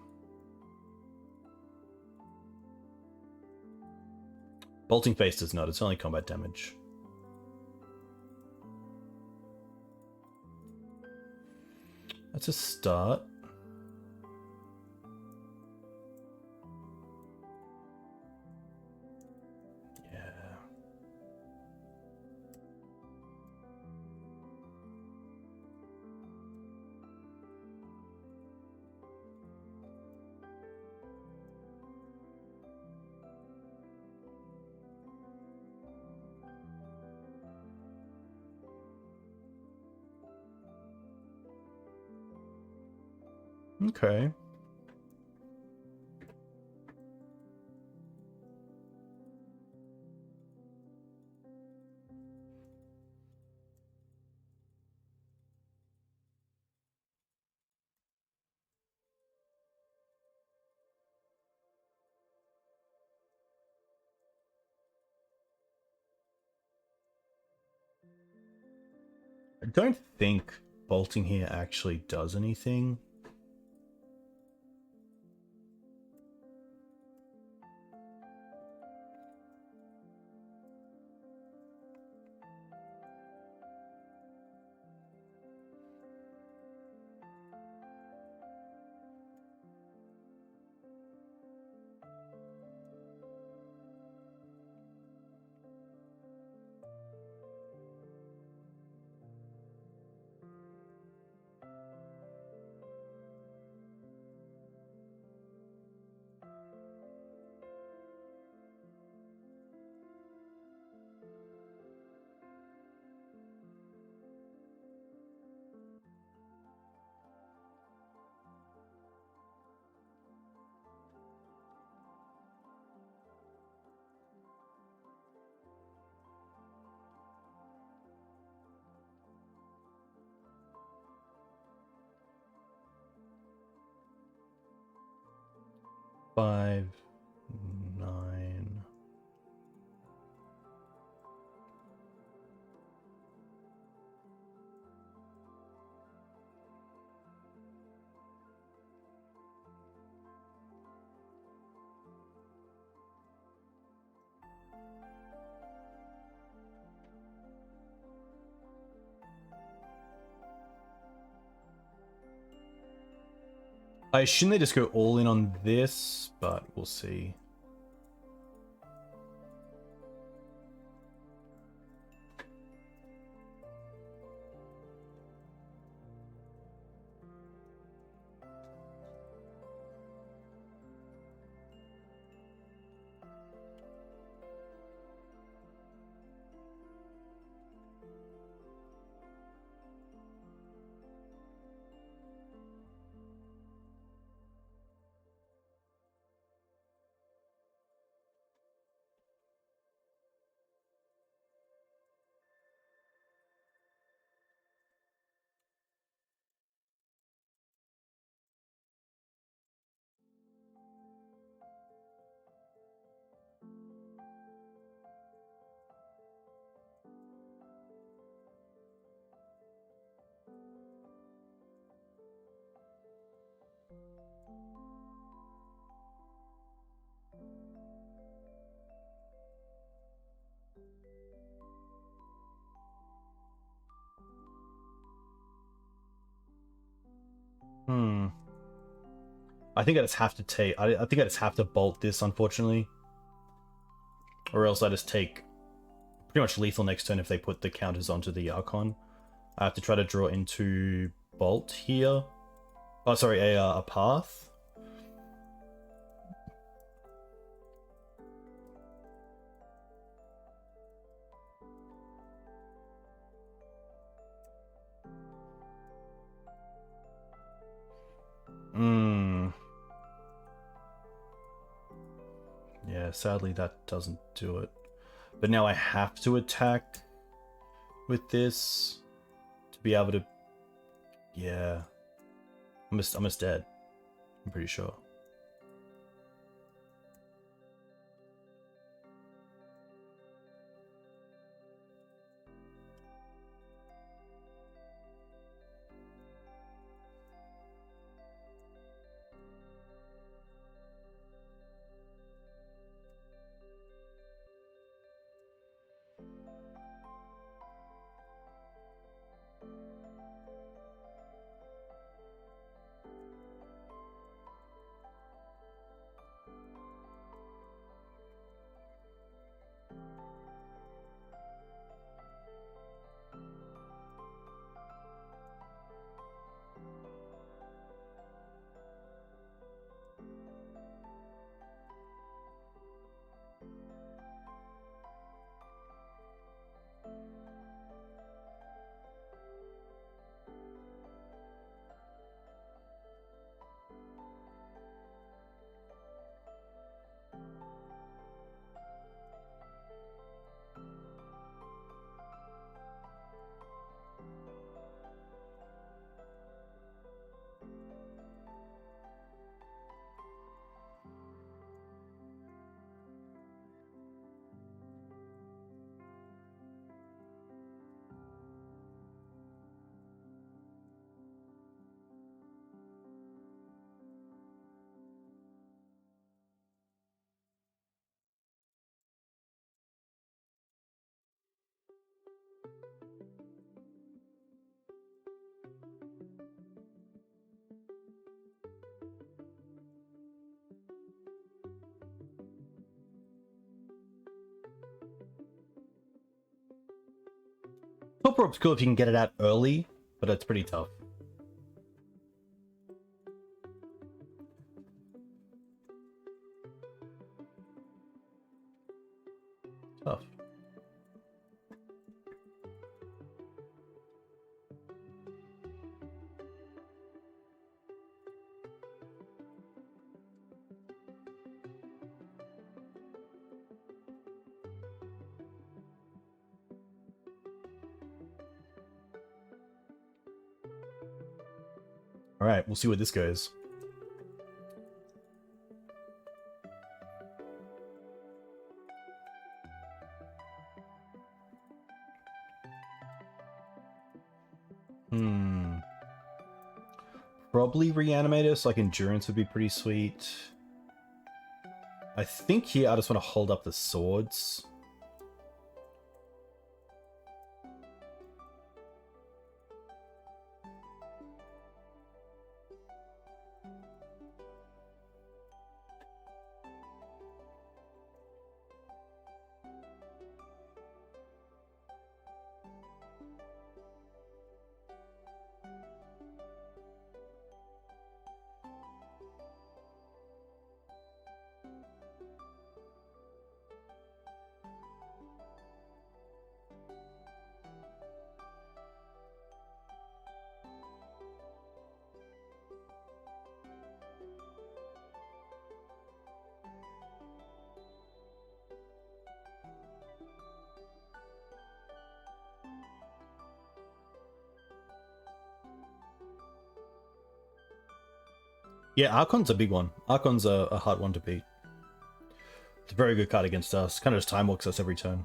Bolting Face does not, it's only combat damage. That's a start. Yeah. Okay. I don't think bolting here actually does anything. 5, 9. I assume they just go all in on this, but we'll see. I think I just have to take. I think I just have to bolt this, unfortunately, or else I just take pretty much lethal next turn if they put the counters onto the Archon. I have to try to draw into bolt here. Oh, sorry, a path. Yeah, sadly that doesn't do it. But now I have to attack with this to be able to... Yeah. I'm just dead. I'm pretty sure. Top rope's cool if you can get it out early, but it's pretty tough. Tough. All right, we'll see where this goes. Hmm. Probably Reanimator, like Endurance would be pretty sweet. I think here I just want to hold up the swords. Yeah, Archon's a big one. Archon's a hard one to beat. It's a very good card against us. Kind of just time walks us every turn.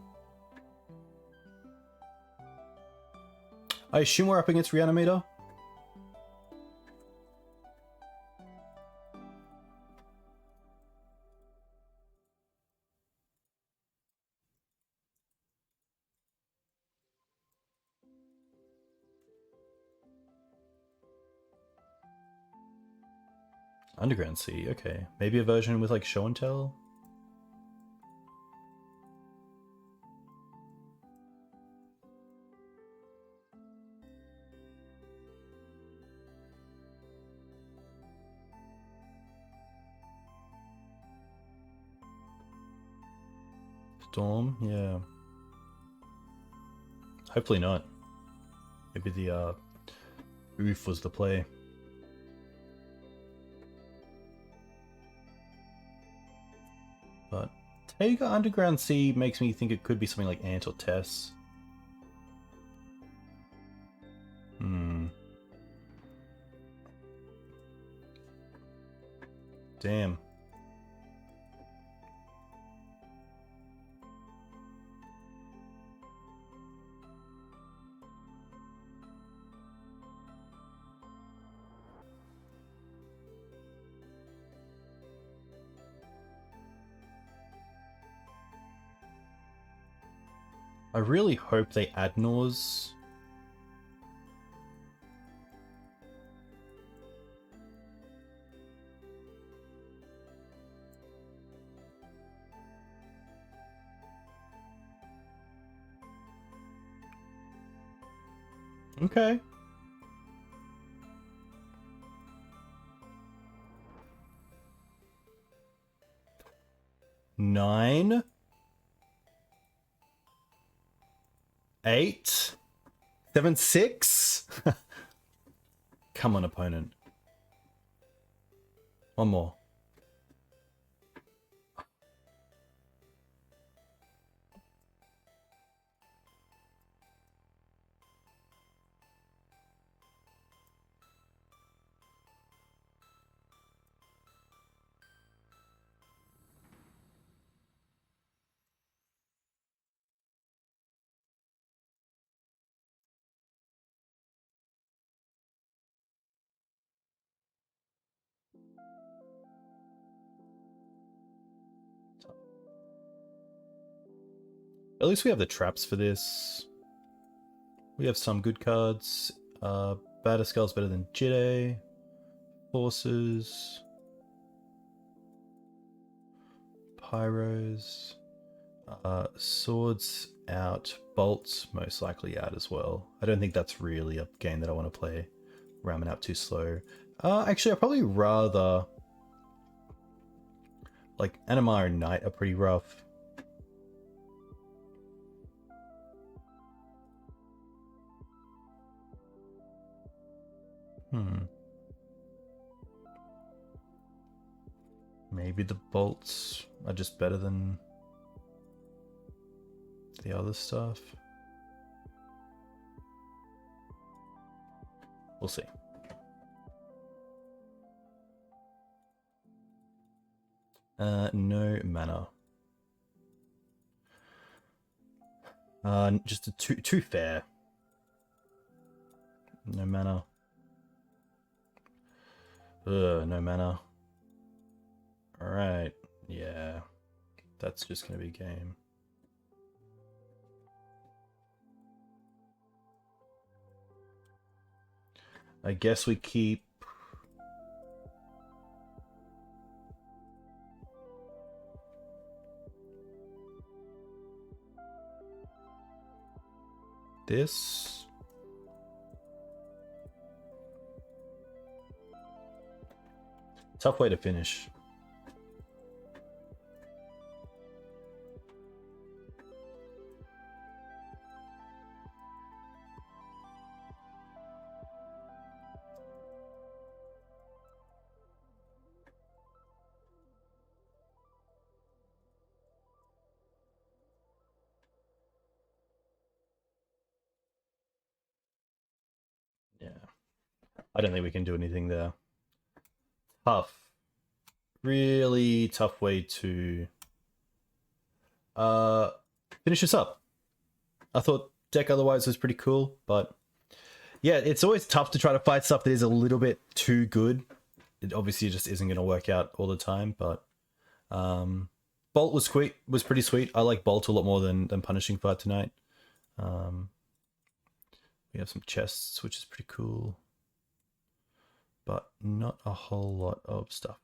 I assume we're up against Reanimator. Underground Sea, okay. Maybe a version with like show and tell? Storm, yeah. Hopefully not. Maybe the roof was the play. But Tega Underground Sea makes me think it could be something like Ant or Tess. Damn. I really hope they add Nors. Okay. Nine. 8. 7, 6. Come on, opponent. One more. At least we have the traps for this. We have some good cards. Batterskull's better than Jide. Forces. Pyros. Swords out. Bolts most likely out as well. I don't think that's really a game that I want to play. Ramming out too slow. Actually, I'd probably rather... Like, Animar and Knight are pretty rough. Maybe the bolts are just better than the other stuff. We'll see. No mana. Just too fair. No mana. Ugh, no mana. Alright, yeah. That's just gonna be game. I guess we keep... this. Tough way to finish. Yeah. I don't think we can do anything there. Tough. Really tough way to finish this up. I thought deck otherwise was pretty cool, but yeah, it's always tough to try to fight stuff that is a little bit too good. It obviously just isn't going to work out all the time, but Bolt was pretty sweet. I like Bolt a lot more than Punishing Fight tonight. We have some chests, which is pretty cool, but not a whole lot of stuff.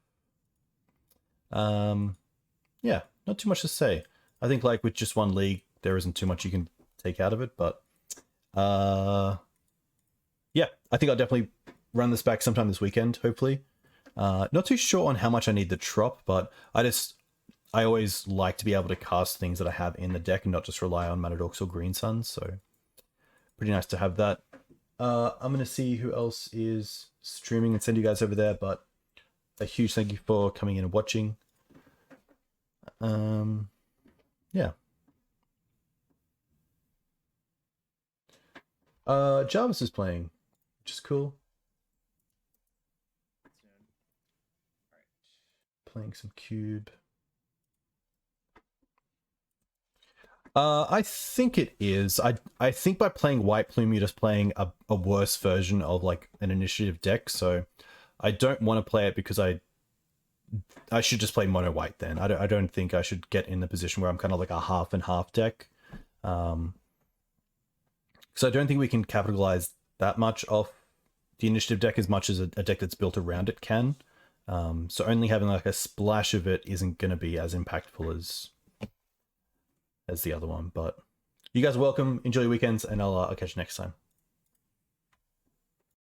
Yeah, not too much to say. I think like with just one league, there isn't too much you can take out of it, but yeah, I think I'll definitely run this back sometime this weekend, hopefully. Not too sure on how much I need the trop, but I always like to be able to cast things that I have in the deck and not just rely on Mana Dorks or Green Suns, so pretty nice to have that. I'm going to see who else is streaming and send you guys over there, but a huge thank you for coming in and watching. Yeah. Jarvis is playing, which is cool. Playing some cube. I think it is. I think by playing White Plume, you're just playing a worse version of like an initiative deck. So I don't want to play it because I should just play mono white then. I don't think I should get in the position where I'm kind of like a half and half deck. So I don't think we can capitalize that much off the initiative deck as much as a deck that's built around it can. So only having like a splash of it isn't going to be as impactful as the other one. But you guys are welcome. Enjoy your weekends, and I'll catch you next time.